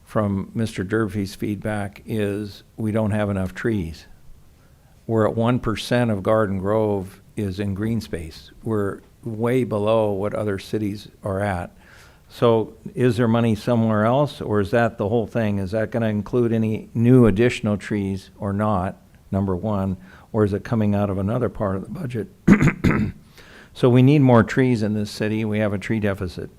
from Mr. Durfee's feedback, is we don't have enough trees. We're at 1% of Garden Grove is in green space. We're way below what other cities are at. So is there money somewhere else, or is that the whole thing? Is that going to include any new additional trees or not, number 1, or is it coming out of another part of the budget? So we need more trees in this city. We have a tree deficit.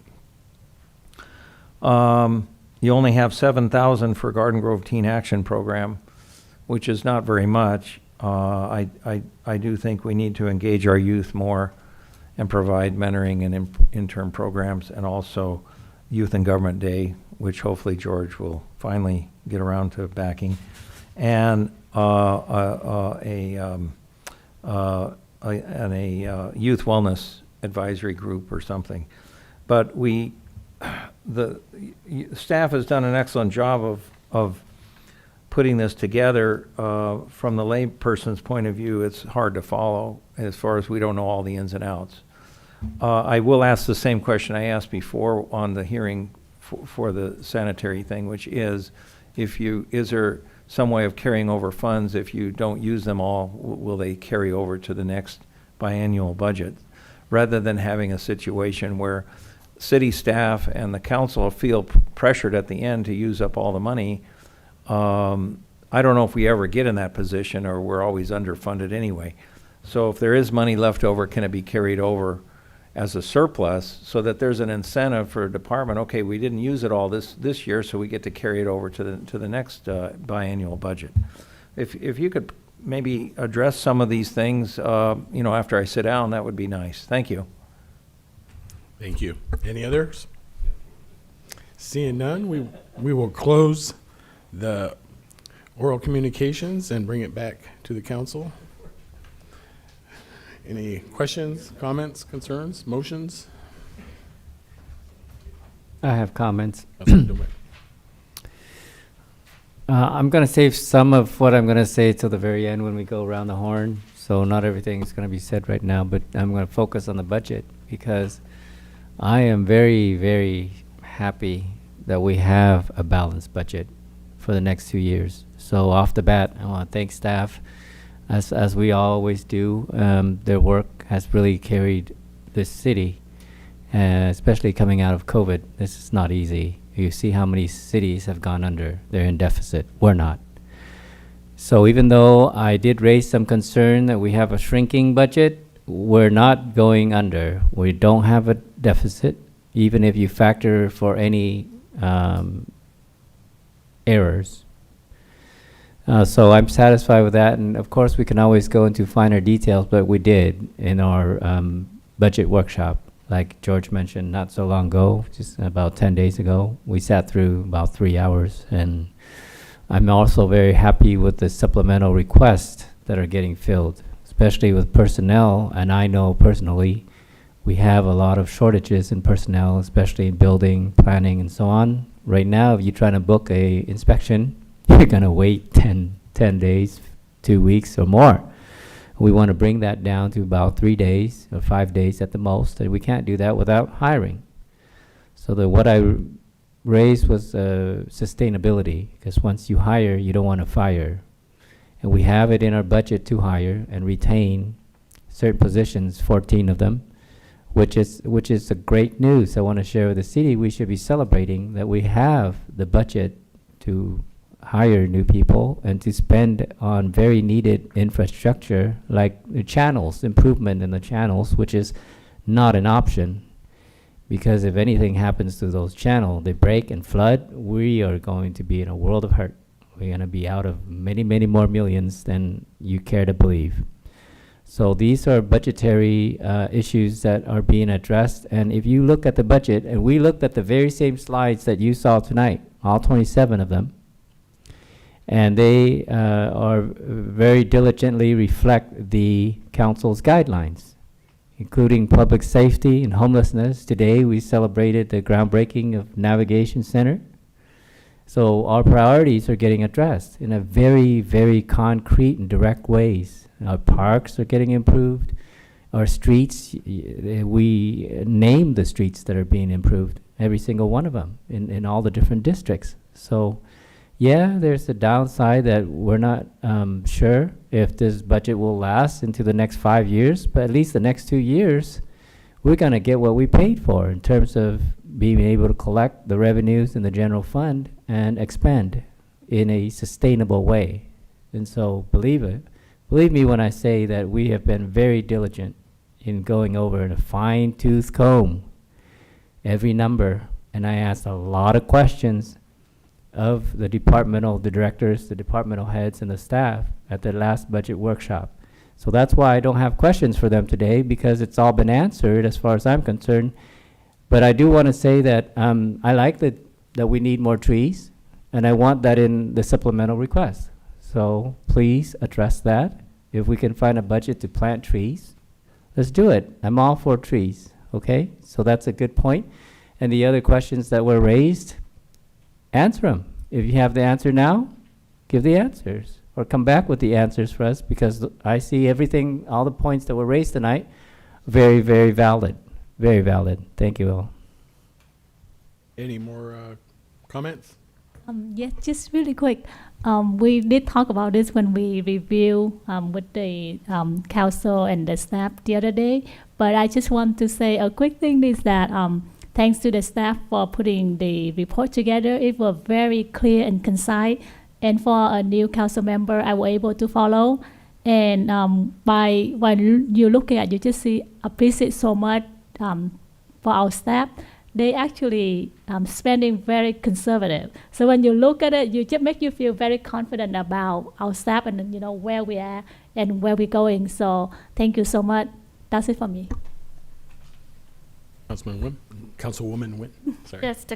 You only have $7,000 for Garden Grove Teen Action Program, which is not very much. I do think we need to engage our youth more and provide mentoring and intern programs, and also Youth and Government Day, which hopefully George will finally get around to backing, and a youth wellness advisory group or something. But the staff has done an excellent job of putting this together. From the layperson's point of view, it's hard to follow as far as we don't know all the ins and outs. I will ask the same question I asked before on the hearing for the sanitary thing, which is, is there some way of carrying over funds if you don't use them all? Will they carry over to the next biannual budget? Rather than having a situation where city staff and the council feel pressured at the end to use up all the money. I don't know if we ever get in that position, or we're always underfunded anyway. So if there is money left over, can it be carried over as a surplus so that there's an incentive for a department? Okay, we didn't use it all this year, so we get to carry it over to the next biannual budget. If you could maybe address some of these things, after I sit down, that would be nice. Thank you. Thank you. Any others? Seeing none, we will close the oral communications and bring it back to the council. Any questions, comments, concerns, motions? I have comments. Councilman DeWitt. I'm going to save some of what I'm going to say till the very end when we go around the horn. So not everything is going to be said right now, but I'm going to focus on the budget because I am very, very happy that we have a balanced budget for the next 2 years. So off the bat, I want to thank staff, as we always do. Their work has really carried this city, especially coming out of COVID. This is not easy. You see how many cities have gone under. They're in deficit. We're not. So even though I did raise some concern that we have a shrinking budget, we're not going under. We don't have a deficit, even if you factor for any errors. So I'm satisfied with that, and of course we can always go into finer details, but we did in our budget workshop, like George mentioned not so long ago, just about 10 days ago. We sat through about 3 hours, and I'm also very happy with the supplemental requests that are getting filled, especially with personnel. And I know personally we have a lot of shortages in personnel, especially in building, planning, and so on. Right now, if you're trying to book a inspection, you're going to wait 10 days, 2 weeks or more. We want to bring that down to about 3 days or 5 days at the most, and we can't do that without hiring. So what I raised was sustainability, because once you hire, you don't want to fire. And we have it in our budget to hire and retain certain positions, 14 of them, which is a great news. I want to share with the city. We should be celebrating that we have the budget to hire new people and to spend on very needed infrastructure like the channels, improvement in the channels, which is not an option, because if anything happens to those channels, they break and flood, we are going to be in a world of hurt. We're going to be out of many, many more millions than you care to believe. So these are budgetary issues that are being addressed. And if you look at the budget, and we looked at the very same slides that you saw tonight, all 27 of them, and they are very diligently reflect the council's guidelines, including public safety and homelessness. Today we celebrated the groundbreaking of Navigation Center. So our priorities are getting addressed in a very, very concrete and direct ways. Our parks are getting improved. Our streets, we name the streets that are being improved, every single one of them in all the different districts. So yeah, there's a downside that we're not sure if this budget will last into the next 5 years, but at least the next 2 years, we're going to get what we paid for in terms of being able to collect the revenues in the general fund and expend in a sustainable way. And so believe me when I say that we have been very diligent in going over in a fine-tooth comb every number, and I asked a lot of questions of the directors, the departmental heads, and the staff at the last budget workshop. So that's why I don't have questions for them today, because it's all been answered as far as I'm concerned. But I do want to say that I like that we need more trees, and I want that in the supplemental request. So please address that. If we can find a budget to plant trees, let's do it. I'm all for trees, okay? So that's a good point. And the other questions that were raised, answer them. If you have the answer now, give the answers, or come back with the answers for us, because I see everything, all the points that were raised tonight, very, very valid. very valid. Thank you all. Any more comments? Yes, just really quick. We did talk about this when we review with the council and the staff the other day. But I just want to say a quick thing is that thanks to the staff for putting the report together. It was very clear and concise. And for a new council member, I was able to follow. And by when you look at, you just see appreciate so much for our staff. They actually spending very conservative. So when you look at it, you just make you feel very confident about our staff and where we are and where we're going. So thank you so much. That's it for me. Councilwoman Nguyen. Sorry. Just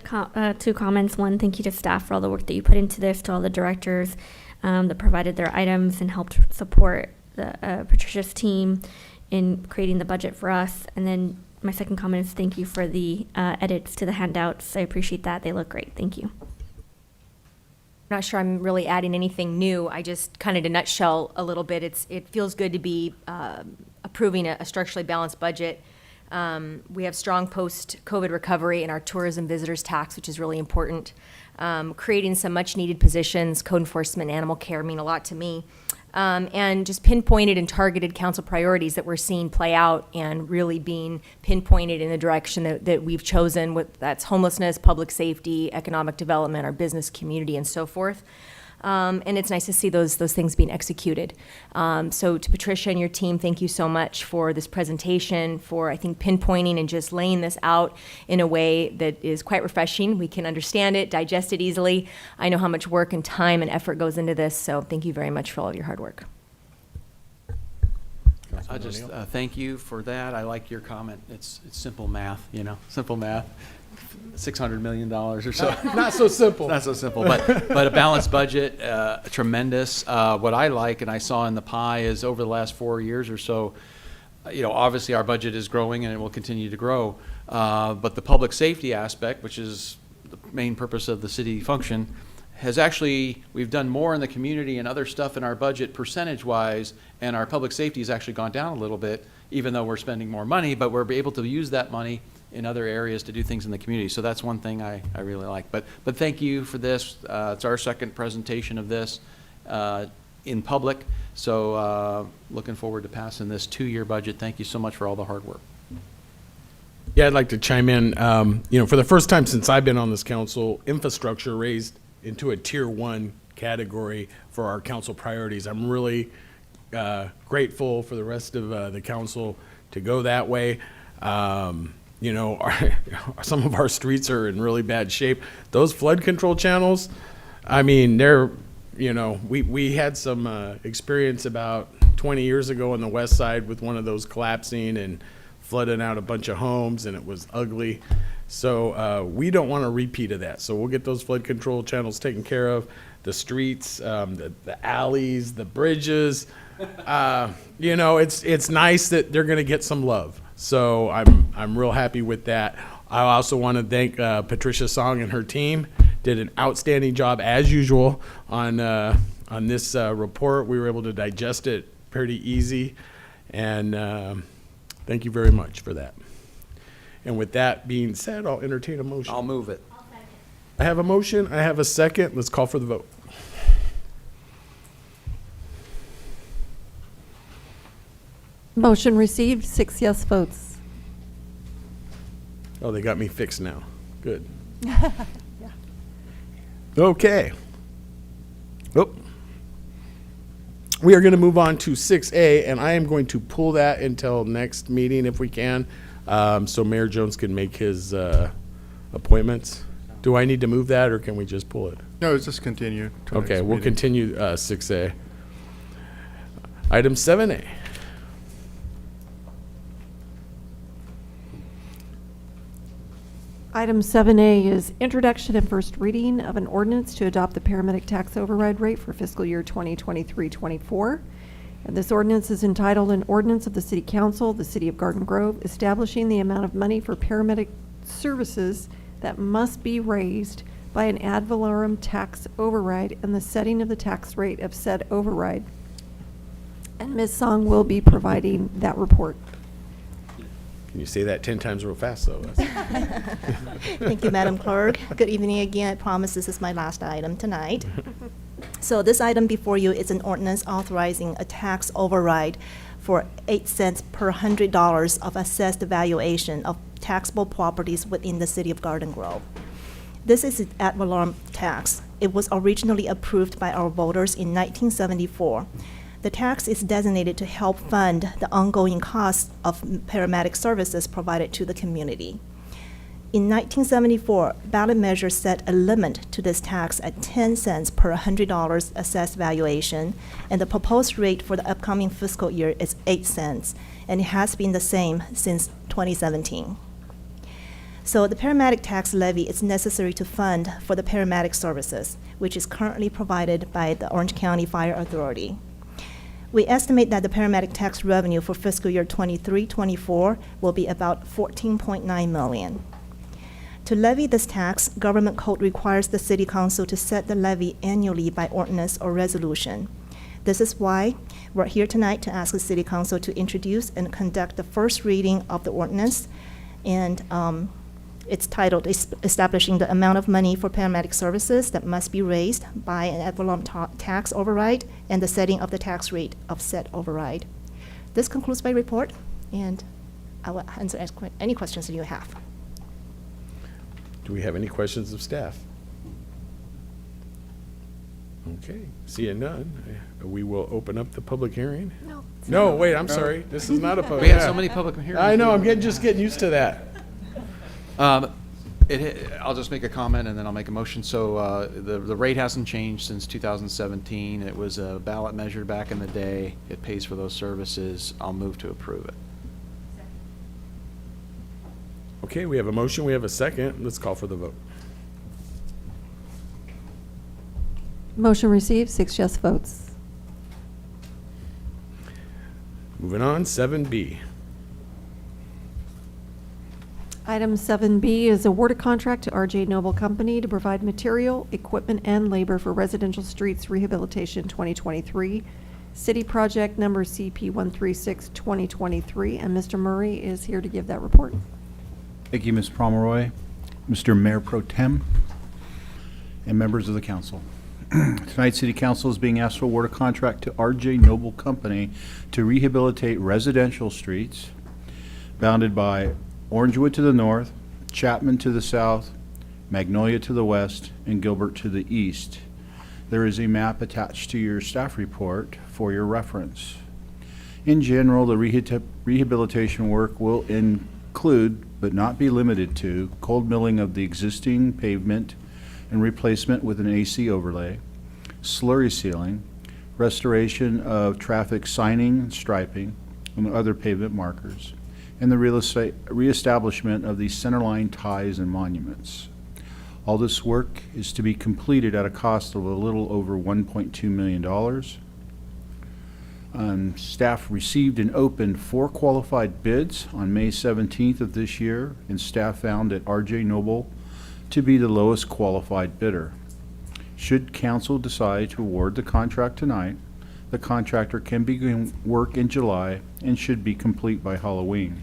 two comments. One, thank you to staff for all the work that you put into this, to all the directors that provided their items and helped support Patricia's team in creating the budget for us. And then my second comment is thank you for the edits to the handouts. I appreciate that. They look great. Thank you. Not sure I'm really adding anything new. I just kind of to nutshell a little bit. It feels good to be approving a structurally balanced budget. We have strong post-COVID recovery in our tourism visitors tax, which is really important. Creating some much-needed positions, code enforcement, animal care mean a lot to me. And just pinpointed and targeted council priorities that we're seeing play out and really being pinpointed in the direction that we've chosen. That's homelessness, public safety, economic development, our business community, and so forth. And it's nice to see those things being executed. So to Patricia and your team, thank you so much for this presentation, for I think pinpointing and just laying this out in a way that is quite refreshing. We can understand it, digest it easily. I know how much work and time and effort goes into this, so thank you very much for all of your hard work. I just thank you for that. I like your comment. It's simple math, simple math. $600 million or so. Not so simple. Not so simple, but a balanced budget, tremendous. What I like and I saw in the pie is over the last 4 years or so, obviously our budget is growing and it will continue to grow. But the public safety aspect, which is the main purpose of the city function, has actually, we've done more in the community and other stuff in our budget percentage-wise, and our public safety has actually gone down a little bit, even though we're spending more money, but we're able to use that money in other areas to do things in the community. So that's one thing I really like. But thank you for this. It's our second presentation of this in public. So looking forward to passing this 2-year budget. Thank you so much for all the hard work. Yeah, I'd like to chime in. For the first time since I've been on this council, infrastructure raised into a tier 1 category for our council priorities. I'm really grateful for the rest of the council to go that way. Some of our streets are in really bad shape. Those flood control channels, I mean, we had some experience about 20 years ago on the west side with one of those collapsing and flooding out a bunch of homes, and it was ugly. So we don't want a repeat of that. So we'll get those flood control channels taken care of. The streets, the alleys, the bridges. It's nice that they're going to get some love. So I'm real happy with that. I also want to thank Patricia Song and her team. Did an outstanding job as usual on this report. We were able to digest it pretty easy, and thank you very much for that. And with that being said, I'll entertain a motion. I'll move it. I have a motion. I have a second. Let's call for the vote. Motion received, 6 yes votes. Oh, they got me fixed now. Good. Okay. Oh. We are going to move on to 6A, and I am going to pull that until next meeting if we can, so Mayor Jones can make his appointments. Do I need to move that, or can we just pull it? No, it's just continue. to Okay, next we'll meeting. continue 6A. Item 7A. Item 7A is introduction and first reading of an ordinance to adopt the paramedic tax override rate for fiscal year 2023-24. And this ordinance is entitled An Ordinance of the City Council, the City of Garden Grove, establishing the amount of money for paramedic services that must be raised by an ad valorem tax override and the setting of the tax rate of said override. And Ms. Song will be providing that report. Can you say that 10 times real fast, though? Thank you, Madam Clerk. Good evening again. I promise this is my last item tonight. So this item before you is an ordinance authorizing a tax override for 8 cents per $100 of assessed valuation of taxable properties within the city of Garden Grove. This is an ad valorem tax. It was originally approved by our voters in 1974. The tax is designated to help fund the ongoing costs of paramedic services provided to the community. In 1974, ballot measure set a limit to this tax at 10 cents per $100 assessed valuation, and the proposed rate for the upcoming fiscal year is 8 cents, and it has been the same since 2017. So the paramedic tax levy is necessary to fund for the paramedic services, which is currently provided by the Orange County Fire Authority. We estimate that the paramedic tax revenue for fiscal year 23-24 will be about $14.9 million. To levy this tax, government code requires the city council to set the levy annually by ordinance or resolution. This is why we're here tonight to ask the city council to introduce and conduct the first reading of the ordinance, and it's titled Establishing the Amount of Money for Paramedic Services That Must Be Raised by an Ad Valorem Tax Override and the Setting of the Tax Rate of Said Override. This concludes my report, and I will answer any questions that you have. Do we have any questions of staff? Okay, seeing none, we will open up the public hearing. No, wait, I'm sorry. This is not a public. We have so many public hearings. I know, I'm just getting used to that. I'll just make a comment and then I'll make a motion. So the rate hasn't changed since 2017. It was a ballot measure back in the day. It pays for those services. I'll move to approve it. Okay, we have a motion, we have a second. Let's call for the vote. Motion received, 6 yes votes. Moving on, 7B. Item 7B is award a contract to RJ Noble Company to provide material, equipment, and labor for residential streets rehabilitation 2023, city project number CP 136-2023, and Mr. Murray is here to give that report. Thank you, Ms. Pomeroy, Mr. Mayor Pro Tem, and members of the council. Tonight, City Council is being asked to award a contract to RJ Noble Company to rehabilitate residential streets bounded by Orangewood to the north, Chapman to the south, Magnolia to the west, and Gilbert to the east. There is a map attached to your staff report for your reference. In general, the rehabilitation work will include, but not be limited to, cold milling of the existing pavement and replacement with an AC overlay, slurry sealing, restoration of traffic signing and striping, and other pavement markers, and the reestablishment of the centerline ties and monuments. All this work is to be completed at a cost of a little over $1.2 million. Staff received and opened 4 qualified bids on May 17th of this year, and staff found that RJ Noble to be the lowest qualified bidder. Should council decide to award the contract tonight, the contractor can begin work in July and should be complete by Halloween.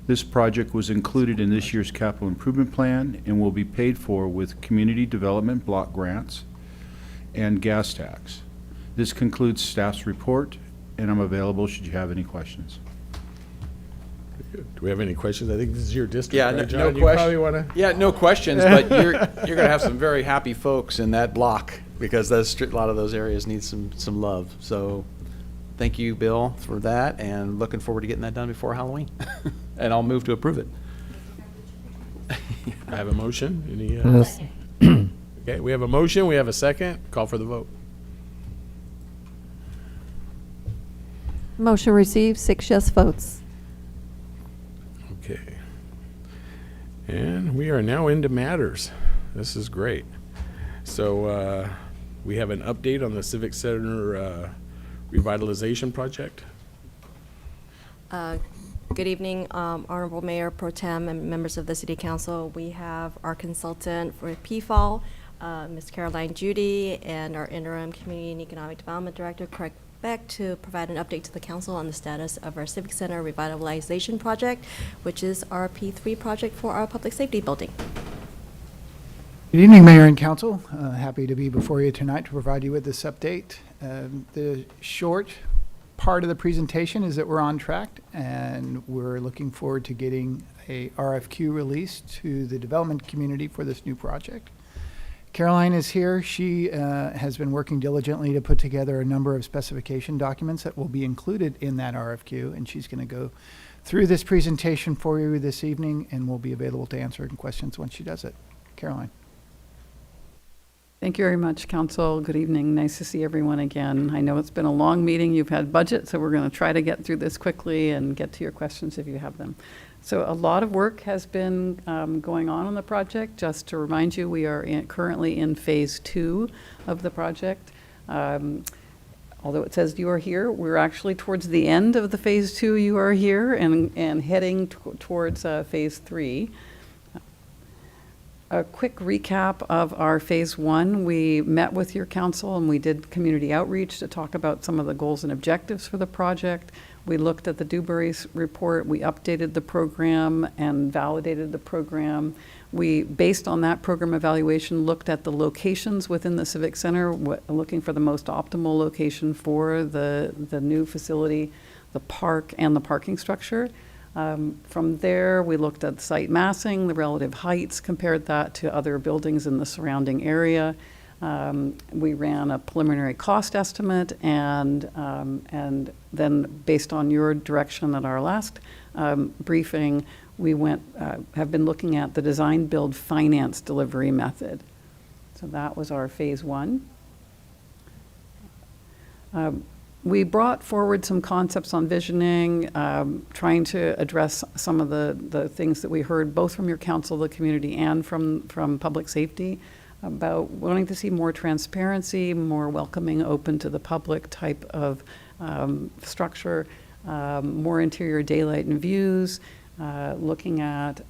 This project was included in this year's capital improvement plan and will be paid for with community development block grants and gas tax. This concludes staff's report, and I'm available should you have any questions. Do we have any questions? I think this is your district, Yeah, right, no John? You question. probably wanna... Yeah, no questions, but you're going to have some very happy folks in that block because a lot of those areas need some love. So thank you, Bill, for that, and looking forward to getting that done before Halloween. And I'll move to approve it. I have a motion. Any, Yes. Okay, we have a motion, we have a second. Call for the vote. Motion received, 6 yes votes. Okay. And we are now into matters. This is great. So we have an update on the Civic Center revitalization project. Good evening, Honorable Mayor Pro Tem and members of the City Council. We have our consultant for PFAL, Ms. Caroline Judy, and our interim Community and Economic Development Director, Craig back to provide an update to the council on the status of our Civic Center revitalization project, which is our P3 project for our public safety building. Good evening, Mayor and Council. Happy to be before you tonight to provide you with this update. The short part of the presentation is that we're on track, and we're looking forward to getting a RFQ released to the development community for this new project. Caroline is here. She has been working diligently to put together a number of specification documents that will be included in that RFQ, and she's going to go through this presentation for you this evening, and will be available to answer any questions once she does it. Caroline. Thank you very much, Council. Good evening. Nice to see everyone again. I know it's been a long meeting. You've had budget, so we're going to try to get through this quickly and get to your questions if you have them. So a lot of work has been going on the project. Just to remind you, we are currently in phase 2 of the project. Although it says you are here, we're actually towards the end of the phase 2 you are here and heading towards phase 3. A quick recap of our phase 1. We met with your council and we did community outreach to talk about some of the goals and objectives for the project. We looked at the Dewberry's report. We updated the program and validated the program. We, based on that program evaluation, looked at the locations within the Civic Center, looking for the most optimal location for the new facility, the park, and the parking structure. From there, we looked at site massing, the relative heights, compared that to other buildings in the surrounding area. We ran a preliminary cost estimate, and then based on your direction at our last briefing, we have been looking at the design, build, finance delivery method. So that was our phase 1. We brought forward some concepts on visioning, trying to address some of the things that we heard both from your council, the community, and from public safety about wanting to see more transparency, more welcoming, open to the public type of structure, more interior daylight and views, looking at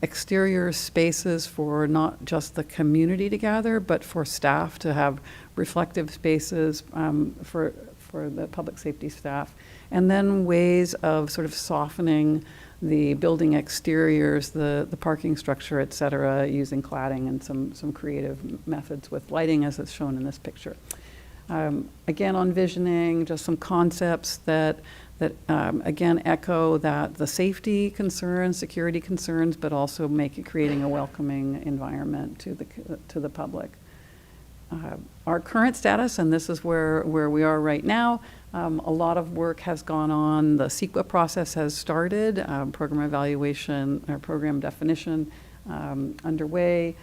exterior spaces for not just the community to gather, but for staff to have reflective spaces for the public safety staff, and then ways of sort of softening the building exteriors, the parking structure, et cetera, using cladding and some creative methods with lighting as is shown in this picture. Again, on visioning, just some concepts that again echo that the safety concerns, security concerns, but also creating a welcoming environment to the public. Our current status, and this is where we are right now, a lot of work has gone on. The CEQA process has started, program evaluation or program definition underway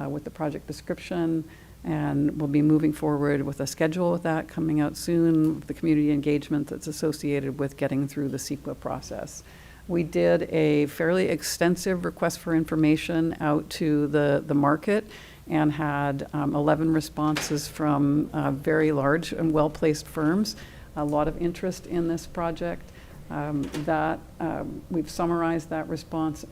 with the project description, and we'll be moving forward with a schedule with that coming out soon, the community engagement that's associated with getting through the CEQA process. We did a fairly extensive request for information out to the market, and had 11 responses from very large and well-placed firms. A lot of interest in this project. We've summarized that response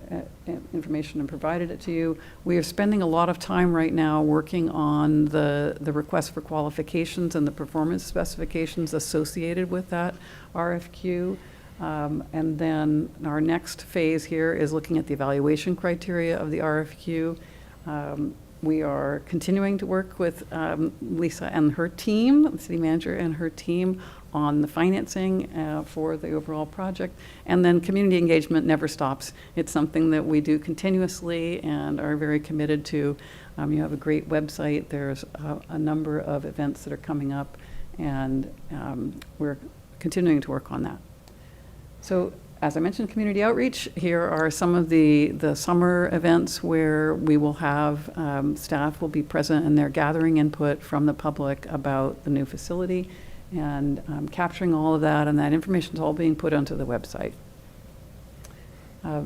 information and provided it to you. We are spending a lot of time right now working on the request for qualifications and the performance specifications associated with that RFQ. And then our next phase here is looking at the evaluation criteria of the RFQ. We are continuing to work with Lisa and her team, the city manager and her team, on the financing for the overall project. And then community engagement never stops. It's something that we do continuously and are very committed to. You have a great website. There's a number of events that are coming up, and we're continuing to work on that. So, as I mentioned, community outreach, here are some of the summer events where we will have staff will be present, and they're gathering input from the public about the new facility and capturing all of that, and that information is all being put onto the website.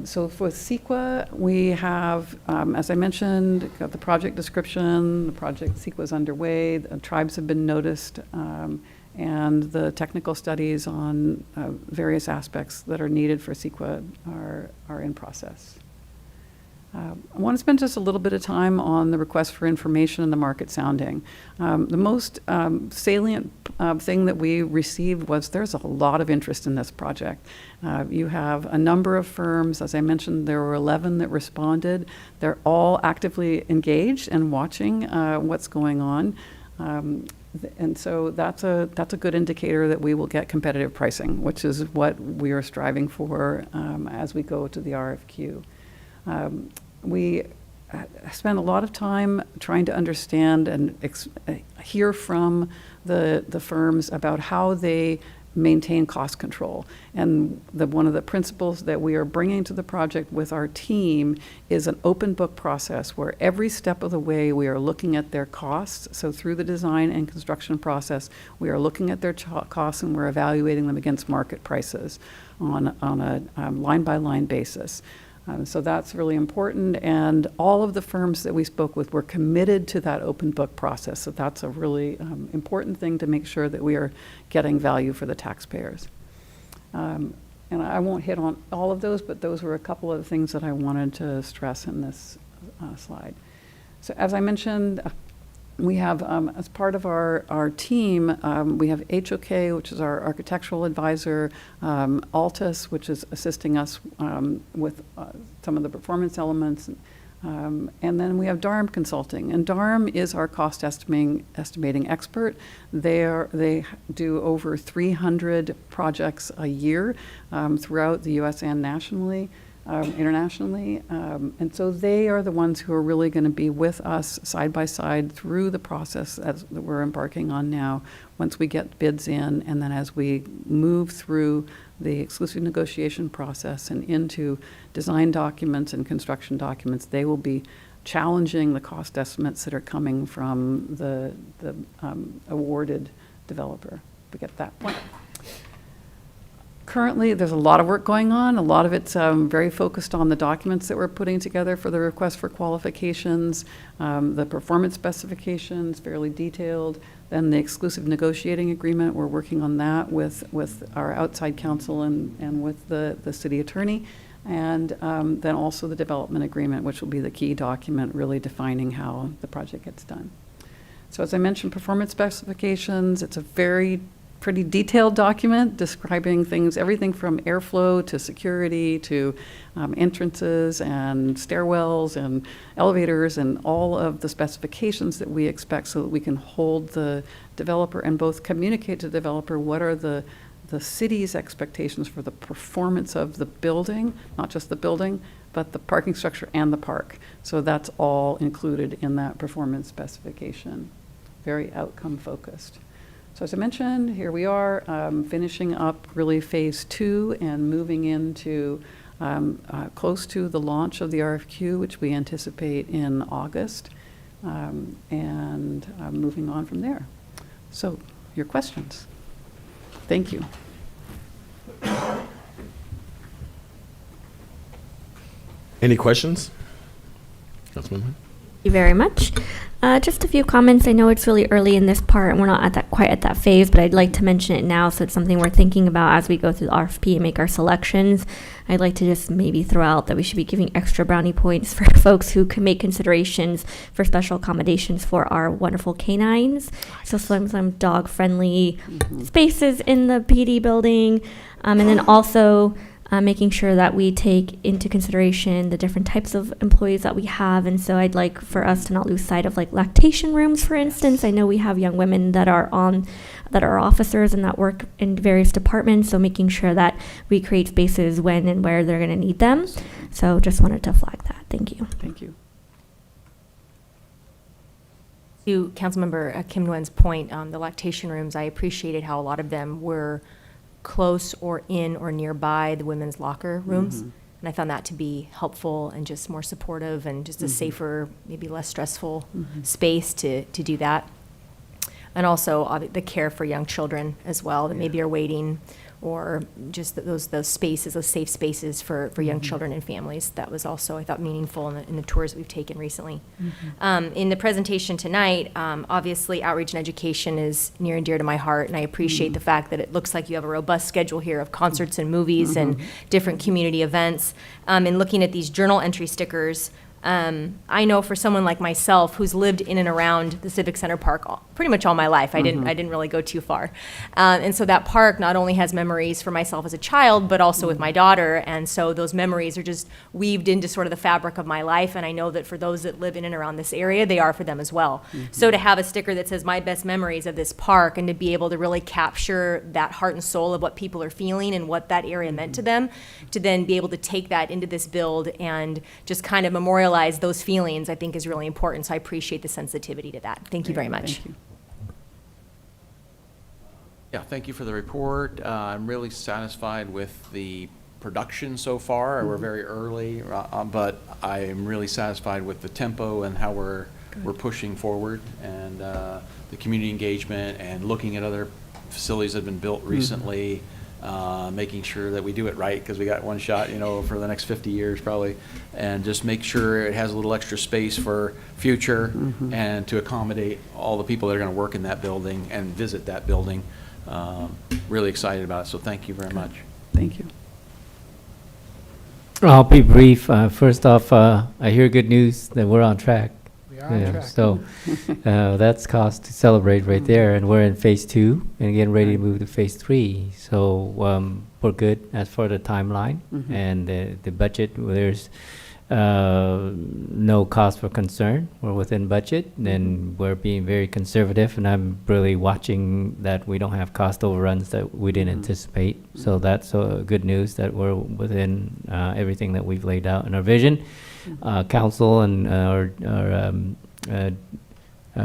So for CEQA, we have, as I mentioned, got the project description, the project CEQA is underway, the tribes have been noticed, and the technical studies on various aspects that are needed for CEQA are in process. I want to spend just a little bit of time on the request for information and the market sounding. The most salient thing that we received was there's a lot of interest in this project. You have a number of firms, as I mentioned, there were 11 that responded. They're all actively engaged and watching what's going on. And so that's a good indicator that we will get competitive pricing, which is what we are striving for as we go to the RFQ. We spend a lot of time trying to understand and hear from the firms about how they maintain cost control. And one of the principles that we are bringing to the project with our team is an open book process where every step of the way we are looking at their costs. So through the design and construction process, we are looking at their costs and we're evaluating them against market prices on a line-by-line basis. So that's really important, and all of the firms that we spoke with were committed to that open book process. So that's a really important thing to make sure that we are getting value for the taxpayers. And I won't hit on all of those, but those were a couple of the things that I wanted to stress in this slide. So as I mentioned, we have, as part of our team, we have HOK, which is our architectural advisor, Altus, which is assisting us with some of the performance elements, and then we have DARM Consulting. And DARM is our cost estimating expert. They do over 300 projects a year throughout the U.S. and nationally. Internationally, and so they are the ones who are really going to be with us side by side through the process that we're embarking on now, once we get bids in, and then as we move through the exclusive negotiation process and into design documents and construction documents, they will be challenging the cost estimates that are coming from the awarded developer. We get that point. Currently, there's a lot of work going on. A lot of it's very focused on the documents that we're putting together for the request for qualifications, the performance specifications, fairly detailed. Then the exclusive negotiating agreement, we're working on that with our outside counsel and with the city attorney. And then also the development agreement, which will be the key document really defining how the project gets done. So as I mentioned, performance specifications, it's a pretty detailed document describing things, everything from airflow to security to entrances and stairwells and elevators and all of the specifications that we expect so that we can hold the developer and both communicate to the developer what are the city's expectations for the performance of the building, not just the building, but the parking structure and the park. So that's all included in that performance specification. Very outcome focused. So as I mentioned, here we are finishing up really phase 2 and moving into close to the launch of the RFQ, which we anticipate in August, and moving on from there. So your questions. Thank you. Any questions? Councilman? Thank you very much. Just a few comments. I know it's really early in this part and we're not quite at that phase, but I'd like to mention it now so it's something we're thinking about as we go through the RFP and make our selections. I'd like to just maybe throw out that we should be giving extra brownie points for folks who can make considerations for special accommodations for our wonderful canines. So some dog friendly spaces in the PD building, and then also making sure that we take into consideration the different types of employees that we have. And so I'd like for us to not lose sight of like lactation rooms, for instance. I know we have young women that are officers and that work in various departments. So making sure that we create spaces when and where they're going to need them. So just wanted to flag that. Thank you. Thank you. To Councilmember Kim Nguyen's point, the lactation rooms, I appreciated how a lot of them were close or in or nearby the women's locker rooms. And I found that to be helpful and just more supportive and just a safer, maybe less stressful space to do that. And also the care for young children as well that maybe are waiting or just those spaces, those safe spaces for young children and families. That was also, I thought, meaningful in the tours that we've taken recently. In the presentation tonight, obviously outreach and education is near and dear to my heart, and I appreciate the fact that it looks like you have a robust schedule here of concerts and movies and different community events. And looking at these journal entry stickers, I know for someone like myself who's lived in and around the Civic Center Park pretty much all my life, I didn't really go too far. And so that park not only has memories for myself as a child, but also with my daughter. And so those memories are just weaved into sort of the fabric of my life. And I know that for those that live in and around this area, they are for them as well. So to have a sticker that says my best memories of this park, and to be able to really capture that heart and soul of what people are feeling and what that area meant to them, to then be able to take that into this build and just kind of memorialize those feelings, I think is really important. So I appreciate the sensitivity to that. Thank you very much. Thank you. Yeah, thank you for the report. I'm really satisfied with the production so far. We're very early, but I am really satisfied with the tempo and how we're pushing forward, and the community engagement and looking at other facilities that have been built recently. Making sure that we do it right, because we got one shot, for the next 50 years probably, and just make sure it has a little extra space for future and to accommodate all the people that are going to work in that building and visit that building. Really excited about it, so thank you very much. Thank you. I'll be brief. First off, I hear good news that we're on track. We are on track. So that's cause to celebrate right there. And we're in phase 2 and getting ready to move to phase 3. So we're good as for the timeline and the budget. There's no cause for concern. We're within budget, and we're being very conservative. And I'm really watching that we don't have cost overruns that we didn't anticipate. So that's good news that we're within everything that we've laid out in our vision. Council and our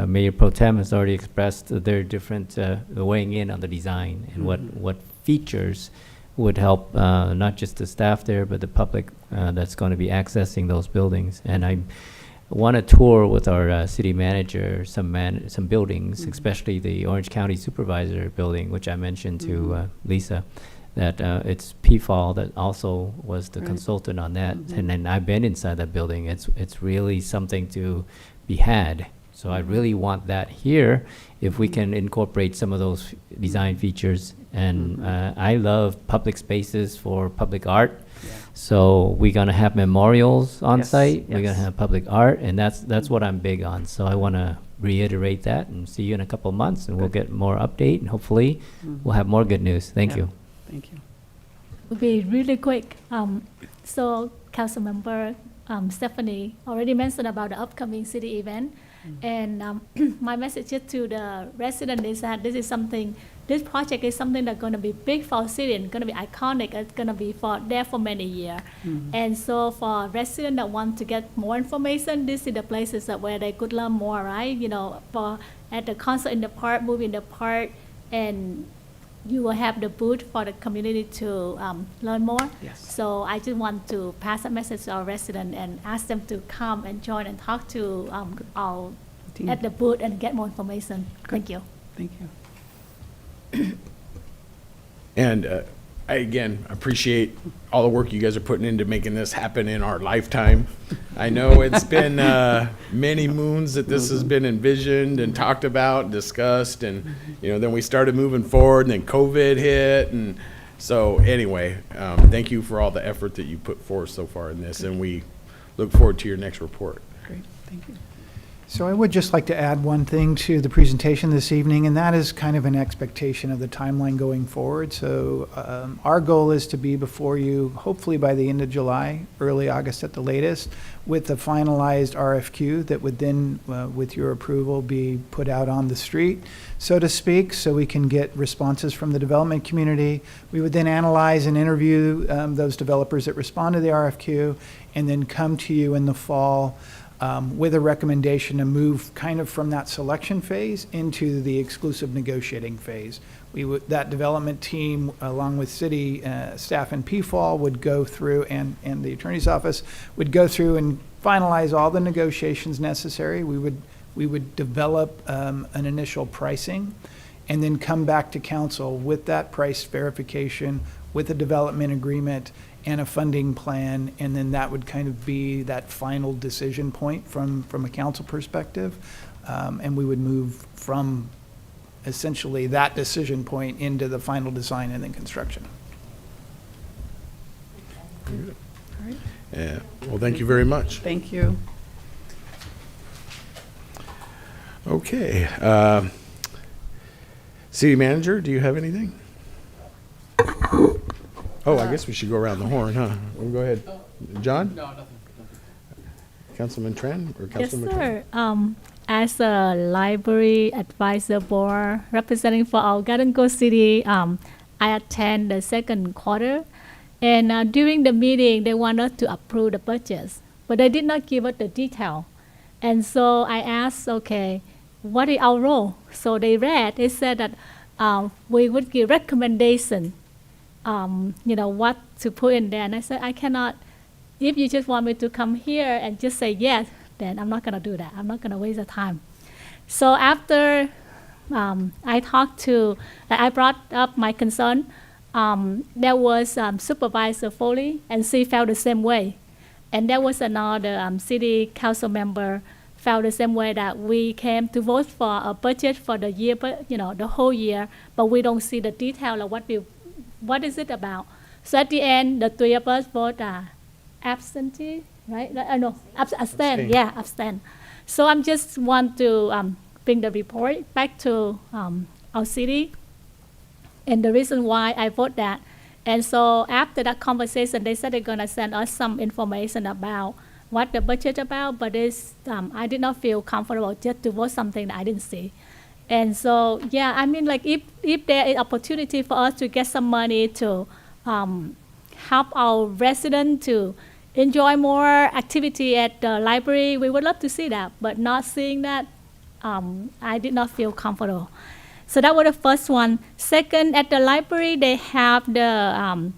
Mayor Pro Tem has already expressed their different weighing in on the design and what features would help not just the staff there, but the public that's going to be accessing those buildings. And I want to tour with our city manager some buildings, especially the Orange County Supervisor building, which I mentioned to Lisa, that it's PFAL that also was the consultant on that. And then I've been inside that building. It's really something to be had. So I really want that here, if we can incorporate some of those design features. And I love public spaces for public art. So we're gonna have memorials on site. We're gonna have public art, and that's what I'm big on. So I wanna reiterate that, and see you in a couple of months, and we'll get more update, and hopefully we'll have more good news. Thank you. Thank you. Will be really quick. So Councilmember Stephanie already mentioned about the upcoming city event. And my message to the resident is that this project is something that's going to be big for our city and going to be iconic. It's going to be there for many years. And so for residents that want to get more information, this is the places where they could learn more, right? At the concert in the park, movie in the park, and you will have the booth for the community to learn more. So I just want to pass a message to our residents and ask them to come and join and talk to our team at the booth and get more information. Thank you. Thank you. And I, again, appreciate all the work you guys are putting into making this happen in our lifetime. I know it's been many moons that this has been envisioned and talked about and discussed, and then we started moving forward, and then COVID hit, and so anyway, thank you for all the effort that you put forth so far in this, and we look forward to your next report. Great, thank you. So I would just like to add one thing to the presentation this evening, and that is kind of an expectation of the timeline going forward. So our goal is to be before you, hopefully by the end of July, early August at the latest, with the finalized RFQ that would then, with your approval, be put out on the street, so to speak, so we can get responses from the development community. We would then analyze and interview those developers that respond to the RFQ, and then come to you in the fall with a recommendation to move kind of from that selection phase into the exclusive negotiating phase. That development team, along with city staff and PFAL, would go through, and the attorney's office would go through and finalize all the negotiations necessary. We would develop an initial pricing, and then come back to council with that price verification, with a development agreement and a funding plan, and then that would kind of be that final decision point from a council perspective. And we would move from essentially that decision point into the final design and then construction. Yeah. Well, thank you very much. Thank you. Okay. City Manager, do you have anything? Oh, I guess we should go around the horn, huh? We'll go ahead. John? No, nothing. Councilman Tran or Yes, Councilman Tran? sir. As a library advisor board representing for our Garden Grove City, I attend the second quarter. And during the meeting, they want us to approve the budgets, but they did not give us the detail. And so I asked, okay, what is our role? So they said that we would give recommendation, what to put in there. And I said, I cannot, if you just want me to come here and just say yes, then I'm not gonna do that. I'm not gonna waste the time. So after I brought up my concern, there was Supervisor Foley, and she felt the same way. And there was another city council member felt the same way, that we came to vote for a budget for the year, but the whole year, but we don't see the detail of what is it about. So at the end, the three of us vote absentee, right? No, abstain. Yeah, abstain. So I just want to bring the report back to our city, and the reason why I vote that. And so after that conversation, they said they're gonna send us some information about what the budget about, but I did not feel comfortable just to vote something that I didn't see. And so, yeah, I mean, like if there is opportunity for us to get some money to help our residents to enjoy more activity at the library, we would love to see that, but not seeing that, I did not feel comfortable. So that was the first one. Second, at the library, they have the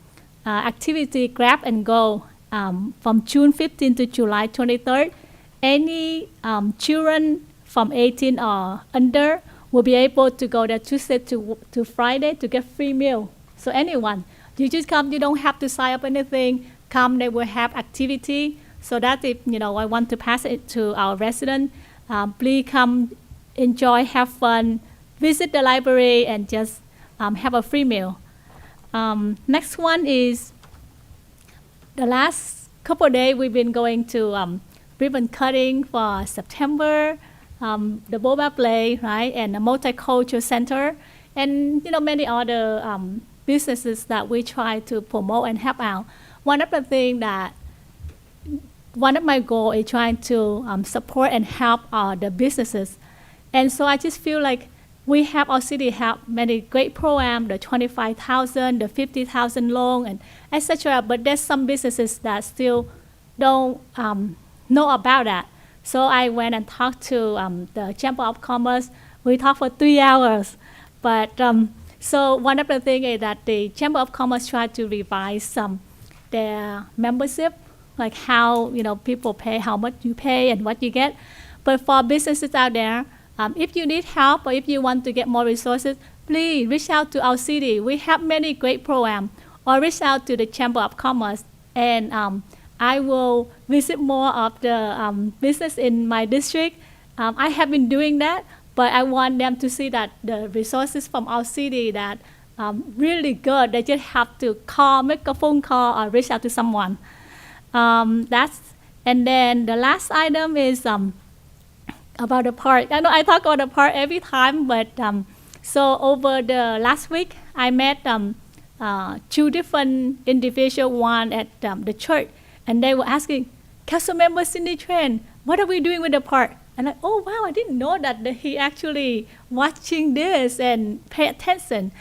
activity Grab and Go from June 15 to July 23rd. Any children from 18 or under will be able to go there Tuesday to Friday to get free meal. So anyone, you just come, you don't have to sign up anything. Come, they will have activity. So that's it, I want to pass it to our residents. Please come, enjoy, have fun, visit the library, and just have a free meal. Next one is, the last couple of days we've been going to ribbon cutting for September, the Boba Play, right, and the Multicultural Center, and many other businesses that we try to promote and help out. One of my goals is trying to support and help the businesses. And so I just feel like our city have many great programs, the 25,000, the 50,000 loan, and etc. But there's some businesses that still don't know about that. So I went and talked to the Chamber of Commerce. We talked for 3 hours. But so one of the things is that the Chamber of Commerce tried to revise their membership, like how people pay, how much you pay, and what you get. But for businesses out there, if you need help or if you want to get more resources, please reach out to our city. We have many great programs. Or reach out to the Chamber of Commerce, and I will visit more of the business in my district. I have been doing that, but I want them to see that the resources from our city that really good. They just have to call, make a phone call, or reach out to someone. And then the last item is about the park. I know I talk about the park every time, but so over the last week, I met 2 different individuals, one at the church, and they were asking, Councilmember Cindy Tran, what are we doing with the park? And oh wow, I didn't know that he actually watching this and pay attention.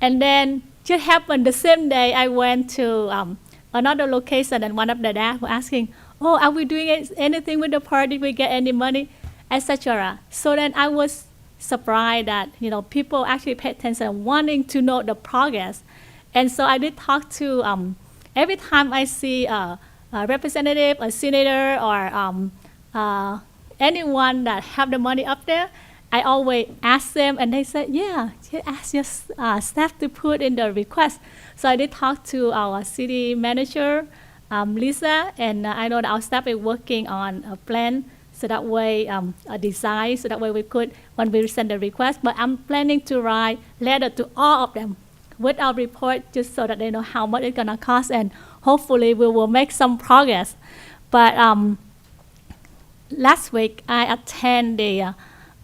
And then just happened the same day I went to another location, and one of the dads were asking, oh, are we doing anything with the park? Did we get any money, etc. So then I was surprised that people actually pay attention, wanting to know the progress. And so I did talk to every time I see a representative, a senator, or anyone that have the money up there, I always ask them, and they said, yeah, you ask your staff to put in the request. So I did talk to our city manager, Lisa, and I know that our staff is working on a plan, so that way, a design, so that way we could, when we send the request, but I'm planning to write letter to all of them with our report, just so that they know how much it's gonna cost, and hopefully we will make some progress. But last week, I attended the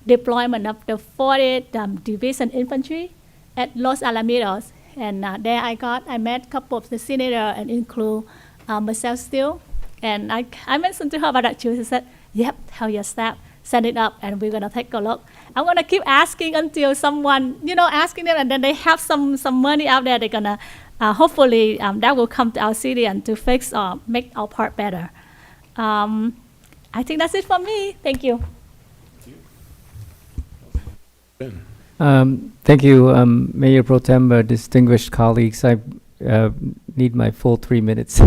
deployment of the 40th Division Infantry at Los Alamitos, and there I met a couple of the senators, and include Michelle Steele, and I mentioned to her about that too. She said, yep, tell your staff, send it up, and we're gonna take a look. I'm gonna keep asking until someone, asking them, and then they have some money out there. They're gonna, hopefully, that will come to our city and to fix or make our part better. I think that's it for me. Thank you. Thank you, Mayor Pro Tem, distinguished colleagues. I need my full 3 minutes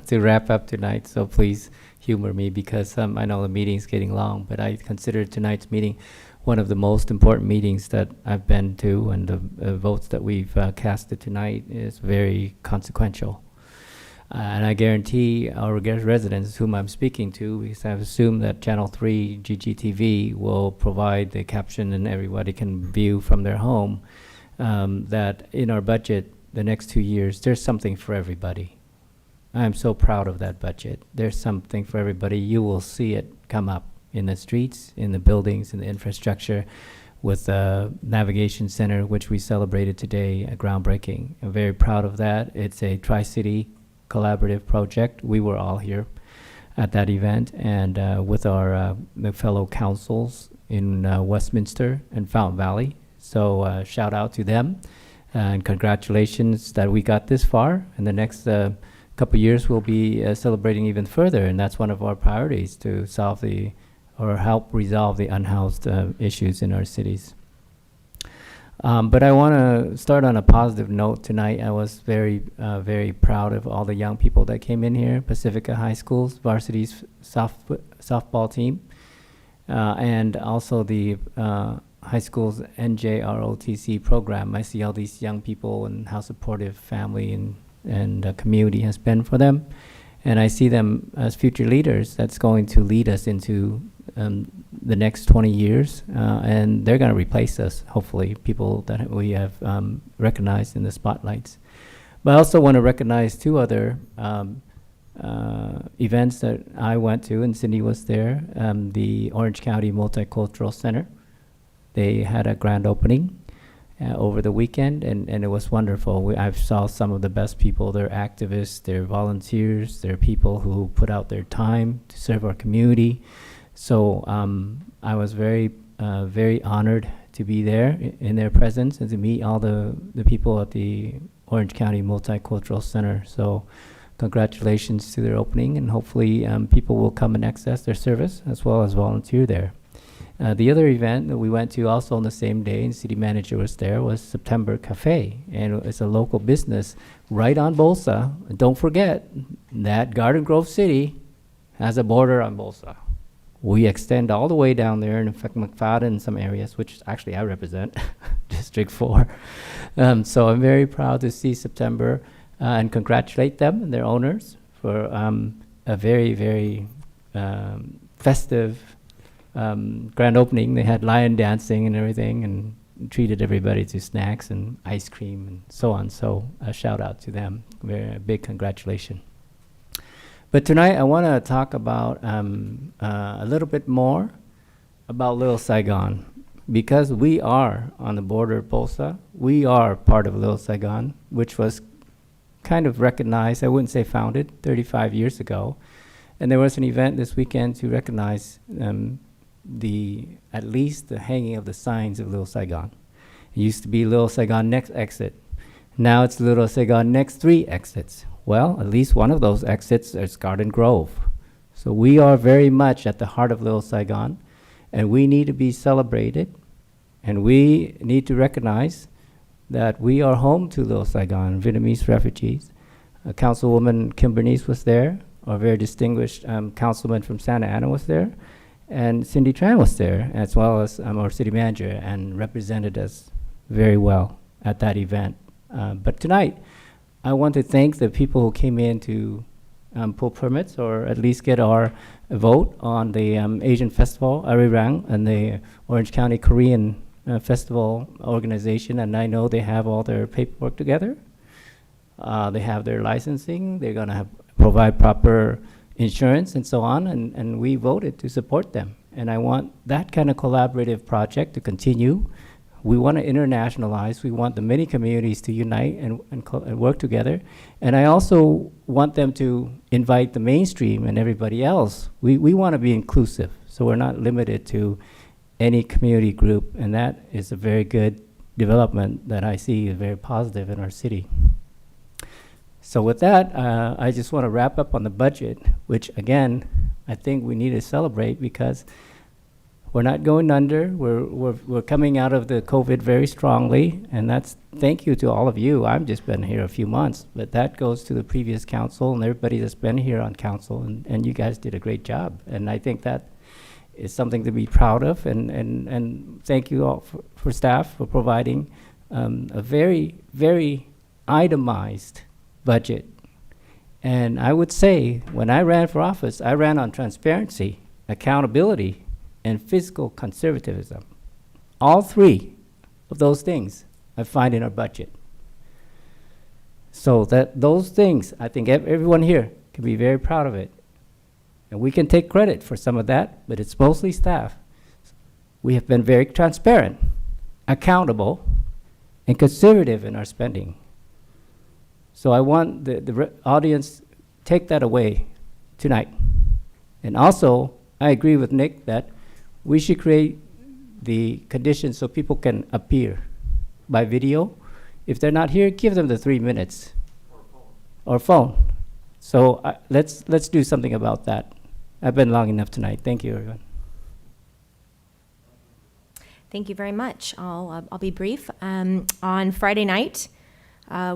to wrap up tonight, so please humor me, because I know the meeting's getting long, but I consider tonight's meeting one of the most important meetings that I've been to, and the votes that we've casted tonight is very consequential. And I guarantee our residents whom I'm speaking to, because I've assumed that Channel 3 GGTV will provide the caption and everybody can view from their home, that in our budget the next 2 years, there's something for everybody. I'm so proud of that budget. There's something for everybody. You will see it come up in the streets, in the buildings, in the infrastructure, with the Navigation Center, which we celebrated today, groundbreaking. I'm very proud of that. It's a Tri-City collaborative project. We were all here at that event, and with our the fellow councils in Westminster and Fountain Valley. So shout out to them, and congratulations that we got this far. And the next couple years we'll be celebrating even further, and that's one of our priorities, to solve or help resolve the unhoused issues in our cities. But I want to start on a positive note tonight. I was very, very proud of all the young people that came in here, Pacifica High School's varsity softball team, and also the high school's NJROTC program. I see all these young people and how supportive family and community has been for them. And I see them as future leaders that's going to lead us into the next 20 years. And they're going to replace us, hopefully, people that we have recognized in the spotlights. But I also want to recognize two other events that I went to, and Cindy was there. The Orange County Multicultural Center. They had a grand opening over the weekend, and it was wonderful. I saw some of the best people. They're activists, they're volunteers, they're people who put out their time to serve our community. So I was very, very honored to be there in their presence and to meet all the people at the Orange County Multicultural Center. So congratulations to their opening, and hopefully people will come and access their service as well as volunteer there. The other event that we went to also on the same day, and city manager was there, was September Cafe. And it's a local business right on Bolsa. And don't forget that Garden Grove City has a border on Bolsa. We extend all the way down there, and in fact, McFadden in some areas, which actually I represent, District 4. So I'm very proud to see September and congratulate them and their owners for a very, very festive grand opening. They had lion dancing and everything, and treated everybody to snacks and ice cream and so on. So a shout out to them. Very big congratulations. But tonight I want to talk about a little bit more about Little Saigon, because we are on the border of Bolsa. We are part of Little Saigon, which was kind of recognized, I wouldn't say founded, 35 years ago. And there was an event this weekend to recognize at least the hanging of the signs of Little Saigon. It used to be Little Saigon next exit. Now it's Little Saigon next 3 exits. Well, at least one of those exits is Garden Grove. So we are very much at the heart of Little Saigon, and we need to be celebrated, and we need to recognize that we are home to Little Saigon, Vietnamese refugees. Councilwoman Kim Bernice was there. Our very distinguished councilman from Santa Ana was there. And Cindy Tran was there, as well as our city manager, and represented us very well at that event. But tonight, I want to thank the people who came in to pull permits, or at least get our vote on the Asian Festival, Arirang, and the Orange County Korean Festival organization. And I know they have all their paperwork together. They have their licensing. They're going to provide proper insurance and so on, and we voted to support them. And I want that kind of collaborative project to continue. We want to internationalize. We want the many communities to unite and work together. And I also want them to invite the mainstream and everybody else. We want to be inclusive, so we're not limited to any community group, and that is a very good development that I see is very positive in our city. So with that, I just want to wrap up on the budget, which again, I think we need to celebrate because we're not going under. We're coming out of the COVID very strongly, and that's thank you to all of you. I've just been here a few months, but that goes to the previous council and everybody that's been here on council, and you guys did a great job. And I think that is something to be proud of, and thank you all for staff for providing a very, very itemized budget. And I would say when I ran for office, I ran on transparency, accountability, and fiscal conservatism. All three of those things I find in our budget. So that those things, I think everyone here can be very proud of it. And we can take credit for some of that, but it's mostly staff. We have been very transparent, accountable, and conservative in our spending. So I want the audience take that away tonight. And also, I agree with Nick that we should create the conditions so people can appear by video. If they're not here, give them the 3 minutes. Or phone. So let's do something about that. I've been long enough tonight. Thank you, everyone. Thank you very much. I'll be brief. On Friday night,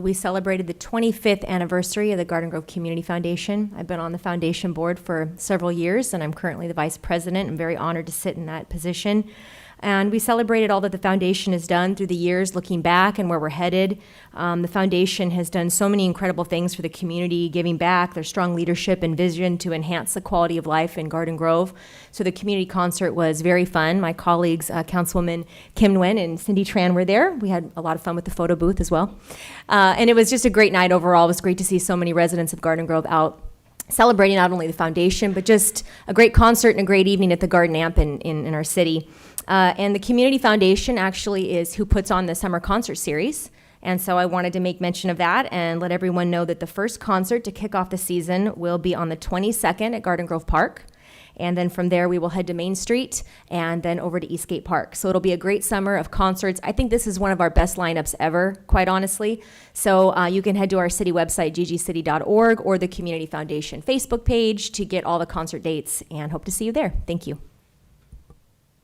we celebrated the 25th anniversary of the Garden Grove Community Foundation. I've been on the foundation board for several years, and I'm currently the vice president. I'm very honored to sit in that position. And we celebrated all that the foundation has done through the years, looking back and where we're headed. The foundation has done so many incredible things for the community, giving back, their strong leadership and vision to enhance the quality of life in Garden Grove. So the community concert was very fun. My colleagues, Councilwoman Kim Nguyen and Cindy Tran were there. We had a lot of fun with the photo booth as well. And it was just a great night overall. It was great to see so many residents of Garden Grove out celebrating not only the foundation, but just a great concert and a great evening at the Garden Amp in our city. And the Community Foundation actually is who puts on the summer concert series. And so I wanted to make mention of that and let everyone know that the first concert to kick off the season will be on the 22nd at Garden Grove Park. And then from there, we will head to Main Street and then over to Eastgate Park. So it'll be a great summer of concerts. I think this is one of our best lineups ever, quite honestly. So you can head to our city website, ggcity.org, or the Community Foundation Facebook page to get all the concert dates, and hope to see you there. Thank you.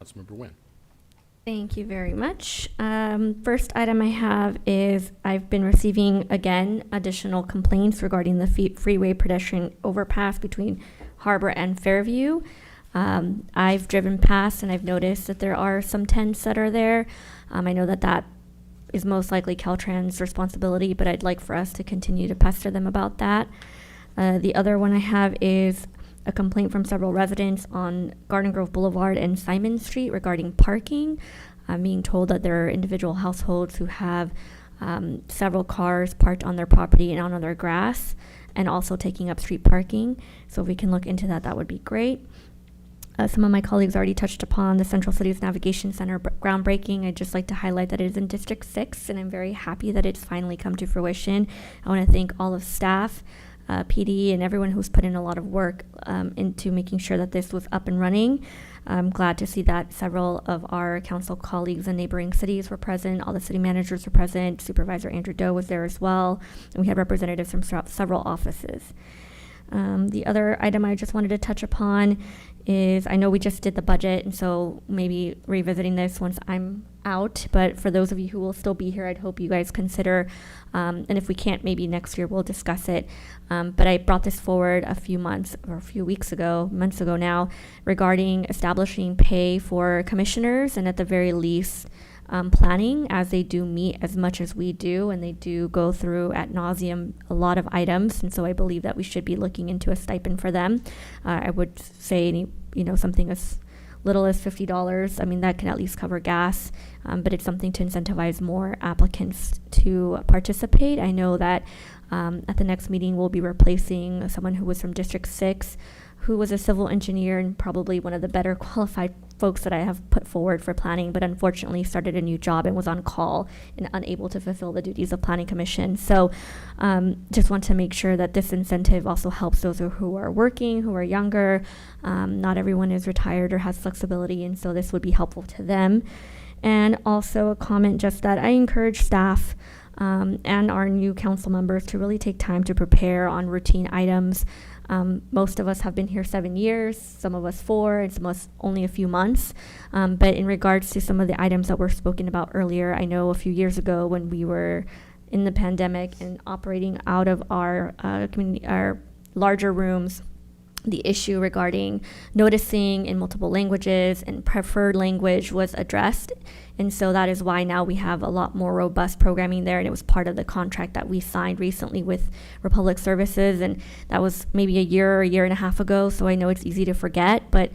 Councilmember Nguyen. Thank you very much. First item I have is I've been receiving, again, additional complaints regarding the freeway pedestrian overpass between Harbor and Fairview. I've driven past and I've noticed that there are some tents that are there. I know that that is most likely Caltrans' responsibility, but I'd like for us to continue to pester them about that. The other one I have is a complaint from several residents on Garden Grove Boulevard and Simon Street regarding parking. I'm being told that there are individual households who have several cars parked on their property and on their grass, and also taking up street parking. So if we can look into that, that would be great. Some of my colleagues already touched upon the Central Cities Navigation Center groundbreaking. I'd just like to highlight that it is in District 6, and I'm very happy that it's finally come to fruition. I want to thank all of staff, PD, and everyone who's put in a lot of work into making sure that this was up and running. I'm glad to see that several of our council colleagues in neighboring cities were present. All the city managers were present. Supervisor Andrew Doe was there as well. And we had representatives from several offices. The other item I just wanted to touch upon is, I know we just did the budget, and so maybe revisiting this once I'm out, but for those of you who will still be here, I'd hope you guys consider, and if we can't, maybe next year we'll discuss it. But I brought this forward a few months ago now, regarding establishing pay for commissioners, and at the very least, planning, as they do meet as much as we do, and they do go through ad nauseum a lot of items, and so I believe that we should be looking into a stipend for them. I would say something as little as $50. I mean, that can at least cover gas, but it's something to incentivize more applicants to participate. I know that at the next meeting we'll be replacing someone who was from District 6, who was a civil engineer and probably one of the better qualified folks that I have put forward for planning, but unfortunately started a new job and was on call and unable to fulfill the duties of planning commission. So just want to make sure that this incentive also helps those who are working, who are younger. Not everyone is retired or has flexibility, and so this would be helpful to them. And also a comment just that I encourage staff and our new council members to really take time to prepare on routine items. Most of us have been here 7 years, some of us 4, and some of us only a few months. But in regards to some of the items that were spoken about earlier, I know a few years ago when we were in the pandemic and operating out of our our larger rooms, the issue regarding noticing in multiple languages and preferred language was addressed. And so that is why now we have a lot more robust programming there. And it was part of the contract that we signed recently with Republic Services. And that was maybe a year and a half ago. So I know it's easy to forget, but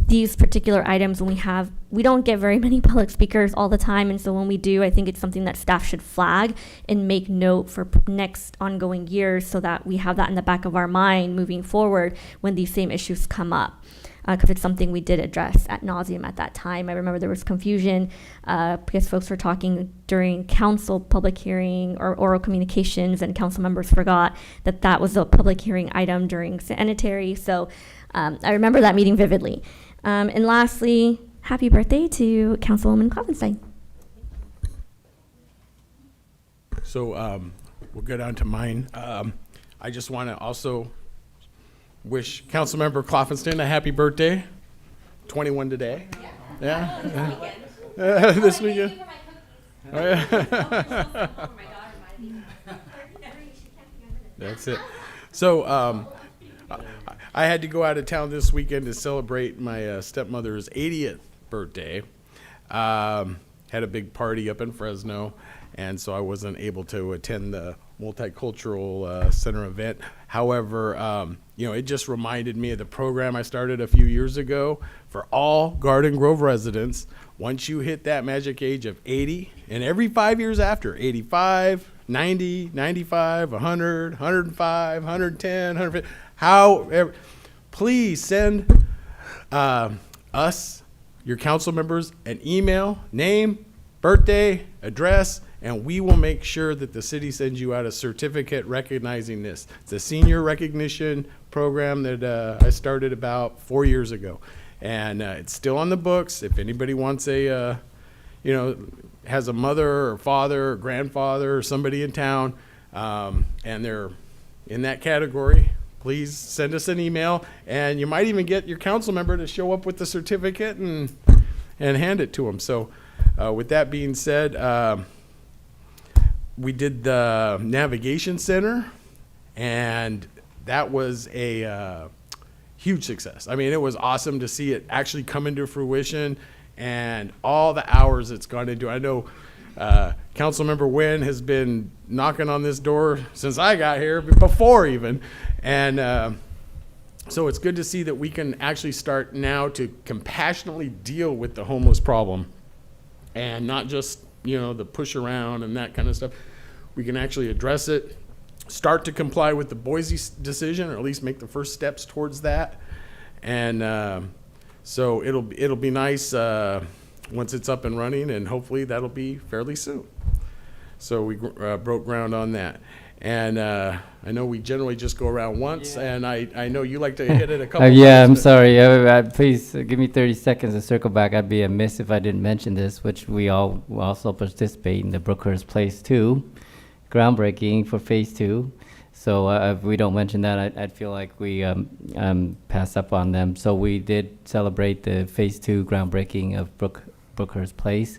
these particular items, we don't get very many public speakers all the time. And so when we do, I think it's something that staff should flag and make note for next ongoing years, so that we have that in the back of our mind moving forward when these same issues come up. Because it's something we did address ad nauseum at that time. I remember there was confusion because folks were talking during council public hearing or oral communications, and council members forgot that that was a public hearing item during sanitary. So I remember that meeting vividly. And lastly, happy birthday to Councilwoman Klopfenstein. So we'll go down to mine. I just want to also wish Councilmember Klopfenstein a happy birthday. 21 today. Yeah. This weekend. Oh, yeah. That's it. So I had to go out of town this weekend to celebrate my stepmother's 80th birthday. Had a big party up in Fresno, and so I wasn't able to attend the Multicultural Center event. However, it just reminded me of the program I started a few years ago for all Garden Grove residents. Once you hit that magic age of 80, and every 5 years after, 85, 90, 95, 100, 105, 110, 150, however, please send us, your council members, an email, name, birthday, address, and we will make sure that the city sends you out a certificate recognizing this. It's a senior recognition program that I started about 4 years ago. And it's still on the books. If anybody wants has a mother or father or grandfather or somebody in town, and they're in that category, please send us an email. And you might even get your council member to show up with the certificate and hand it to them. So with that being said, we did the Navigation Center, and that was a huge success. I mean, it was awesome to see it actually come into fruition and all the hours it's gone into. I know Councilmember Nguyen has been knocking on this door since I got here, before even. And so it's good to see that we can actually start now to compassionately deal with the homeless problem, and not just the push around and that kind of stuff. We can actually address it, start to comply with the Boise decision, or at least make the first steps towards that. And so it'll be nice once it's up and running, and hopefully that'll be fairly soon. So we broke ground on that. And I know we generally just go around once, and I know you like to hit it a couple times. Yeah, I'm sorry. Please give me 30 seconds to circle back. I'd be amiss if I didn't mention this, which we all will also participate in the Brookhurst Place 2, groundbreaking for Phase 2. So if we don't mention that, I'd feel like we pass up on them. So we did celebrate the Phase 2 groundbreaking of Brookhurst Place.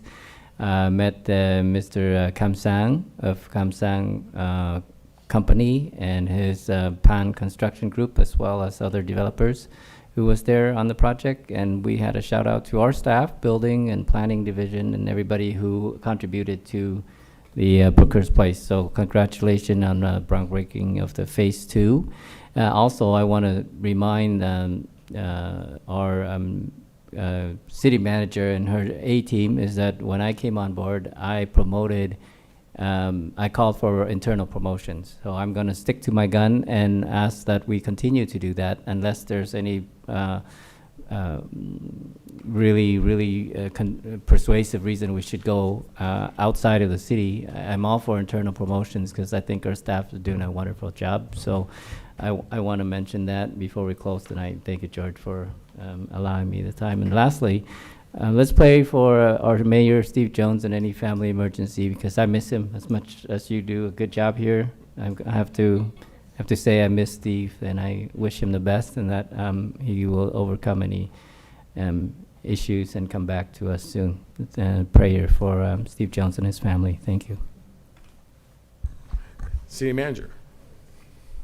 met Mr. Kam Sang of Kam Sang Company and his Pan Construction Group, as well as other developers who was there on the project. And we had a shout out to our staff, building and planning division, and everybody who contributed to the Booker's Place. So congratulations on groundbreaking of the phase 2. Also, I want to remind our city manager and her A-team is that when I came on board, I promoted, I called for internal promotions. So I'm going to stick to my gun and ask that we continue to do that unless there's any really persuasive reason we should go outside of the city. I'm all for internal promotions because I think our staff is doing a wonderful job. So I want to mention that before we close tonight. Thank you, George, for allowing me the time. And lastly, let's pray for our mayor, Steve Jones, and any family emergency, because I miss him as much as you do a good job here. I have to say I miss Steve, and I wish him the best, and that he will overcome any issues and come back to us soon. Prayer for Steve Jones and his family. Thank you. City Manager.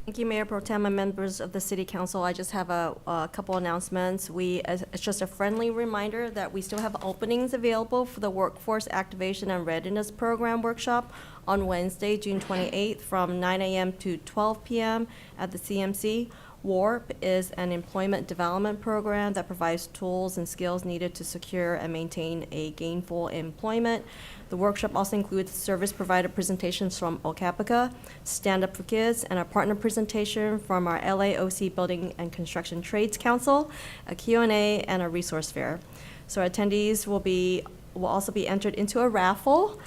Thank you, Mayor Pro Tem and members of the City Council. I just have a couple announcements. It's just a friendly reminder that we still have openings available for the Workforce Activation and Readiness Program Workshop on Wednesday, June 28th from 9 a.m. to 12 p.m. at the CMC. WARP is an employment development program that provides tools and skills needed to secure and maintain a gainful employment. The workshop also includes service provider presentations from OCAPICA, Stand Up for Kids, and a partner presentation from our LAOC Building and Construction Trades Council, a Q&A, and a resource fair. So attendees will also be entered into a raffle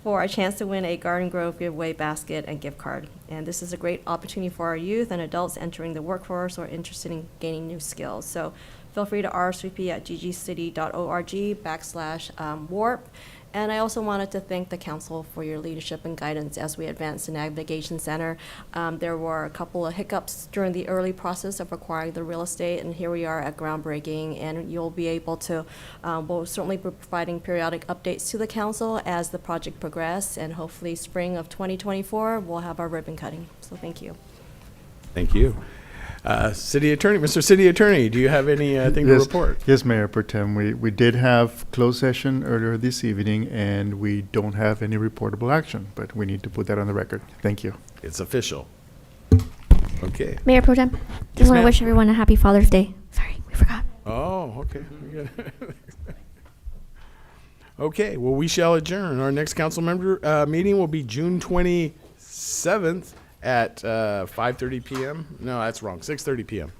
for a chance to win a Garden Grove giveaway basket and gift card. And this is a great opportunity for our youth and adults entering the workforce or interested in gaining new skills. So feel free to RSVP at ggcity.org/warp. And I also wanted to thank the council for your leadership and guidance as we advanced the Navigation Center. There were a couple of hiccups during the early process of acquiring the real estate, and here we are at groundbreaking, and you'll be able to, we'll certainly be providing periodic updates to the council as the project progresses, and hopefully spring of 2024, we'll have our ribbon cutting. So thank you. Thank you. City Attorney, Mr. City Attorney, do you have anything to report? Yes, Mayor Pro Tem. We did have closed session earlier this evening, and we don't have any reportable action, but we need to put that on the record. Thank you. It's official. Okay. Mayor Pro Tem, Yes, just want to ma'am. wish everyone a happy Father's Day. Sorry, we forgot. Oh, okay. Okay, well, we shall adjourn. Our next council member meeting will be June 27th at 5:30 p.m. No, that's wrong, 6:30 p.m.